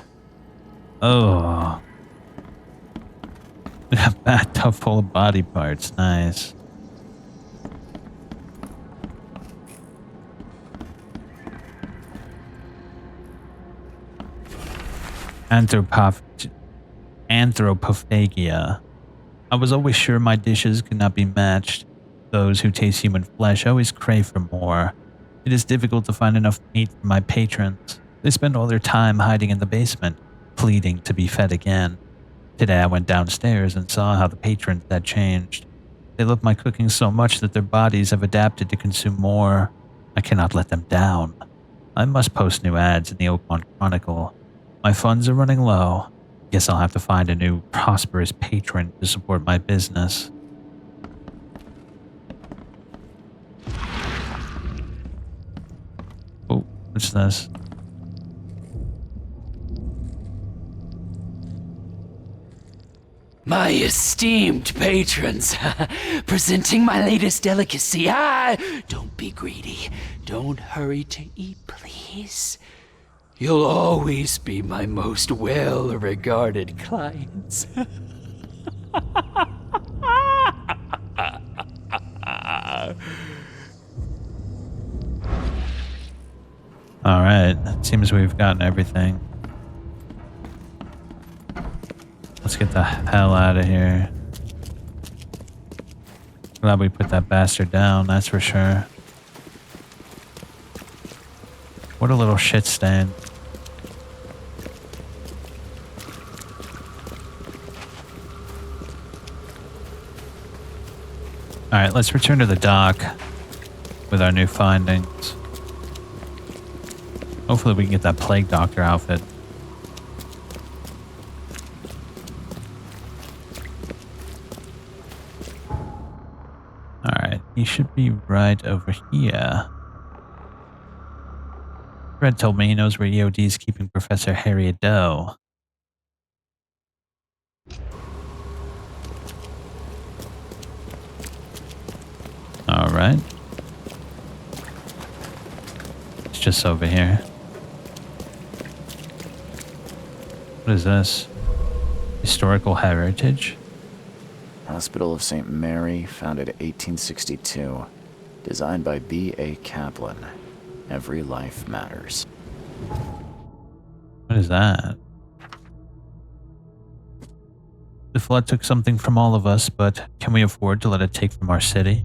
Oh. A bathtub full of body parts. Nice. Anthropophagia. I was always sure my dishes could not be matched. Those who taste human flesh always crave for more. It is difficult to find enough meat for my patrons. They spend all their time hiding in the basement, pleading to be fed again. Today I went downstairs and saw how the patrons had changed. They love my cooking so much that their bodies have adapted to consume more. I cannot let them down. I must post new ads in the Oakmont Chronicle. My funds are running low. Guess I'll have to find a new prosperous patron to support my business. What's this? My esteemed patrons, presenting my latest delicacy. Don't be greedy. Don't hurry to eat, please. You'll always be my most well-regarded clients. Alright, seems we've gotten everything. Let's get the hell out of here. Glad we put that bastard down, that's for sure. What a little shit stain. Alright, let's return to the dock with our new findings. Hopefully we can get that plague doctor outfit. Alright, he should be right over here. Fred told me he knows where EOD is keeping Professor Harriet Doe. Alright. It's just over here. What is this? Historical heritage? Hospital of St. Mary, founded 1862. Designed by B.A. Kaplan. Every life matters. What is that? The flood took something from all of us, but can we afford to let it take from our city?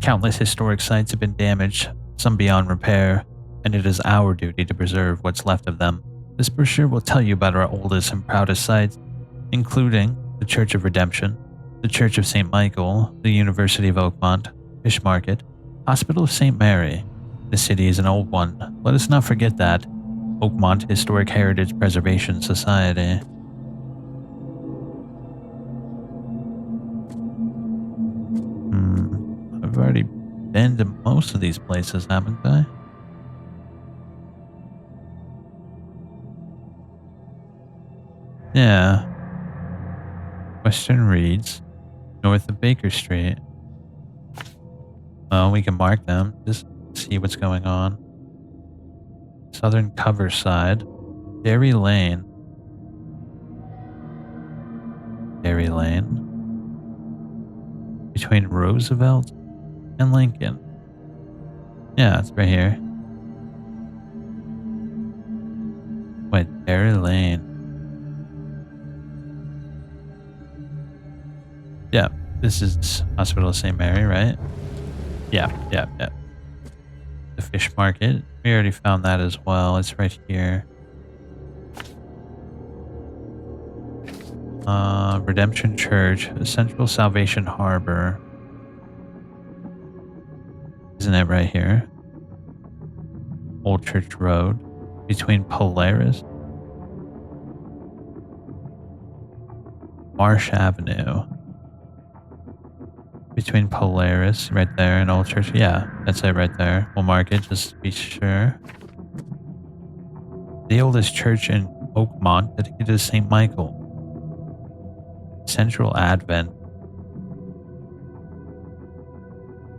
Countless historic sites have been damaged, some beyond repair, and it is our duty to preserve what's left of them. This brochure will tell you about our oldest and proudest sites, including the Church of Redemption, the Church of St. Michael, the University of Oakmont, Fish Market, Hospital of St. Mary. The city is an old one. Let us not forget that. Oakmont Historic Heritage Preservation Society. I've already been to most of these places, haven't I? Yeah. Western Reeds, north of Baker Street. Oh, we can mark them. Just see what's going on. Southern Coverside. Dairy Lane. Dairy Lane. Between Roosevelt and Lincoln. Yeah, it's right here. Wait, Dairy Lane. Yeah, this is Hospital of St. Mary, right? Yeah. The Fish Market. We already found that as well. It's right here. Redemption Church, Central Salvation Harbor. Isn't it right here? Old Church Road. Between Polaris. Marsh Avenue. Between Polaris, right there, and Old Church. Yeah, that's it right there. We'll mark it just to be sure. The oldest church in Oakmont, dedicated to St. Michael. Central Advent.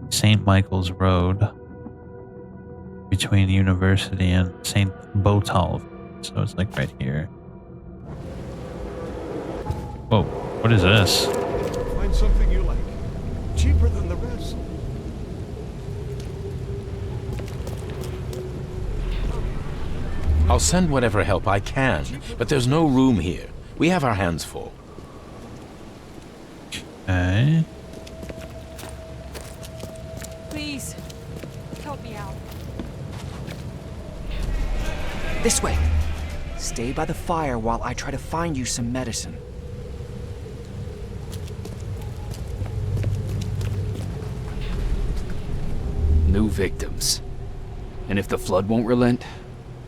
St. Michael's Road. Between University and St. Botolph. So it's like right here. Whoa, what is this? Find something you like. Cheaper than the rest. I'll send whatever help I can, but there's no room here. We have our hands full. Okay. Please, help me out. This way. Stay by the fire while I try to find you some medicine. New victims. And if the flood won't relent,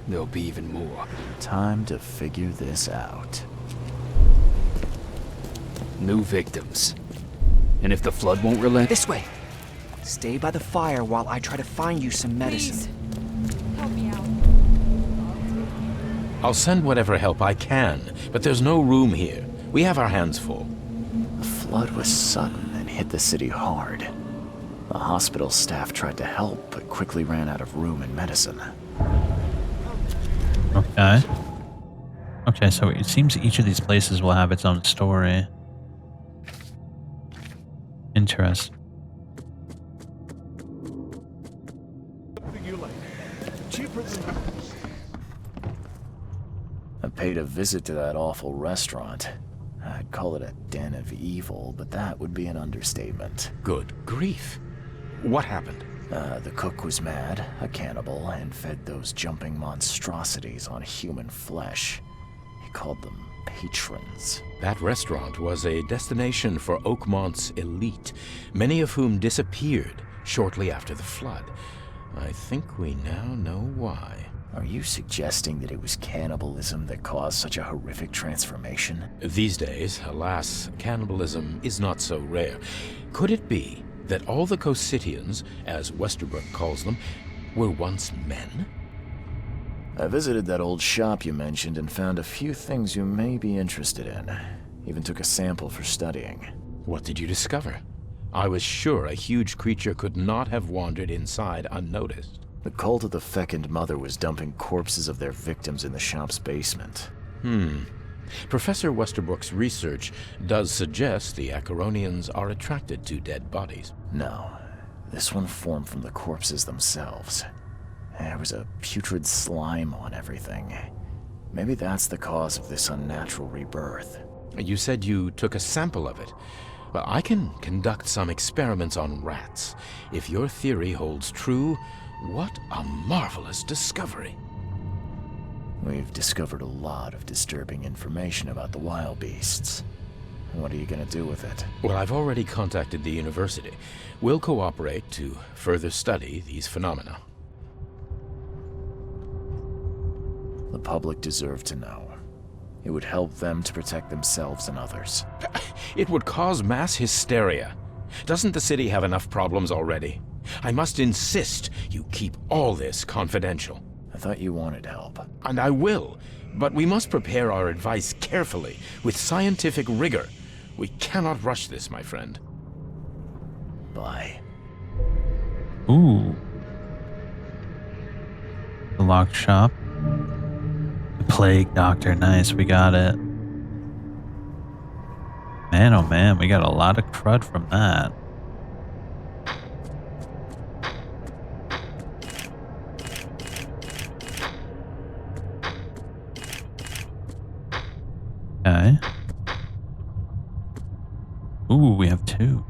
there'll be even more. Time to figure this out. New victims. And if the flood won't relent... This way. Stay by the fire while I try to find you some medicine. Please, help me out. I'll send whatever help I can, but there's no room here. We have our hands full. The flood was sudden and hit the city hard. The hospital staff tried to help, but quickly ran out of room and medicine. Okay. Okay, so it seems each of these places will have its own story. Interesting. I paid a visit to that awful restaurant. I'd call it a den of evil, but that would be an understatement. Good grief. What happened? The cook was mad, a cannibal, and fed those jumping monstrosities on human flesh. He called them patrons. That restaurant was a destination for Oakmont's elite, many of whom disappeared shortly after the flood. I think we now know why. Are you suggesting that it was cannibalism that caused such a horrific transformation? These days, alas, cannibalism is not so rare. Could it be that all the Cositians, as Westerbrooks calls them, were once men? I visited that old shop you mentioned and found a few things you may be interested in. Even took a sample for studying. What did you discover? I was sure a huge creature could not have wandered inside unnoticed. The cult of the fecund mother was dumping corpses of their victims in the shop's basement. Professor Westerbrooks' research does suggest the Acheronians are attracted to dead bodies. No, this one formed from the corpses themselves. There was a putrid slime on everything. Maybe that's the cause of this unnatural rebirth. You said you took a sample of it. Well, I can conduct some experiments on rats. If your theory holds true, what a marvelous discovery. We've discovered a lot of disturbing information about the wild beasts. What are you going to do with it? Well, I've already contacted the university. We'll cooperate to further study these phenomena. The public deserve to know. It would help them to protect themselves and others. It would cause mass hysteria. Doesn't the city have enough problems already? I must insist you keep all this confidential. I thought you wanted help. And I will, but we must prepare our advice carefully, with scientific rigor. We cannot rush this, my friend. Bye. Ooh. The locked shop. The plague doctor. Nice, we got it. Man, oh man, we got a lot of crud from that. Okay. Ooh, we have 2.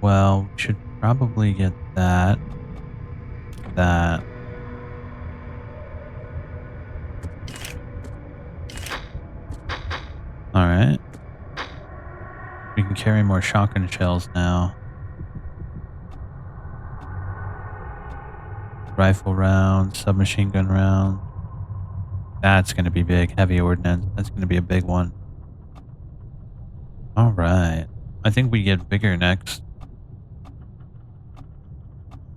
Well, we should probably get that. That. Alright. We can carry more shotgun shells now. Rifle rounds, submachine gun rounds. That's going to be big. Heavy ordnance. That's going to be a big one. Alright. I think we get bigger next.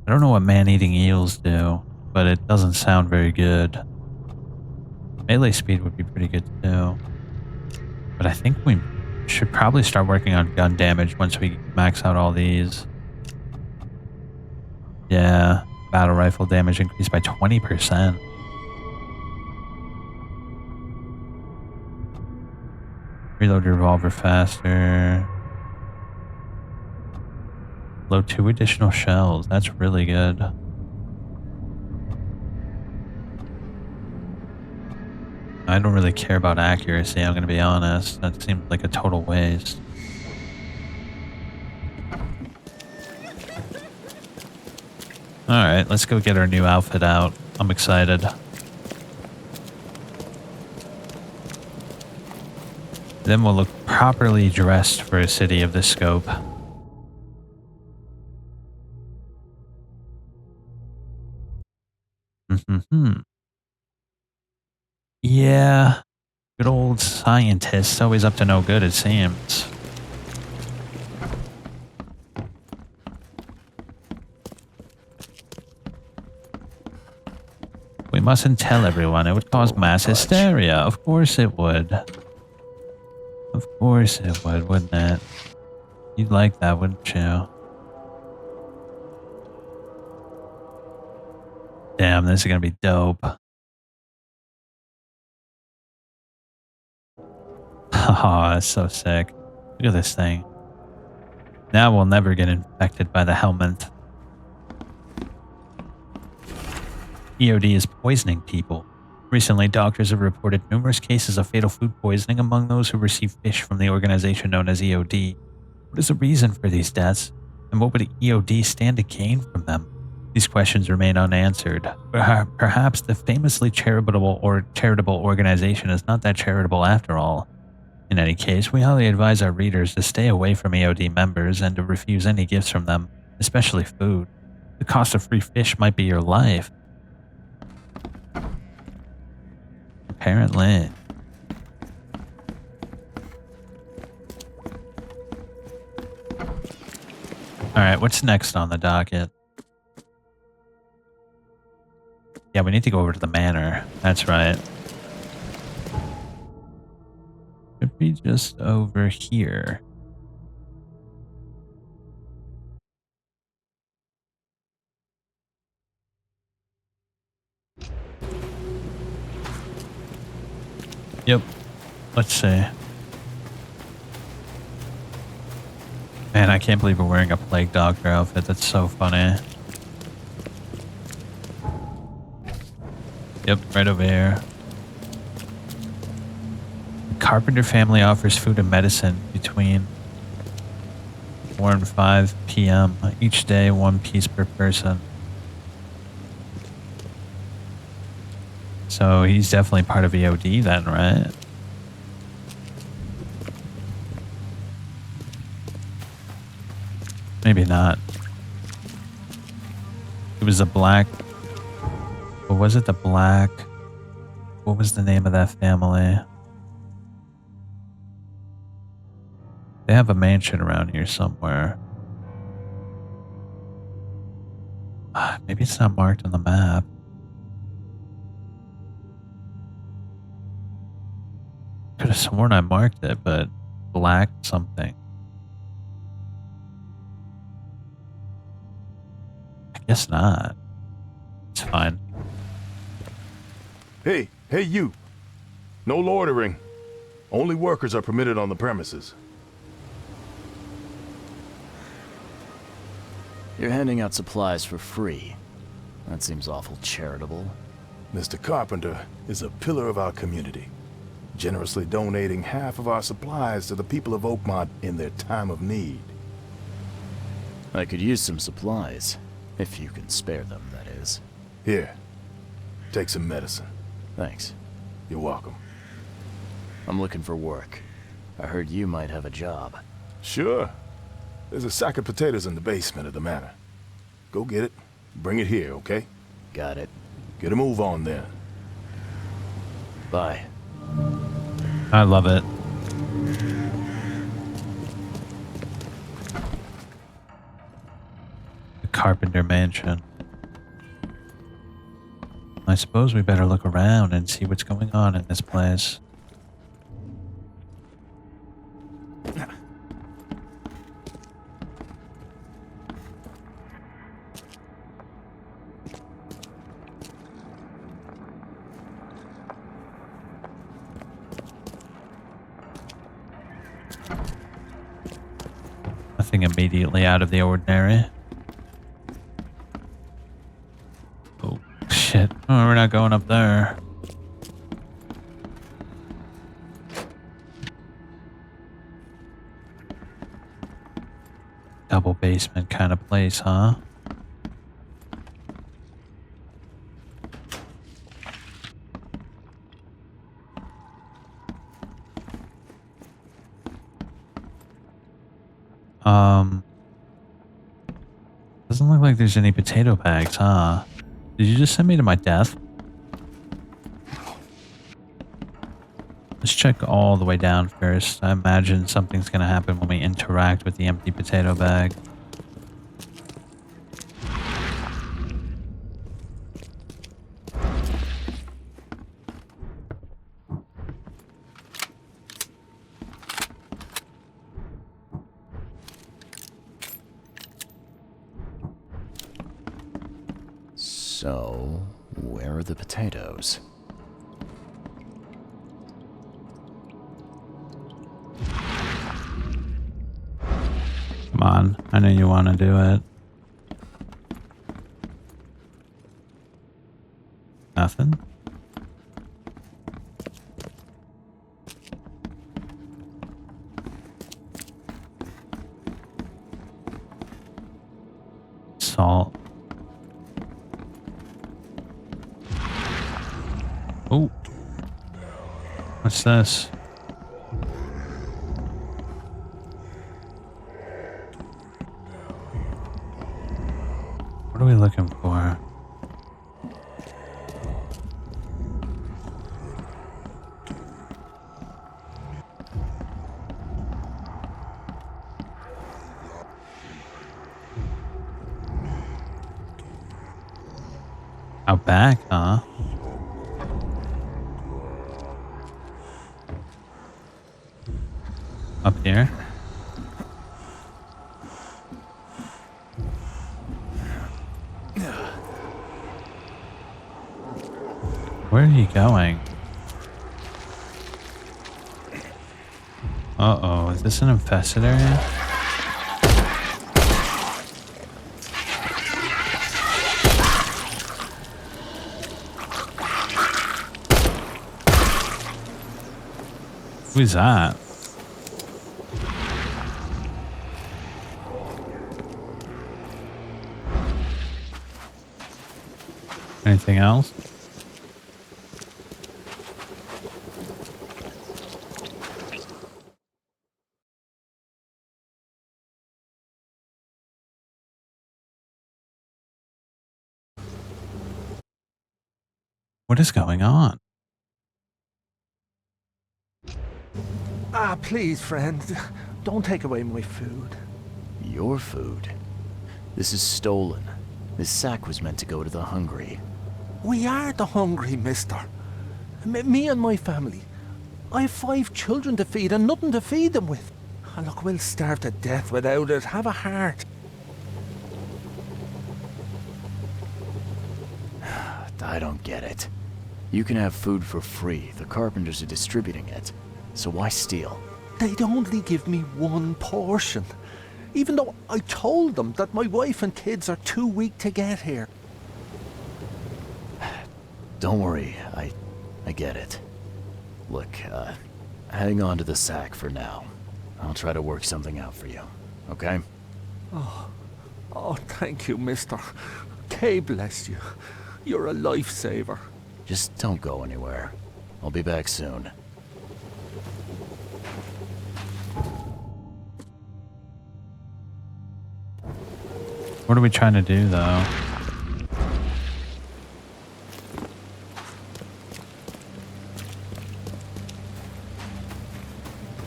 I don't know what man-eating eels do, but it doesn't sound very good. Melee speed would be pretty good too. But I think we should probably start working on gun damage once we max out all these. Yeah. Battle rifle damage increased by 20%. Reload your revolver faster. Load 2 additional shells. That's really good. I don't really care about accuracy, I'm going to be honest. That seems like a total waste. Alright, let's go get our new outfit out. I'm excited. Then we'll look properly dressed for a city of this scope. Yeah. Good old scientist, always up to no good, it seems. mustn't tell everyone. It would cause mass hysteria. Of course it would. Of course it would, wouldn't it? You'd like that, wouldn't you? Damn, this is gonna be dope. Oh, that's so sick. Look at this thing. Now we'll never get infected by the helminth. EOD is poisoning people. Recently, doctors have reported numerous cases of fatal food poisoning among those who receive fish from the organization known as EOD. What is the reason for these deaths, and what would EOD stand to gain from them? These questions remain unanswered. Perhaps the famously charitable organization is not that charitable after all. In any case, we highly advise our readers to stay away from EOD members and to refuse any gifts from them, especially food. The cost of free fish might be your life. Apparently. Alright, what's next on the docket? Yeah, we need to go over to the manor. That's right. Should be just over here. Yep. Let's see. Man, I can't believe we're wearing a plague doctor outfit. That's so funny. Yep, right over here. The Carpenter family offers food and medicine between 4 and 5 p.m. each day, 1 piece per person. So he's definitely part of EOD then, right? Maybe not. It was a black... Or was it the black... What was the name of that family? They have a mansion around here somewhere. Maybe it's not marked on the map. Could have sworn I marked it, but black something. I guess not. It's fine. Hey, you. No loitering. Only workers are permitted on the premises. You're handing out supplies for free. That seems awful charitable. Mr. Carpenter is a pillar of our community, generously donating half of our supplies to the people of Oakmont in their time of need. I could use some supplies, if you can spare them, that is. Here, take some medicine. Thanks. You're welcome. I'm looking for work. I heard you might have a job. Sure. There's a sack of potatoes in the basement of the manor. Go get it. Bring it here, okay? Got it. Get a move on then. Bye. I love it. The Carpenter Mansion. I suppose we better look around and see what's going on in this place. Nothing immediately out of the ordinary. Oh, shit. Oh, we're not going up there. Double basement kind of place, huh? Doesn't look like there's any potato bags, huh? Did you just send me to my death? Let's check all the way down first. I imagine something's gonna happen when we interact with the empty potato bag. So, where are the potatoes? Come on, I know you want to do it. Nothing? Salt. Oh. What's this? What are we looking for? Out back, huh? Up here? Where are you going? Uh-oh, is this an infested area? Who's that? Anything else? What is going on? Ah, please, friend. Don't take away my food. Your food? This is stolen. This sack was meant to go to the hungry. We are the hungry, mister. Me and my family. I have 5 children to feed and nothing to feed them with. And look, we'll starve to death without it. Have a heart. I don't get it. You can have food for free. The carpenters are distributing it. So why steal? They'd only give me 1 portion. Even though I told them that my wife and kids are too weak to get here. Don't worry, I get it. Look, hang on to the sack for now. I'll try to work something out for you, okay? Oh, thank you, mister. Kay bless you. You're a lifesaver. Just don't go anywhere. I'll be back soon. What are we trying to do, though?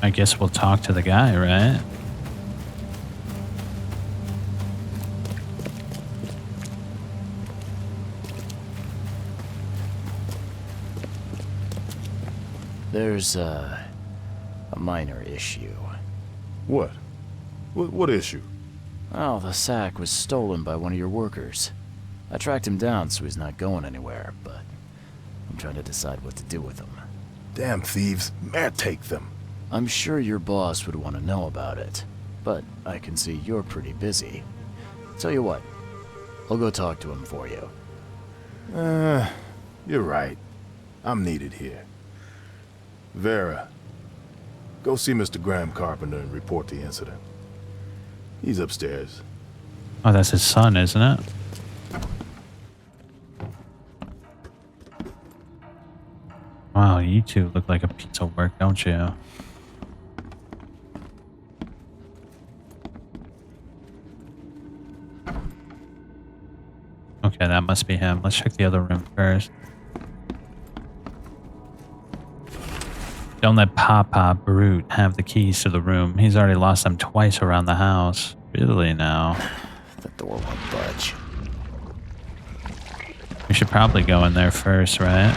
I guess we'll talk to the guy, right? There's a minor issue. What? What issue? Oh, the sack was stolen by one of your workers. I tracked him down so he's not going anywhere, but I'm trying to decide what to do with him. Damn thieves. Man, take them. I'm sure your boss would want to know about it, but I can see you're pretty busy. Tell you what, I'll go talk to him for you. You're right. I'm needed here. Vera, go see Mr. Graham Carpenter and report the incident. He's upstairs. Oh, that's his son, isn't it? Wow, you two look like a piece of work, don't you? Okay, that must be him. Let's check the other room first. Don't let Papa Brute have the keys to the room. He's already lost them twice around the house. Really now? The door won't budge. We should probably go in there first, right?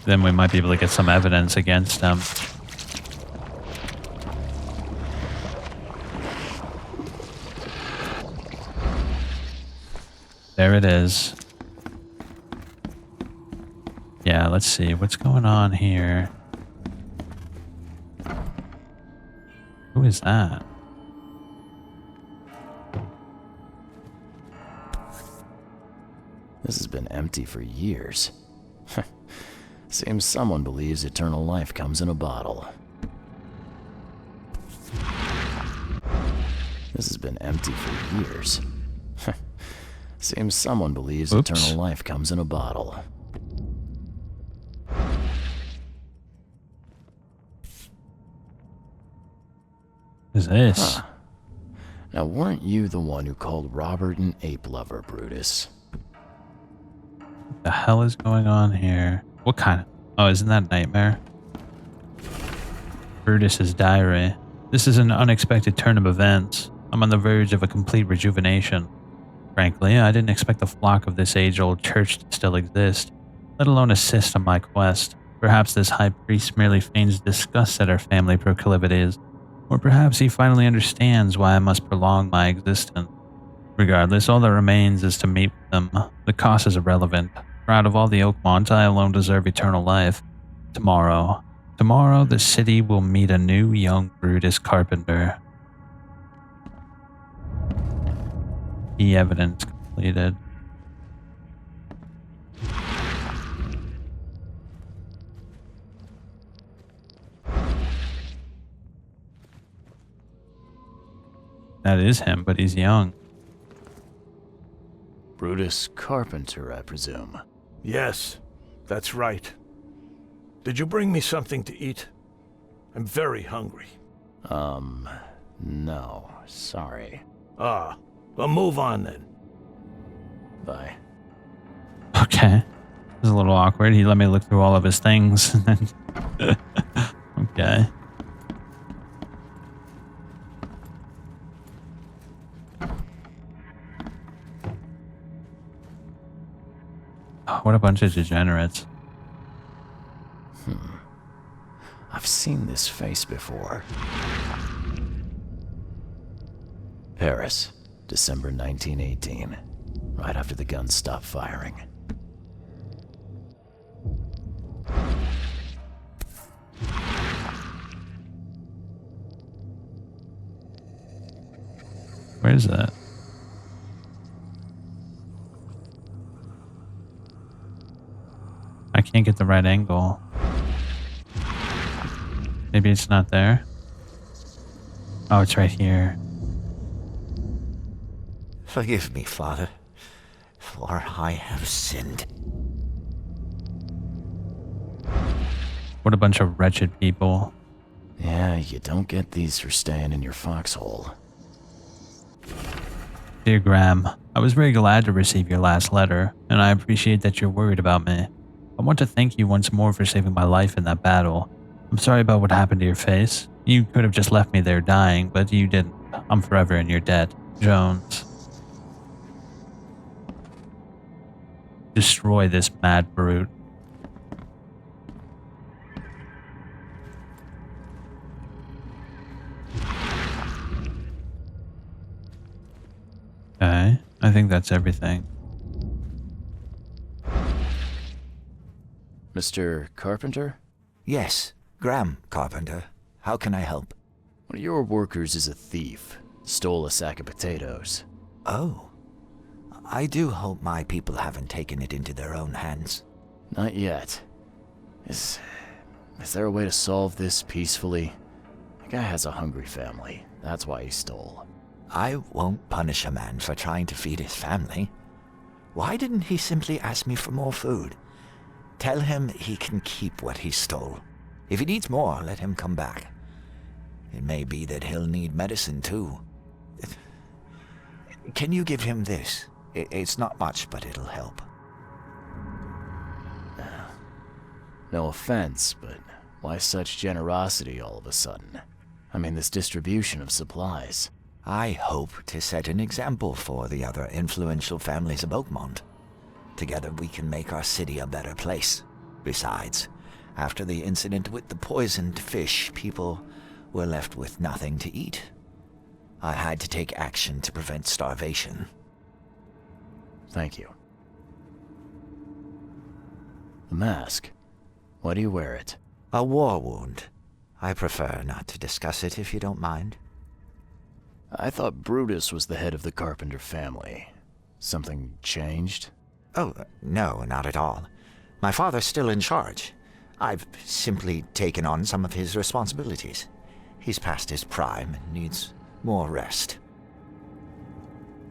Then we might be able to get some evidence against him. There it is. Yeah, let's see. What's going on here? Who is that? This has been empty for years. Seems someone believes eternal life comes in a bottle. This has been empty for years. Seems someone believes eternal life comes in a bottle. What is this? Huh. Now, weren't you the one who called Robert an ape lover, Brutus? What the hell is going on here? What kind of... Oh, isn't that Nightmare? Brutus's diary. This is an unexpected turn of events. I'm on the verge of a complete rejuvenation. Frankly, I didn't expect the flock of this age-old church to still exist, let alone assist on my quest. Perhaps this high priest merely feigns disgust at our family proclivities, or perhaps he finally understands why I must prolong my existence. Regardless, all that remains is to meet with them. The cost is irrelevant, for out of all the Oakmont, I alone deserve eternal life. Tomorrow, the city will meet a new young Brutus Carpenter. Key evidence completed. That is him, but he's young. Brutus Carpenter, I presume. Yes, that's right. Did you bring me something to eat? I'm very hungry. No, sorry. Ah, well, move on then. Bye. Okay. This is a little awkward. He let me look through all of his things. Okay. Oh, what a bunch of degenerates. I've seen this face before. Paris, December 1918. Right after the guns stopped firing. Where is that? I can't get the right angle. Maybe it's not there. Oh, it's right here. Forgive me, Father, for I have sinned. What a bunch of wretched people. Yeah, you don't get these for staying in your foxhole. Dear Graham, I was very glad to receive your last letter, and I appreciate that you're worried about me. I want to thank you once more for saving my life in that battle. I'm sorry about what happened to your face. You could have just left me there dying, but you didn't. I'm forever in your debt. Jones. Destroy this mad brute. Okay, I think that's everything. Mr. Carpenter? Yes, Graham Carpenter. How can I help? One of your workers is a thief. Stole a sack of potatoes. Oh. I do hope my people haven't taken it into their own hands. Not yet. Is there a way to solve this peacefully? The guy has a hungry family. That's why he stole. I won't punish a man for trying to feed his family. Why didn't he simply ask me for more food? Tell him he can keep what he stole. If he needs more, let him come back. It may be that he'll need medicine too. Can you give him this? It's not much, but it'll help. No offense, but why such generosity all of a sudden? I mean, this distribution of supplies. I hope to set an example for the other influential families of Oakmont. Together we can make our city a better place. Besides, after the incident with the poisoned fish, people were left with nothing to eat. I had to take action to prevent starvation. Thank you. The mask. Why do you wear it? A war wound. I prefer not to discuss it if you don't mind. I thought Brutus was the head of the Carpenter family. Something changed? Oh, no, not at all. My father's still in charge. I've simply taken on some of his responsibilities. He's past his prime and needs more rest.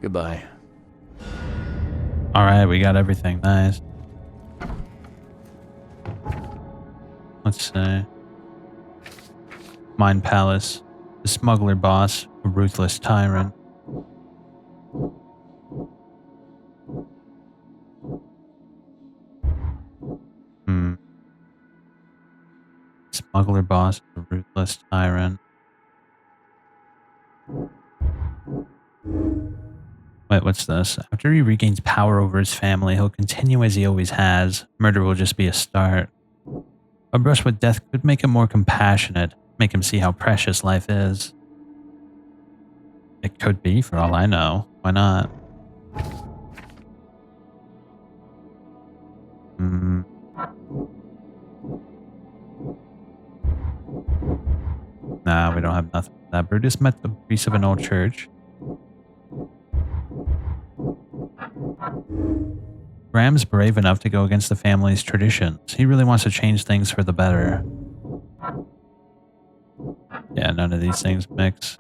Goodbye. Alright, we got everything. Nice. Let's see. Mine Palace. The smuggler boss, a ruthless tyrant. Smuggler boss, a ruthless tyrant. Wait, what's this? After he regains power over his family, he'll continue as he always has. Murder will just be a start. A brush with death could make him more compassionate, make him see how precious life is. It could be, for all I know. Why not? Nah, we don't have nothing for that. Brutus met the priest of an old church. Graham's brave enough to go against the family's traditions. He really wants to change things for the better. Yeah, none of these things mix.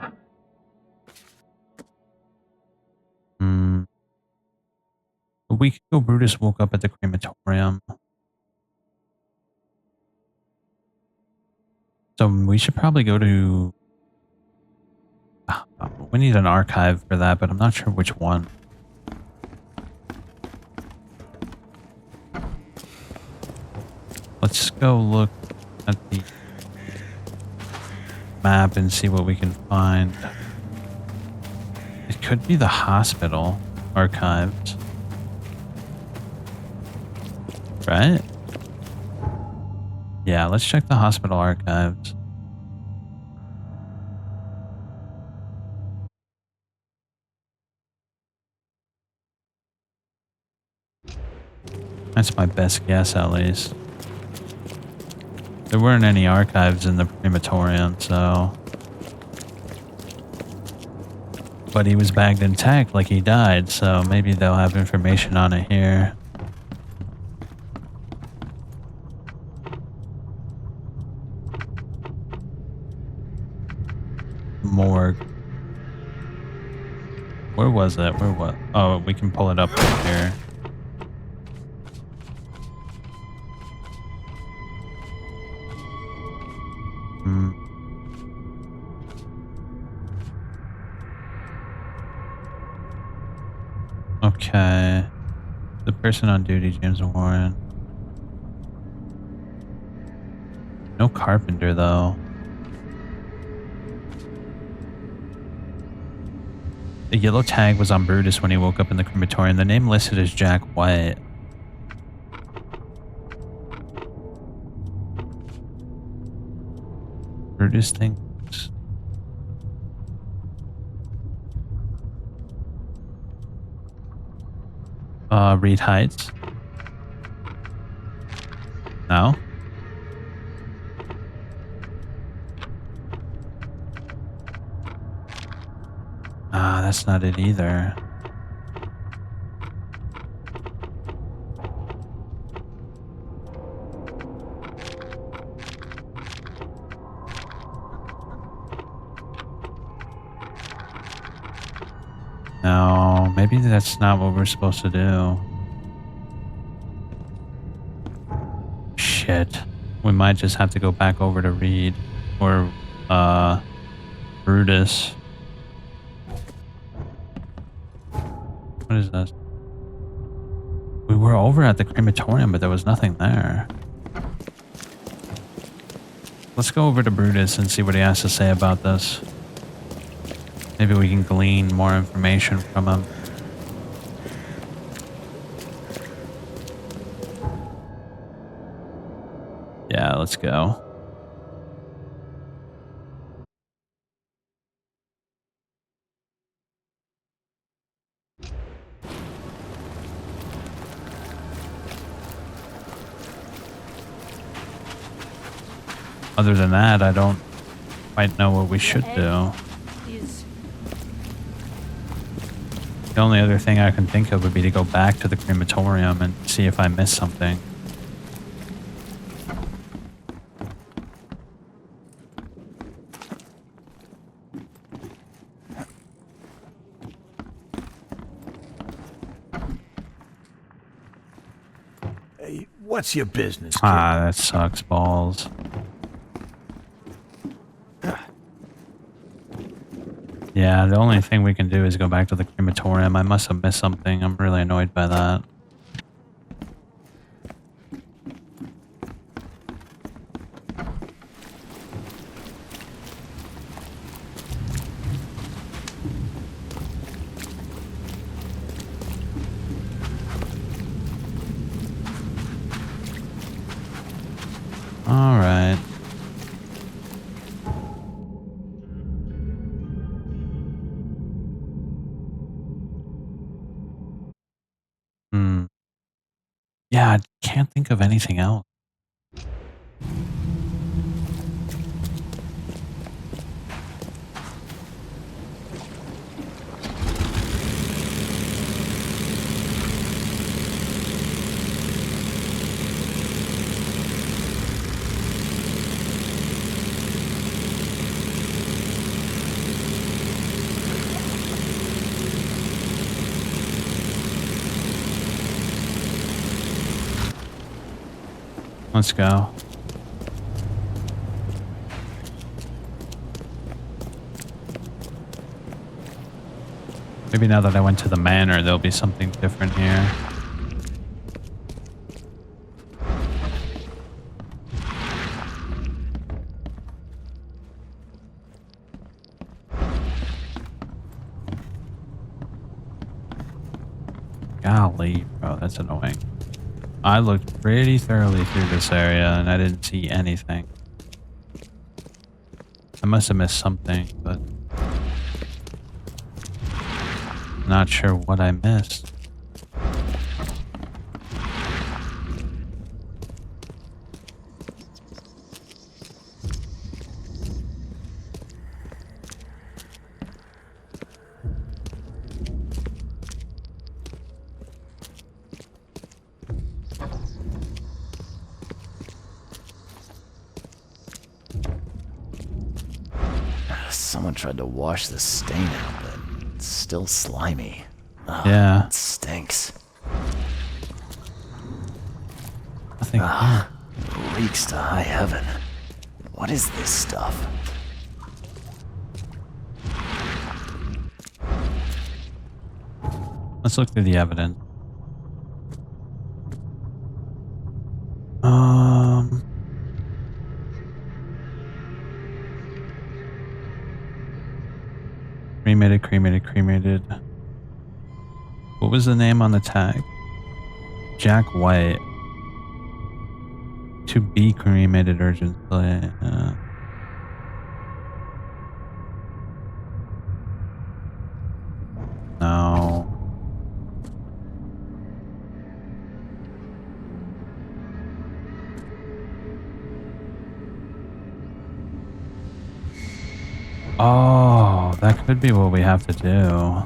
A week ago, Brutus woke up at the crematorium. So we should probably go to... we need an archive for that, but I'm not sure which one. Let's go look at the map and see what we can find. It could be the hospital archives. Right? Yeah, let's check the hospital archives. That's my best guess, at least. There weren't any archives in the crematorium, so... But he was bagged intact like he died, so maybe they'll have information on it here. Morgue. Where was it? Where what? Oh, we can pull it up right here. Okay. The person on duty, James Warren. No carpenter, though. The yellow tag was on Brutus when he woke up in the crematorium. The name listed is Jack White. Brutus thinks... Reed Heights. No? Ah, that's not it either. No, maybe that's not what we're supposed to do. Shit. We might just have to go back over to Reed or Brutus. What is this? We were over at the crematorium, but there was nothing there. Let's go over to Brutus and see what he has to say about this. Maybe we can glean more information from him. Yeah, let's go. other than that, I don't quite know what we should do. The only other thing I can think of would be to go back to the crematorium and see if I missed something. Hey, what's your business, kid? Ah, that sucks balls. Yeah, the only thing we can do is go back to the crematorium. I must have missed something. I'm really annoyed by that. All right. Yeah, I can't think of anything else. Let's go. Maybe now that I went to the manor, there'll be something different here. Golly, bro, that's annoying. I looked pretty thoroughly through this area and I didn't see anything. I must have missed something, but not sure what I missed. Someone tried to wash the stain out, but it's still slimy. Ugh, yeah. It stinks. Nothing. It reeks to high heaven. What is this stuff? Let's look through the evidence. Cremated. What was the name on the tag? Jack White. To be cremated urgently. No. Oh, that could be what we have to do.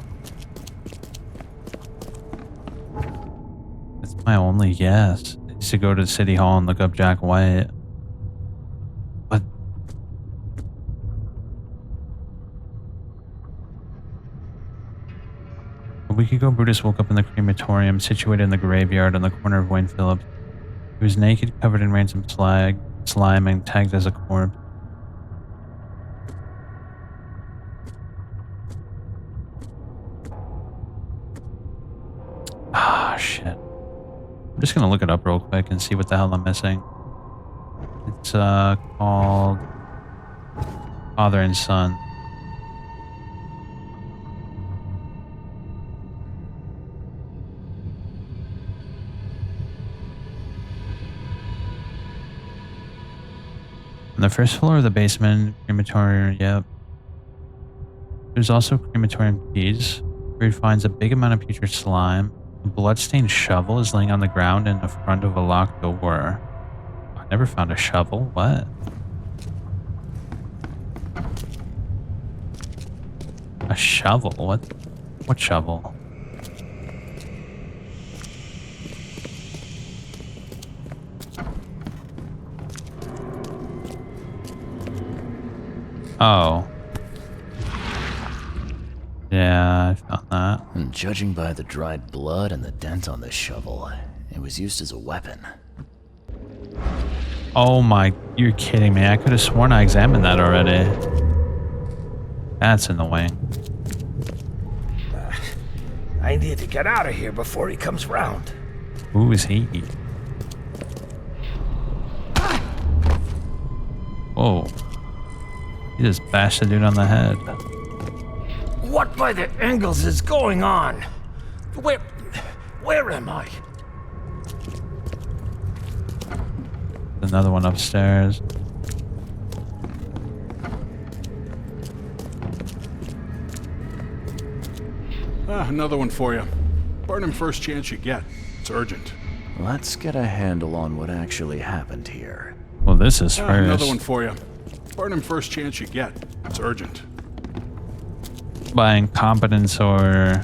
It's my only guess. Is to go to City Hall and look up Jack White. But we could go. Brutus woke up in the crematorium situated in the graveyard on the corner of Wayne Phillips. He was naked, covered in ransom slime, and tagged as a corpse. Ah, shit. I'm just gonna look it up real quick and see what the hell I'm missing. It's called Father and Son. On the first floor of the basement, crematorium, yep. There's also crematorium keys, where he finds a big amount of putrid slime. A bloodstained shovel is laying on the ground in the front of a locked door. I never found a shovel. What? A shovel? What? What shovel? Oh. Yeah, I found that. And judging by the dried blood and the dent on this shovel, it was used as a weapon. Oh my, you're kidding me. I could have sworn I examined that already. That's annoying. I need to get out of here before he comes round. Who is he? Whoa. He just bashed the dude on the head. What by the angles is going on? Where am I? Another one upstairs. Another one for you. Burn him first chance you get. It's urgent. Let's get a handle on what actually happened here. Well, this is first. Another one for you. Burn him first chance you get. It's urgent. By incompetence or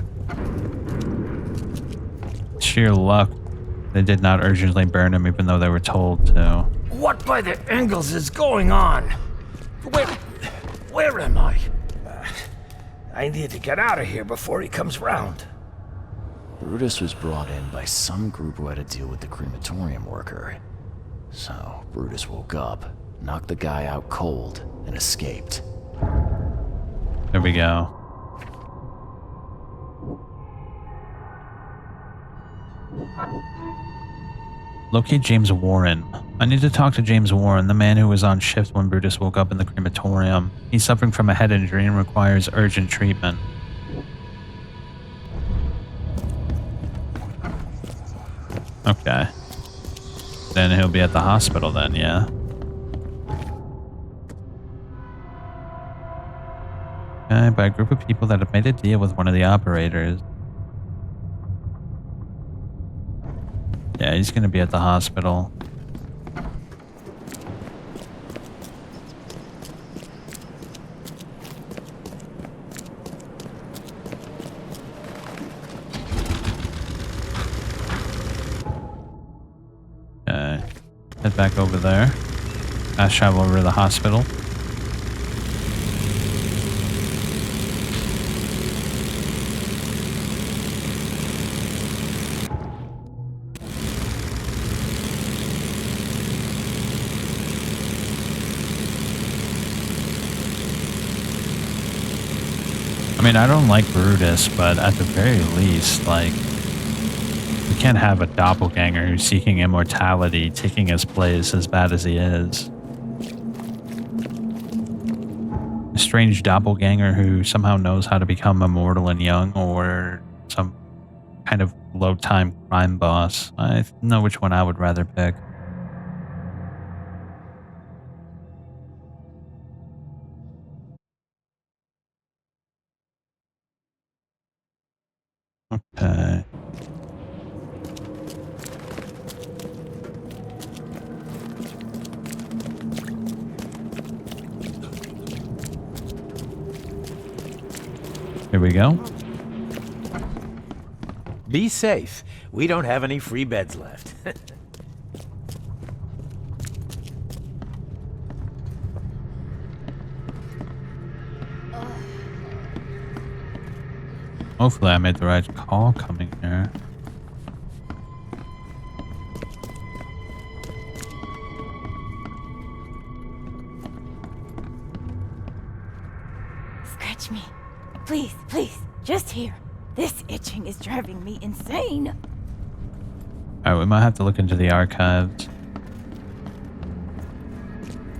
sheer luck, they did not urgently burn him even though they were told to. What by the angles is going on? Where am I? I need to get out of here before he comes round. Brutus was brought in by some group who had to deal with the crematorium worker. So, Brutus woke up, knocked the guy out cold, and escaped. There we go. Locate James Warren. I need to talk to James Warren, the man who was on shift when Brutus woke up in the crematorium. He's suffering from a head injury and requires urgent treatment. Okay. Then he'll be at the hospital then, yeah. Okay, by a group of people that have made a deal with one of the operators. Yeah, he's gonna be at the hospital. Okay, head back over there. Fast travel over to the hospital. I mean, I don't like Brutus, but at the very least, like, we can't have a doppelganger who's seeking immortality taking his place as bad as he is. A strange doppelganger who somehow knows how to become immortal and young, or some kind of low-time crime boss. I know which one I would rather pick. Okay. Here we go. Be safe. We don't have any free beds left. Hopefully I made the right call coming here. Scratch me. Please, please, just here. This itching is driving me insane. Alright, we might have to look into the archives.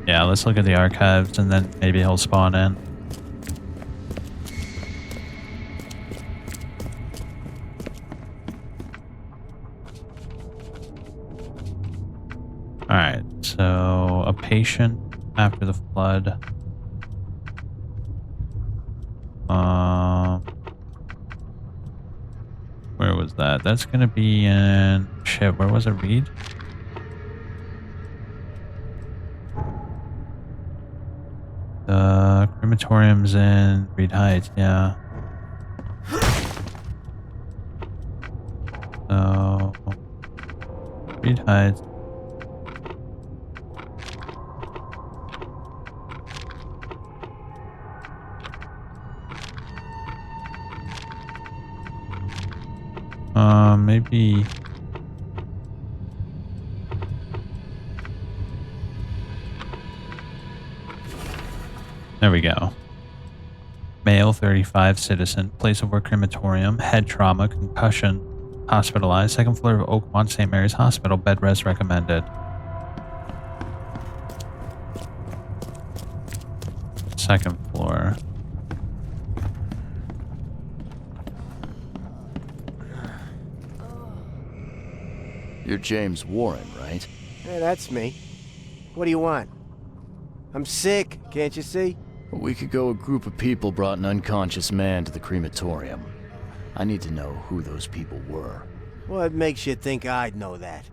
Yeah, let's look at the archives and then maybe he'll spawn in. Alright, so a patient after the flood. Where was that? That's gonna be in... Shit, where was it? Read? The Crematorium's in Reed Heights, yeah. So, Reed Heights. Maybe. There we go. Male, 35, citizen, place of work crematorium, head trauma, concussion, hospitalized, second floor of Oakmont St. Mary's Hospital, bed rest recommended. Second floor. You're James Warren, right? Yeah, that's me. What do you want? I'm sick, can't you see? A week ago, a group of people brought an unconscious man to the crematorium. I need to know who those people were. What makes you think I'd know that?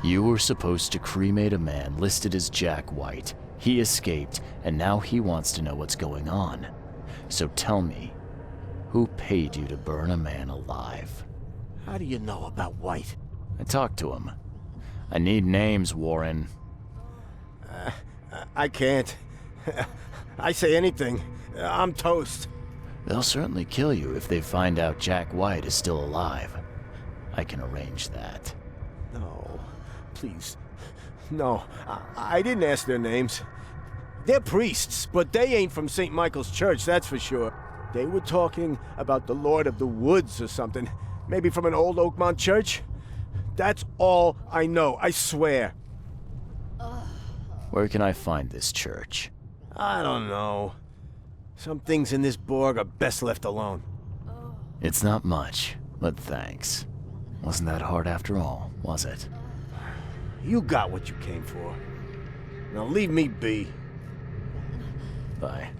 You were supposed to cremate a man listed as Jack White. He escaped, and now he wants to know what's going on. So tell me, who paid you to burn a man alive? How do you know about White? I talked to him. I need names, Warren. I can't. I say anything. I'm toast. They'll certainly kill you if they find out Jack White is still alive. I can arrange that. No, please. No, I didn't ask their names. They're priests, but they ain't from St. Michael's Church, that's for sure. They were talking about the Lord of the Woods or something. Maybe from an old Oakmont church? That's all I know, I swear. Where can I find this church? I don't know. Some things in this Borg are best left alone. It's not much, but thanks. Wasn't that hard after all, was it? You got what you came for. Now leave me be. Bye.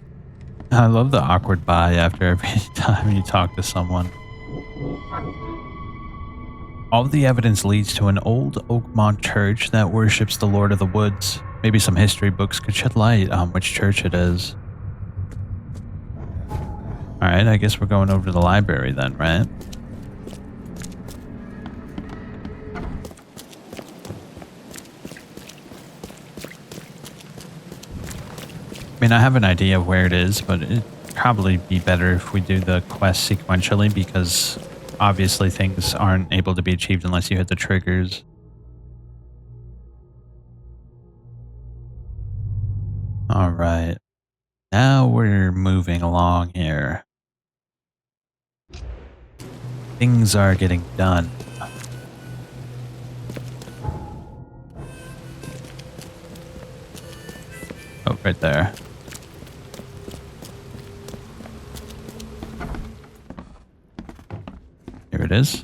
I love the awkward bye after every time you talk to someone. All the evidence leads to an old Oakmont church that worships the Lord of the Woods. Maybe some history books could shed light on which church it is. Alright, I guess we're going over to the library then, right? I mean, I have an idea of where it is, but it'd probably be better if we do the quest sequentially because obviously things aren't able to be achieved unless you hit the triggers. Alright. Now we're moving along here. Things are getting done. Oh, right there. Here it is.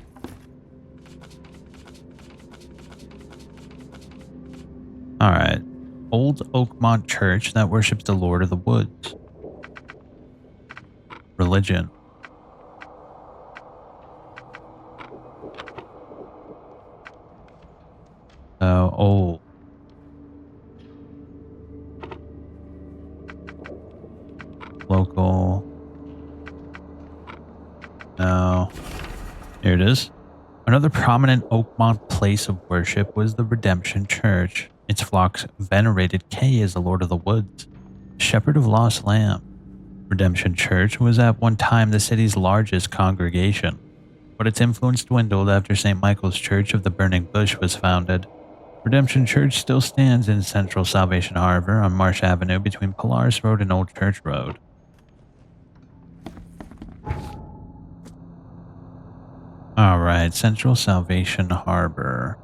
All right. Old Oakmont Church that worships the Lord of the Woods. Religion. So old. Local. No. Here it is. Another prominent Oakmont place of worship was the Redemption Church. Its flock's venerated K as the Lord of the Woods, Shepherd of Lost Lamb. Redemption Church was at one time the city's largest congregation, but its influence dwindled after St. Michael's Church of the Burning Bush was founded. Redemption Church still stands in central Salvation Harbor on Marsh Avenue between Polaris Road and Old Church Road. Alright, Central Salvation Harbor.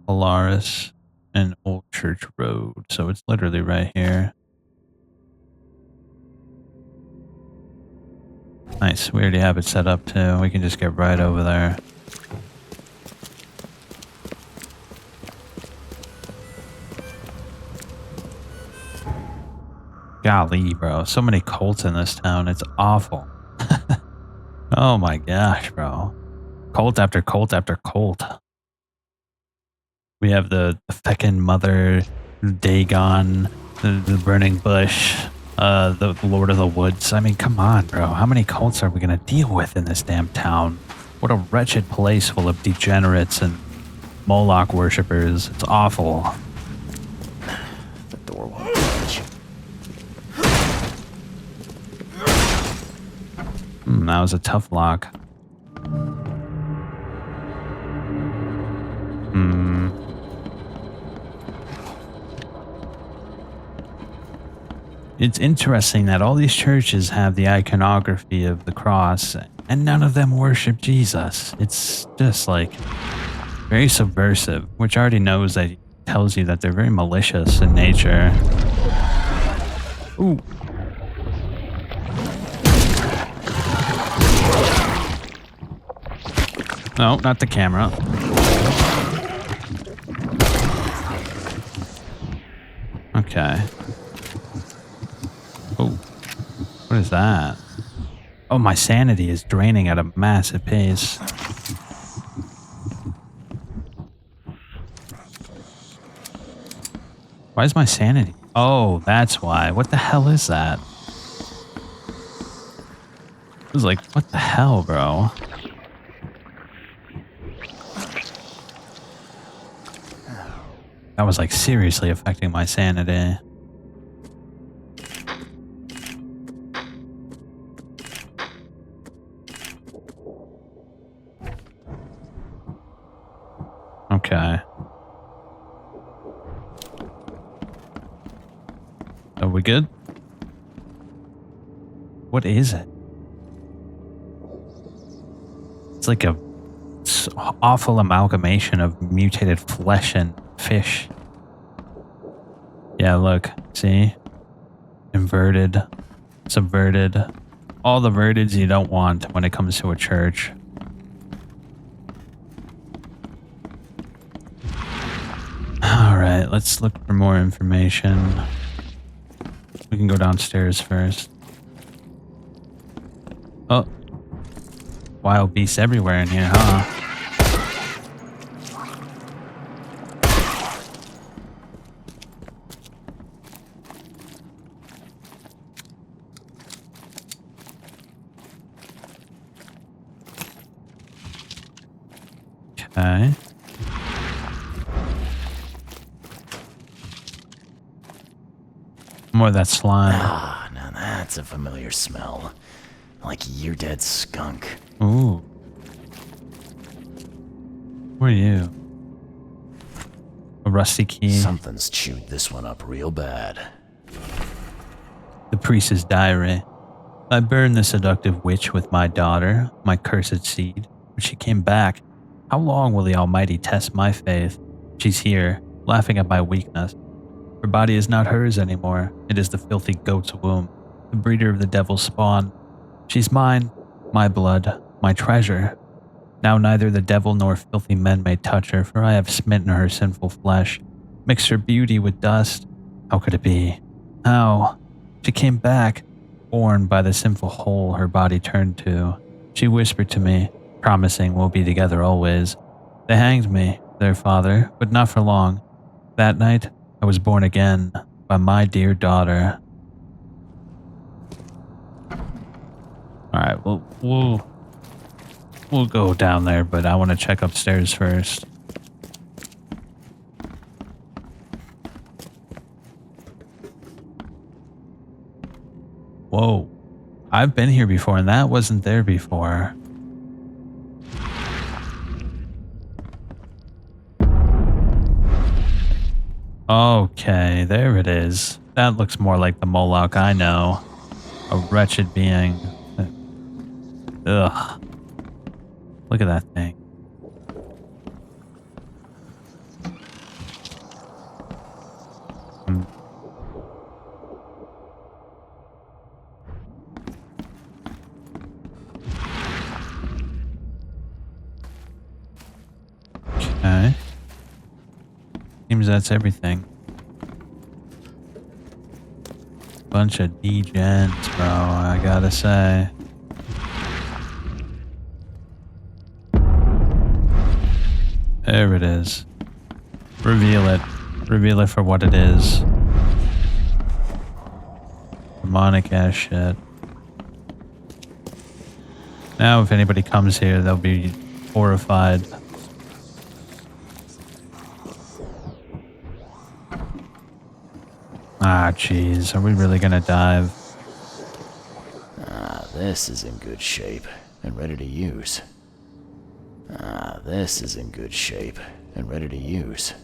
Polaris and Old Church Road. So it's literally right here. Nice. We already have it set up too. We can just get right over there. Golly, bro. So many cults in this town. It's awful. Oh my gosh, bro. Cult after cult after cult. We have the feckin' mother, Dagon, the burning bush, the Lord of the Woods. I mean, come on, bro. How many cults are we gonna deal with in this damn town? What a wretched place full of degenerates and Moloch worshippers. It's awful. The door won't budge. That was a tough lock. It's interesting that all these churches have the iconography of the cross and none of them worship Jesus. It's just like very subversive, which already knows that tells you that they're very malicious in nature. Ooh. No, not the camera. Okay. Oh, what is that? Oh, my sanity is draining at a massive pace. Why is my sanity? Oh, that's why. What the hell is that? I was like, what the hell, bro? That was like seriously affecting my sanity. Okay. Are we good? What is it? It's like a awful amalgamation of mutated flesh and fish. Yeah, look. See? Inverted. Subverted. All the verteds you don't want when it comes to a church. Alright, let's look for more information. We can go downstairs first. Oh. Wild beasts everywhere in here, huh? Okay. More of that slime. Ah, now that's a familiar smell. Like year-dead skunk. Ooh. Who are you? A rusty key. Something's chewed this one up real bad. The priest's diary. I burned the seductive witch with my daughter, my cursed seed. But she came back. How long will the Almighty test my faith? She's here, laughing at my weakness. Her body is not hers anymore. It is the filthy goat's womb, the breeder of the devil's spawn. She's mine, my blood, my treasure. Now neither the devil nor filthy men may touch her, for I have smitten her sinful flesh, mixed her beauty with dust. How could it be? How? She came back, born by the sinful hole her body turned to. She whispered to me, promising we'll be together always. They hanged me, their father, but not for long. That night, I was born again by my dear daughter. Alright, we'll go down there, but I want to check upstairs first. Whoa. I've been here before, and that wasn't there before. Okay, there it is. That looks more like the Moloch I know. A wretched being. Ugh. Look at that thing. Okay. Seems that's everything. Bunch of degens, bro, I gotta say. There it is. Reveal it. Reveal it for what it is. Demonic ass shit. Now if anybody comes here, they'll be horrified. Ah, jeez. Are we really gonna dive? Ah, this is in good shape and ready to use. Ah, this is in good shape and ready to use.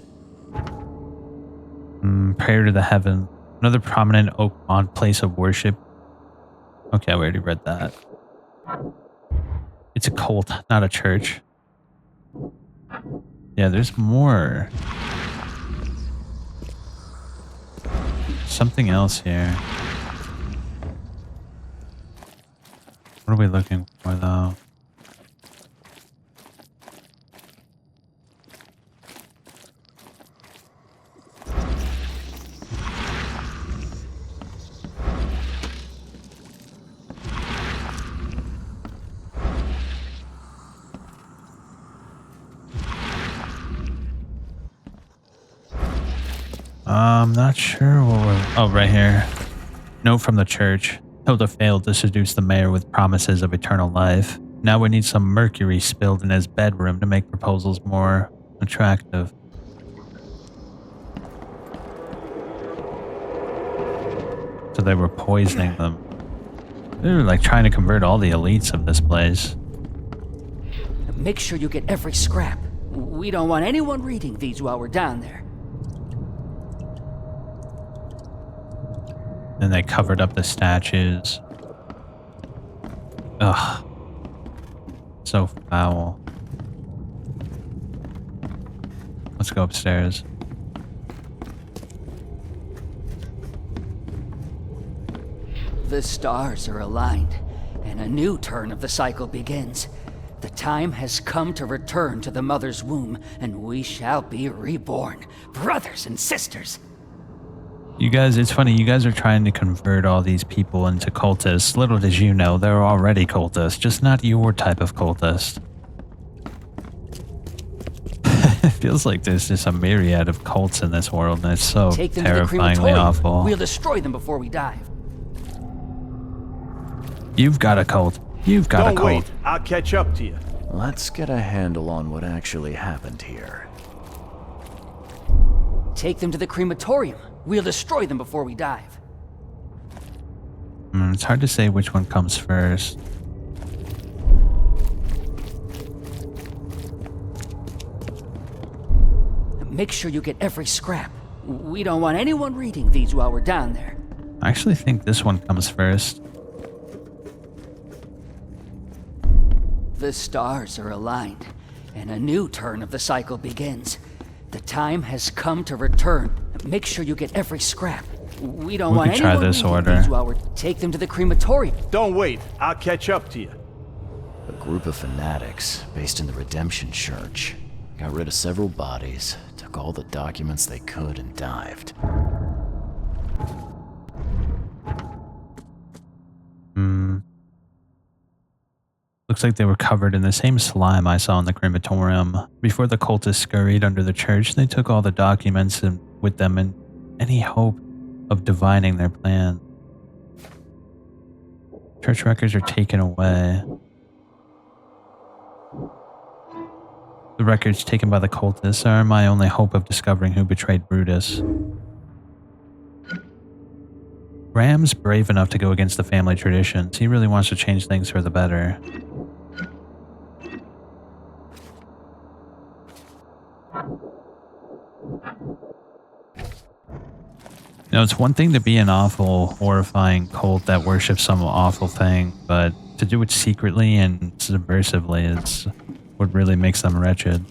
Prayer to the heaven. Another prominent Oakmont place of worship. Okay, we already read that. It's a cult, not a church. Yeah, there's more. Something else here. What are we looking for, though? I'm not sure what we're... Oh, right here. Note from the church. Hilda failed to seduce the mayor with promises of eternal life. Now we need some mercury spilled in his bedroom to make proposals more attractive. So they were poisoning them. They were like trying to convert all the elites of this place. Make sure you get every scrap. We don't want anyone reading these while we're down there. Then they covered up the statues. Ugh. So foul. Let's go upstairs. The stars are aligned, and a new turn of the cycle begins. The time has come to return to the mother's womb, and we shall be reborn, brothers and sisters. You guys, it's funny, you guys are trying to convert all these people into cultists. Little did you know, they're already cultists, just not your type of cultist. It feels like there's just a myriad of cults in this world, and it's so Take them to the terrifyingly crematorium. awful. We'll destroy them before we dive. You've got a cult. You've got a Don't cult. wait. I'll catch up to you. Let's get a handle on what actually happened here. Take them to the crematorium. We'll destroy them before we dive. It's hard to say which one comes first. Make sure you get every scrap. We don't want anyone reading these while we're down there. I actually think this one comes first. The stars are aligned, and a new turn of the cycle begins. The time has come to return. Make sure you get every scrap. We don't want anyone this reading order. these while we're... Take them to the crematorium. Don't wait. I'll catch up to you. A group of fanatics based in the Redemption Church got rid of several bodies, took all the documents they could, and dived. Looks like they were covered in the same slime I saw in the crematorium. Before the cultists scurried under the church, they took all the documents and with them in any hope of divining their plan. Church records are taken away. The records taken by the cultists are my only hope of discovering who betrayed Brutus. Graham's brave enough to go against the family traditions. He really wants to change things for the better. You know, it's one thing to be an awful, horrifying cult that worships some awful thing, but to do it secretly and subversively is what really makes them wretched.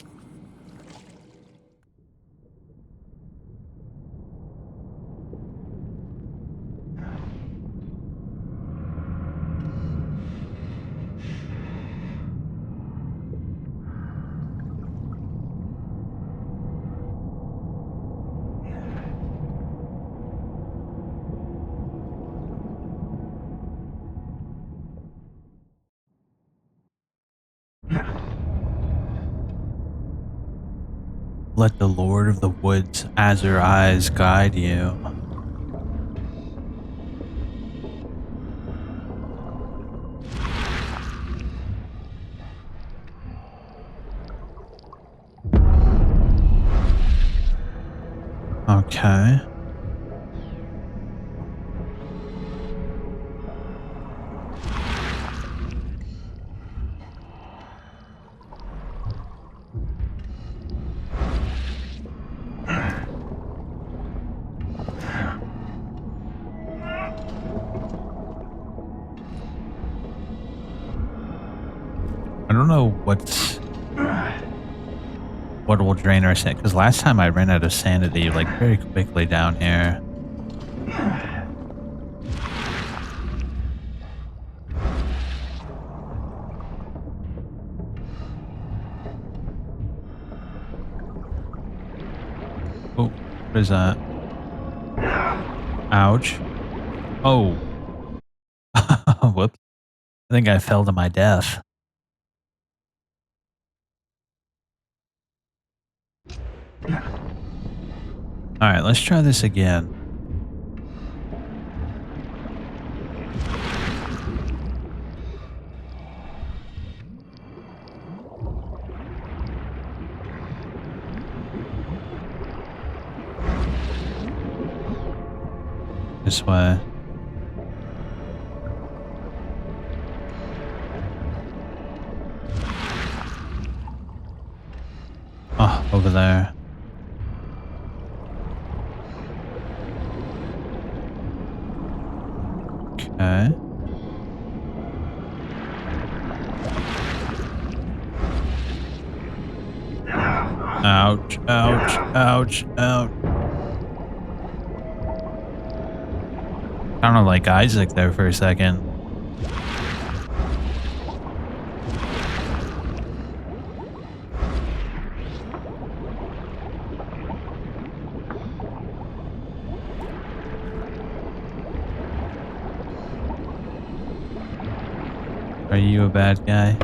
Let the Lord of the Woods' azure eyes guide you. Okay. I don't know what will drain our sanity, because last time I ran out of sanity like very quickly down here. Oh, what is that? Ouch. Oh. Whoops. I think I fell to my death. Alright, let's try this again. This way. Oh, over there. Okay. Ouch, ouch, ouch, ouch. Sounded like Isaac there for a second. Are you a bad guy?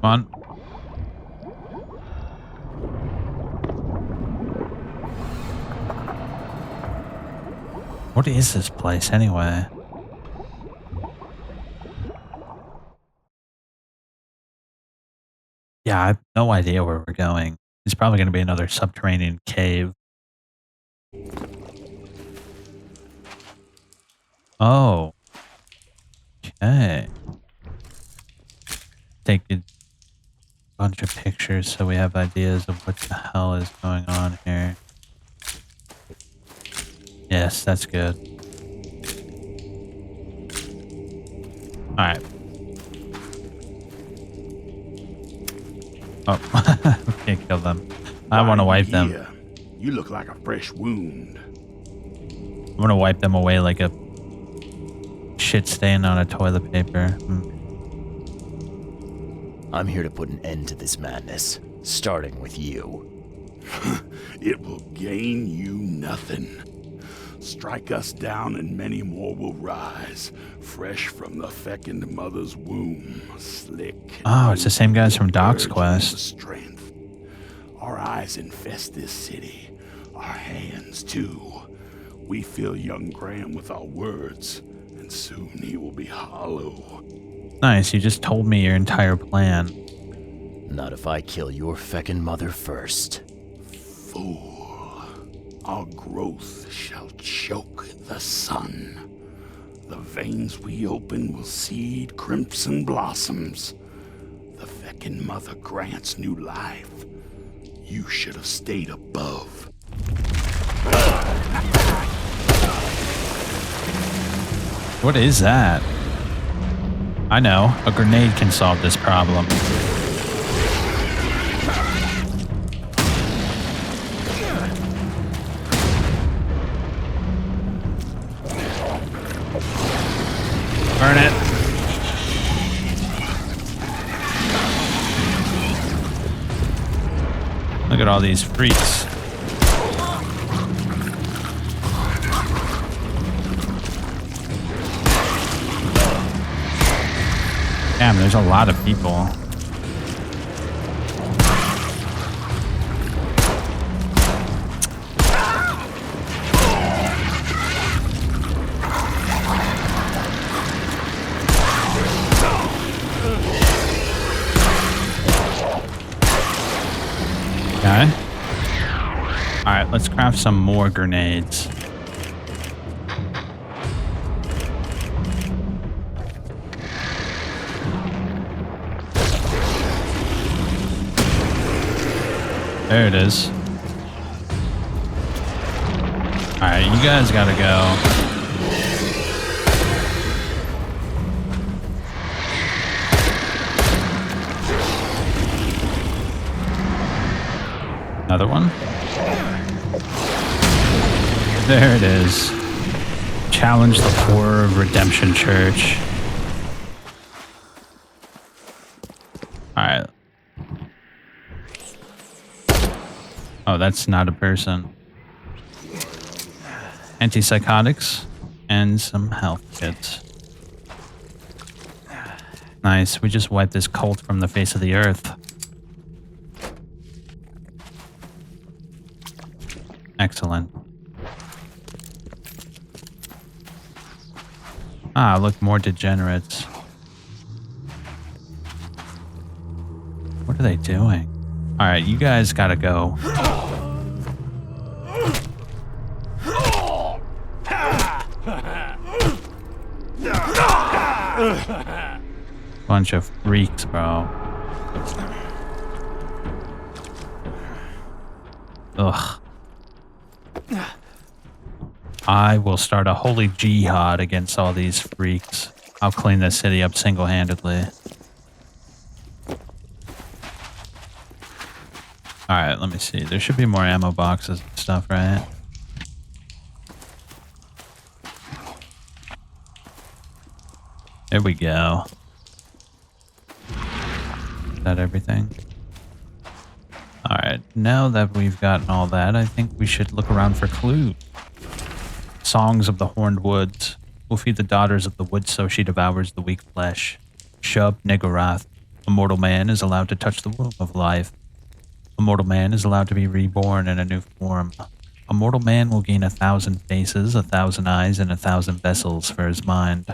Come on. What is this place anyway? Yeah, I have no idea where we're going. It's probably going to be another subterranean cave. Oh. Okay. Take a bunch of pictures so we have ideas of what the hell is going on here. Yes, that's good. Alright. Oh, we can't kill them. I want to wipe them. You look like a fresh wound. I'm going to wipe them away like a shit stain on a toilet paper. I'm here to put an end to this madness, starting with you. It will gain you nothing. Strike us down and many more will rise, fresh from the fecund mother's womb, slick. Oh, it's the same guys from Doc's Quest. Strength. Our eyes infest this city, our hands too. We fill young Graham with our words, and soon he will be hollow. Nice, you just told me your entire plan. Not if I kill your feckin' mother first. Fool. Our growth shall choke the sun. The veins we open will seed crimson blossoms. The feckin' mother grants new life. You should have stayed above. What is that? I know, a grenade can solve this problem. Burn it. Look at all these freaks. Damn, there's a lot of people. Okay. Alright, let's craft some more grenades. There it is. Alright, you guys gotta go. Another one. There it is. Challenge the horror of Redemption Church. Alright. Oh, that's not a person. Antipsychotics and some health kits. Nice. We just wiped this cult from the face of the earth. Excellent. Ah, look, more degenerates. What are they doing? Alright, you guys gotta go. Bunch of freaks, bro. Ugh. I will start a holy jihad against all these freaks. I'll clean this city up single-handedly. Alright, let me see. There should be more ammo boxes and stuff, right? There we go. Is that everything? Alright, now that we've gotten all that, I think we should look around for clues. Songs of the Horned Woods. Will feed the daughters of the wood so she devours the weak flesh. Shub Niggurath. A mortal man is allowed to touch the womb of life. A mortal man is allowed to be reborn in a new form. A mortal man will gain 1,000 faces, 1,000 eyes, and 1,000 vessels for his mind.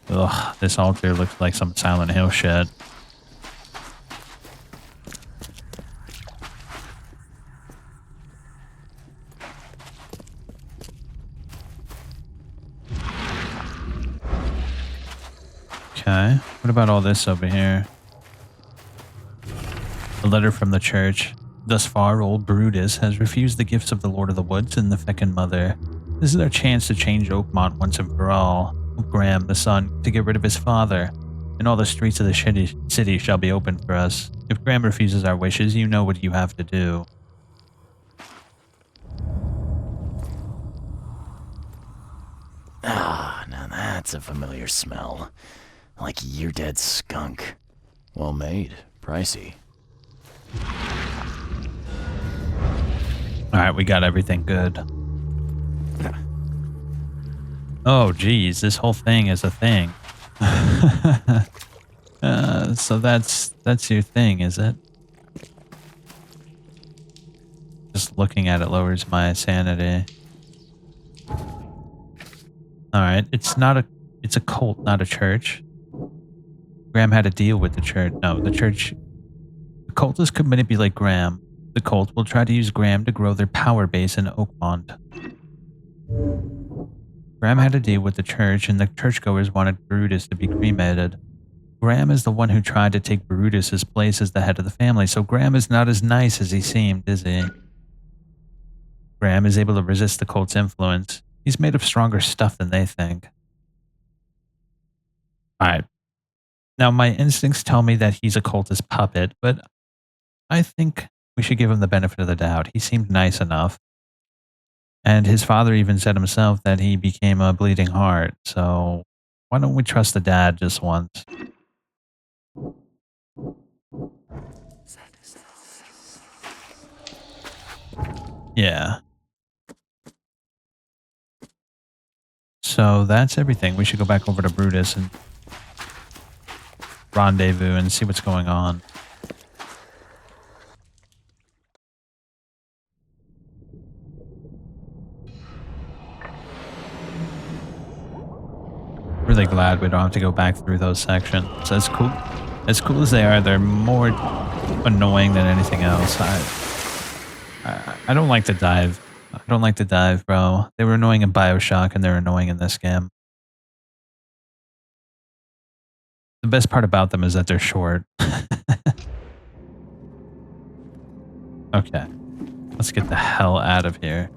Ugh, this altar looks like some Silent Hill shit. Okay, what about all this over here? A letter from the church. Thus far, old Brutus has refused the gifts of the Lord of the Woods and the Feckin' Mother. This is our chance to change Oakmont once and for all. Graham, the son, to get rid of his father, and all the streets of the city shall be open for us. If Graham refuses our wishes, you know what you have to do. Ah, now that's a familiar smell. Like year dead skunk. Well made. Pricey. Alright, we got everything good. Oh, geez, this whole thing is a thing. So that's your thing, is it? Just looking at it lowers my sanity. Alright, it's a cult, not a church. Graham had a deal with the church. No, the cultists could manipulate Graham. The cult will try to use Graham to grow their power base in Oakmont. Graham had a deal with the church, and the churchgoers wanted Brutus to be cremated. Graham is the one who tried to take Brutus's place as the head of the family, so Graham is not as nice as he seemed, is he? Graham is able to resist the cult's influence. He's made of stronger stuff than they think. Alright. Now, my instincts tell me that he's a cultist puppet, but I think we should give him the benefit of the doubt. He seemed nice enough. And his father even said himself that he became a bleeding heart, so why don't we trust the dad just once? Yeah. So that's everything. We should go back over to Brutus and rendezvous and see what's going on. Really glad we don't have to go back through those sections. As cool as they are, they're more annoying than anything else. I don't like the dive. I don't like the dive, bro. They were annoying in BioShock and they're annoying in this game. The best part about them is that they're short. Okay. Let's get the hell out of here.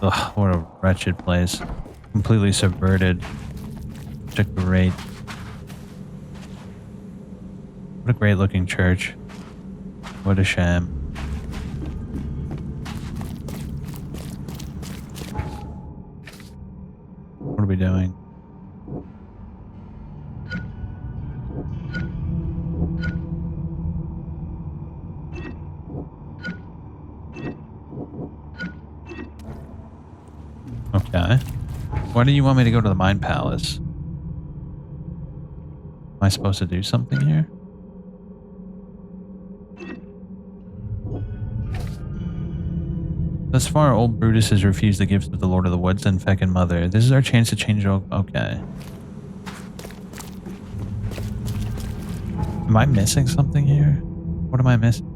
Ugh, what a wretched place. Completely subverted. Such a great... What a great looking church. What a shame. What are we doing? Okay. Why do you want me to go to the Mine Palace? Am I supposed to do something here? Thus far, old Brutus has refused the gifts of the Lord of the Woods and feckin' Mother. This is our chance to change it. Okay. Am I missing something here? What am I missing?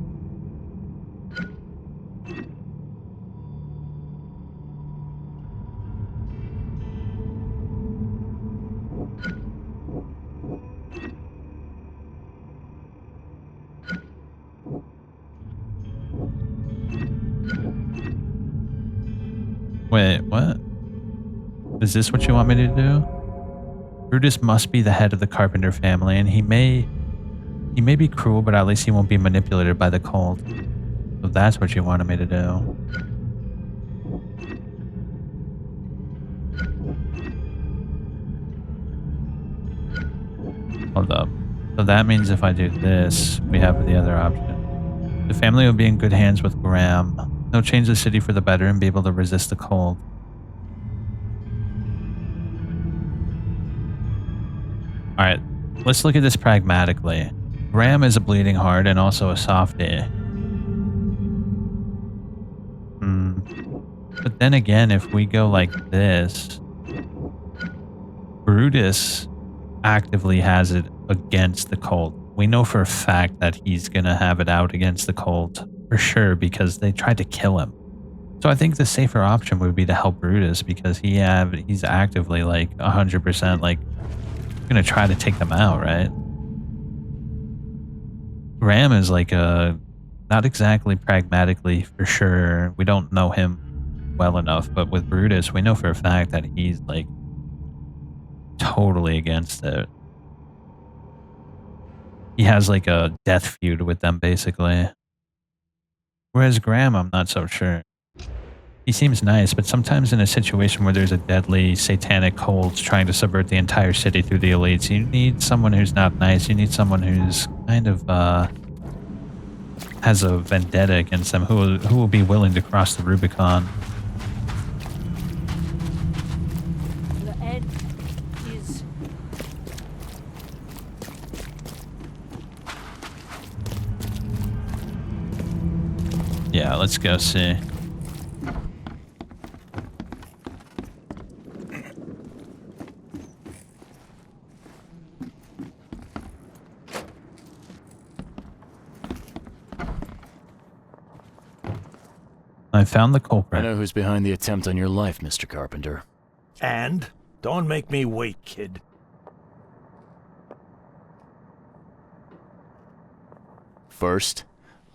Wait, what? Is this what you want me to do? Brutus must be the head of the Carpenter family, and he may be cruel, but at least he won't be manipulated by the cult. So that's what you wanted me to do. Hold up. So that means if I do this, we have the other option. The family will be in good hands with Graham. They'll change the city for the better and be able to resist the cold. Alright, let's look at this pragmatically. Graham is a bleeding heart and also a softie. But then again, if we go like this, Brutus actively has it against the cult. We know for a fact that he's gonna have it out against the cult. For sure, because they tried to kill him. So I think the safer option would be to help Brutus because he's actively like 100% like gonna try to take them out, right? Graham is like not exactly pragmatically for sure. We don't know him well enough, but with Brutus, we know for a fact that he's like totally against it. He has like a death feud with them basically. Whereas Graham, I'm not so sure. He seems nice, but sometimes in a situation where there's a deadly satanic cult trying to subvert the entire city through the elites, you need someone who's not nice. You need someone who's kind of has a vendetta against them, who will be willing to cross the Rubicon. The end is... Yeah, let's go see. I found the culprit. I know who's behind the attempt on your life, Mr. Carpenter. And? Don't make me wait, kid. First,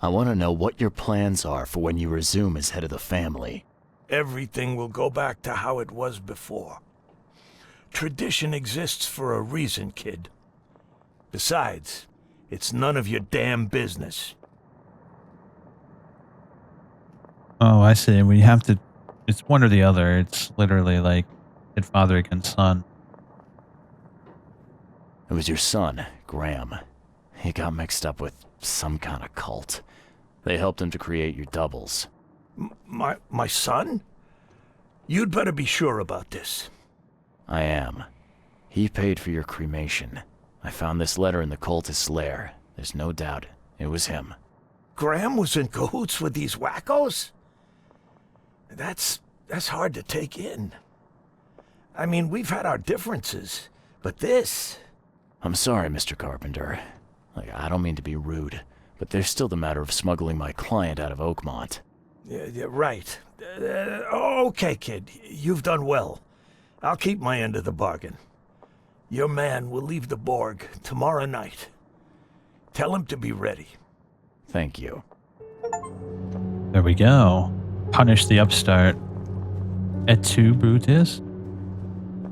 I want to know what your plans are for when you resume as head of the family. Everything will go back to how it was before. Tradition exists for a reason, kid. Besides, it's none of your damn business. Oh, I see. We have to... It's one or the other. It's literally like kid father against son. It was your son, Graham. He got mixed up with some kind of cult. They helped him to create your doubles. My son? You'd better be sure about this. I am. He paid for your cremation. I found this letter in the cultist's lair. There's no doubt it was him. Graham was in cahoots with these wackos? That's hard to take in. I mean, we've had our differences, but this... I'm sorry, Mr. Carpenter. I don't mean to be rude, but there's still the matter of smuggling my client out of Oakmont. Yeah, right. Okay, kid. You've done well. I'll keep my end of the bargain. Your man will leave the Borg tomorrow night. Tell him to be ready. Thank you. There we go. Punish the upstart. Et tu, Brutus?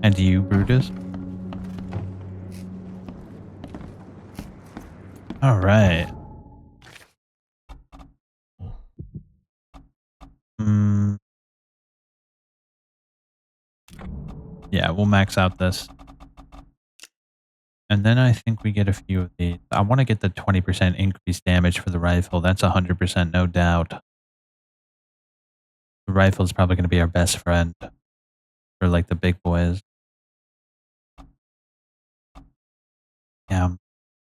And you, Brutus? All right. Yeah, we'll max out this. And then I think we get a few of these. I want to get the 20% increased damage for the rifle. That's 100%, no doubt. The rifle is probably going to be our best friend for like the big boys. Yeah,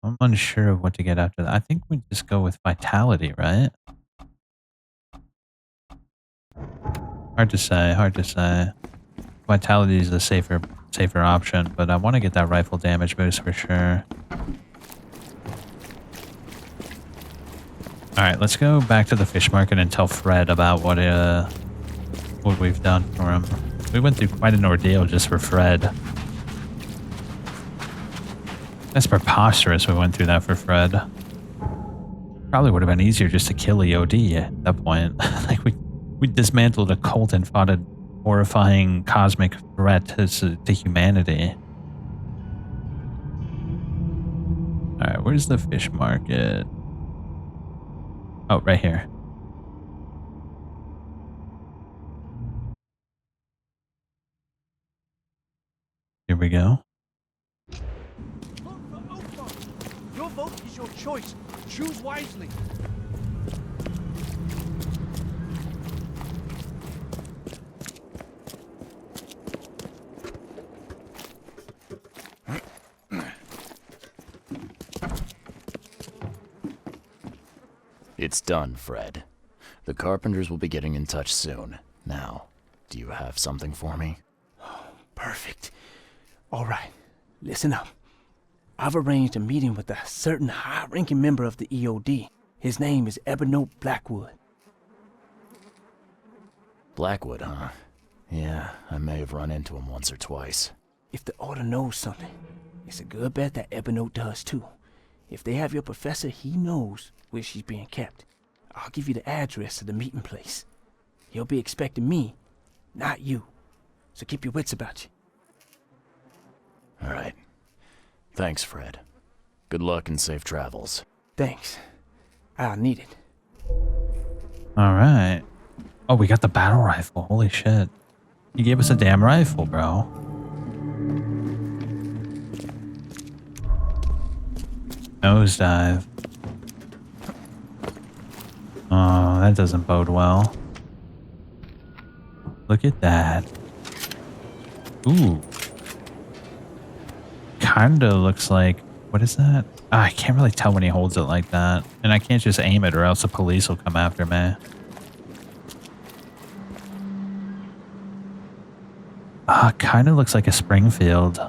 I'm unsure of what to get after that. I think we just go with vitality, right? Hard to say, hard to say. Vitality is the safer option, but I want to get that rifle damage boost for sure. Alright, let's go back to the fish market and tell Fred about what we've done for him. We went through quite an ordeal just for Fred. That's preposterous we went through that for Fred. Probably would have been easier just to kill EOD at that point. Like we dismantled a cult and fought a horrifying cosmic threat to humanity. Alright, where's the fish market? Oh, right here. Here we go. Your vote is your choice. Choose wisely. It's done, Fred. The Carpenters will be getting in touch soon. Now, do you have something for me? Perfect. All right, listen up. I've arranged a meeting with a certain high-ranking member of the EOD. His name is Evernote Blackwood. Blackwood, huh? Yeah, I may have run into him once or twice. If the Order knows something, it's a good bet that Evernote does too. If they have your professor, he knows where she's being kept. I'll give you the address to the meeting place. He'll be expecting me, not you. So keep your wits about you. All right. Thanks, Fred. Good luck and safe travels. Thanks. I'll need it. All right. Oh, we got the battle rifle. Holy shit. You gave us a damn rifle, bro. Nosedive. Oh, that doesn't bode well. Look at that. Ooh. Kinda looks like... What is that? Oh, I can't really tell when he holds it like that. And I can't just aim it or else the police will come after me. Ah, kinda looks like a Springfield.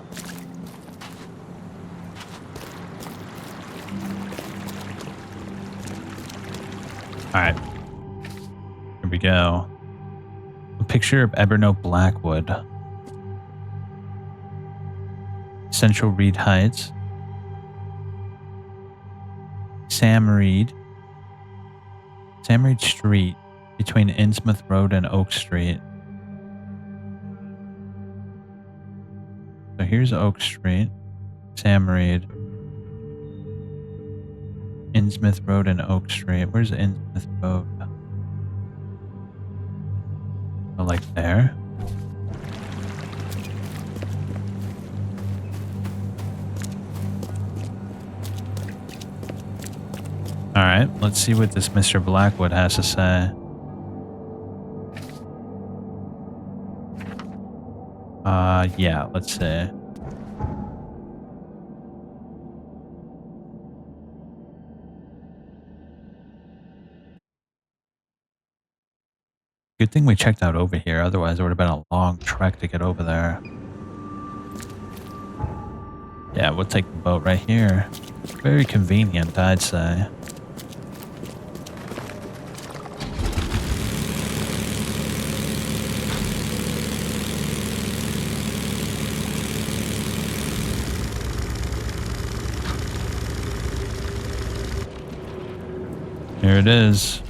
Alright. Here we go. A picture of Evernote Blackwood. Central Reed Heights. Sam Reed Street between Innsmouth Road and Oak Street. So here's Oak Street. Sam Reed. Innsmouth Road and Oak Street. Where's Innsmouth Road? Oh, like there? Alright, let's see what this Mr. Blackwood has to say. Yeah, let's see. Good thing we checked out over here, otherwise it would have been a long trek to get over there. Yeah, we'll take the boat right here. Very convenient, I'd say. Here it is.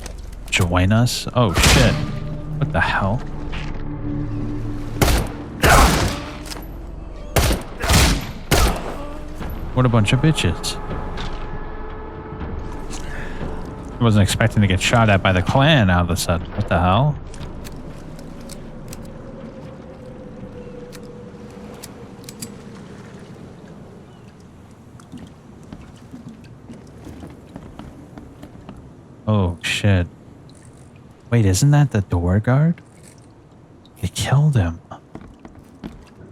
Join us? Oh shit. What the hell? What a bunch of bitches. I wasn't expecting to get shot at by the clan all of a sudden. What the hell? Oh shit. Wait, isn't that the door guard? They killed him.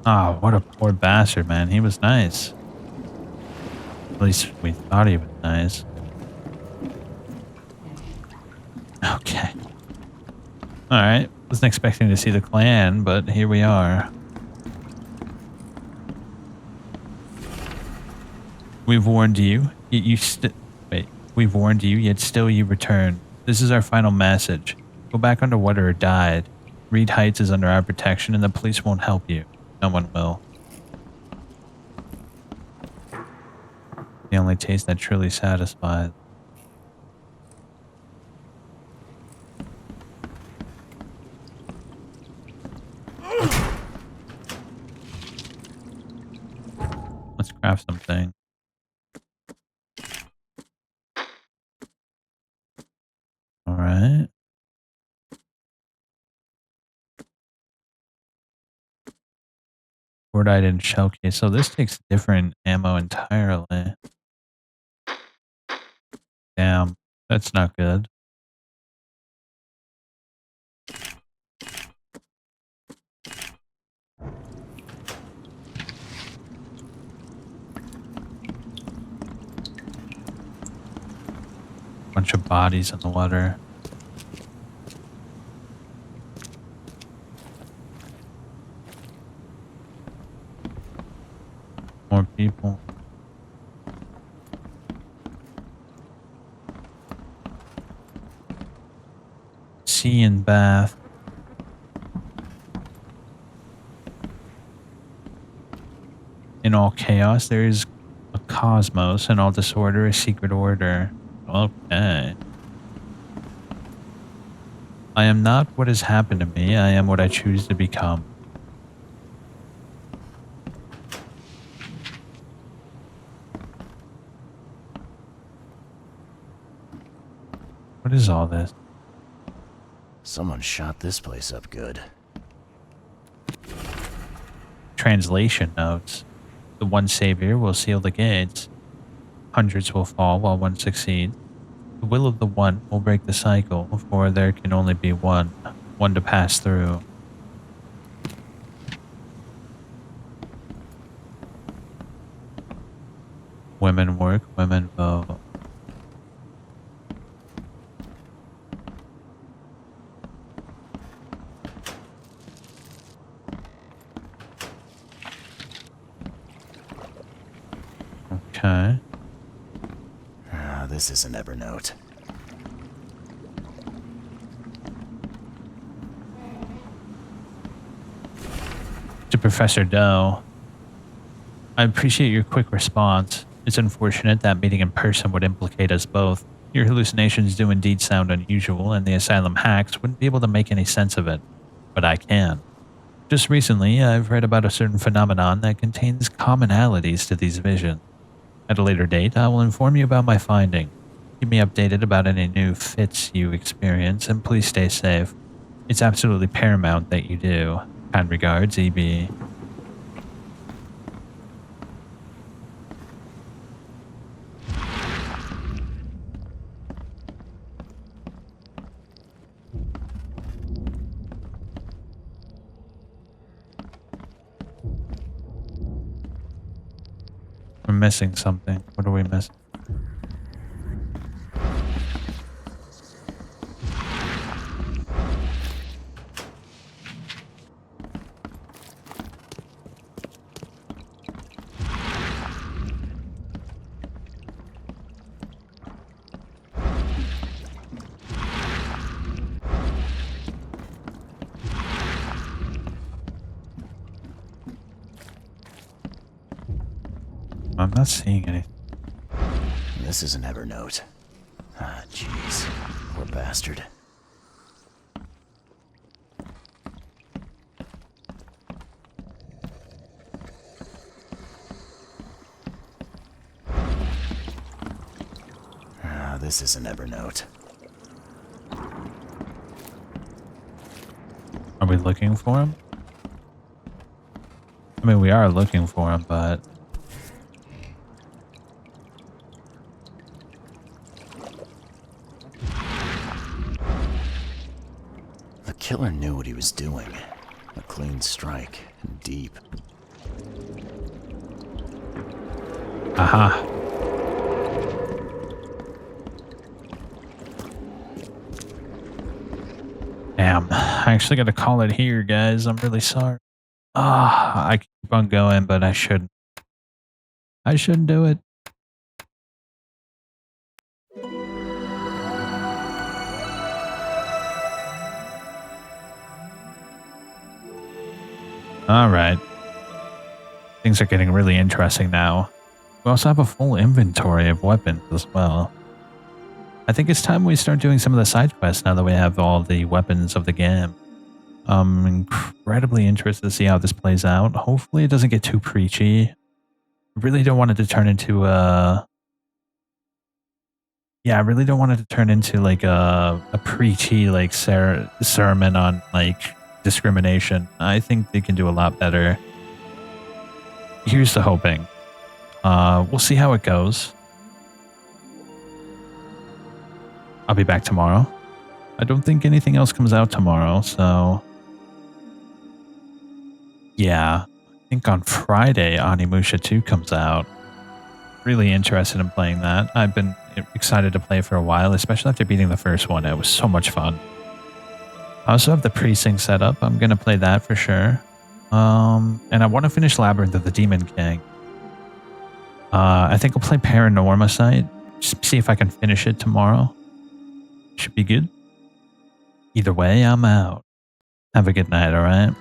Oh, what a poor bastard, man. He was nice. At least we thought he was nice. Okay. Alright. Wasn't expecting to see the clan, but here we are. We've warned you. Wait. We've warned you, yet still you return. This is our final message. Go back underwater or die. Reed Heights is under our protection and the police won't help you. No one will. The only taste that truly satisfies. Let's craft something. Alright. Cordite and shell case. So this takes different ammo entirely. Damn, that's not good. Bunch of bodies in the water. More people. Sea and bath. In all chaos, there is a cosmos. In all disorder, a secret order. Okay. I am not what has happened to me. I am what I choose to become. What is all this? Someone shot this place up good. Translation notes. The one savior will seal the gates. Hundreds will fall while one succeeds. The will of the one will break the cycle, for there can only be one to pass through. Women work, women vote. Okay. This isn't Evernote. To Professor Doe, I appreciate your quick response. It's unfortunate that meeting in person would implicate us both. Your hallucinations do indeed sound unusual, and the asylum hacks wouldn't be able to make any sense of it. But I can. Just recently, I've read about a certain phenomenon that contains commonalities to these visions. At a later date, I will inform you about my finding. Keep me updated about any new fits you experience, and please stay safe. It's absolutely paramount that you do. Kind regards, EB. missing something. What are we missing? I'm not seeing anything. This is an Evernote. Ah, jeez. Poor bastard. Ah, this is an Evernote. Are we looking for him? I mean, we are looking for him, but... The killer knew what he was doing. A clean strike, and deep. Aha. Damn. I actually got to call it here, guys. I'm really sorry. I keep on going, but I shouldn't. I shouldn't do it. All right. Things are getting really interesting now. We also have a full inventory of weapons as well. I think it's time we start doing some of the side quests now that we have all the weapons of the game. I'm incredibly interested to see how this plays out. Hopefully it doesn't get too preachy. I really don't want it to turn into a... Yeah, I really don't want it to turn into like a preachy like sermon on like discrimination. I think they can do a lot better. Here's the hoping. We'll see how it goes. I'll be back tomorrow. I don't think anything else comes out tomorrow, so... Yeah, I think on Friday, Onimusha 2 comes out. Really interested in playing that. I've been excited to play for a while, especially after beating the first one. It was so much fun. I also have the precinct set up. I'm going to play that for sure. And I want to finish Labyrinth of the Demon King. I think I'll play Paranorma Site. Just see if I can finish it tomorrow. Should be good. Either way, I'm out. Have a good night, alright?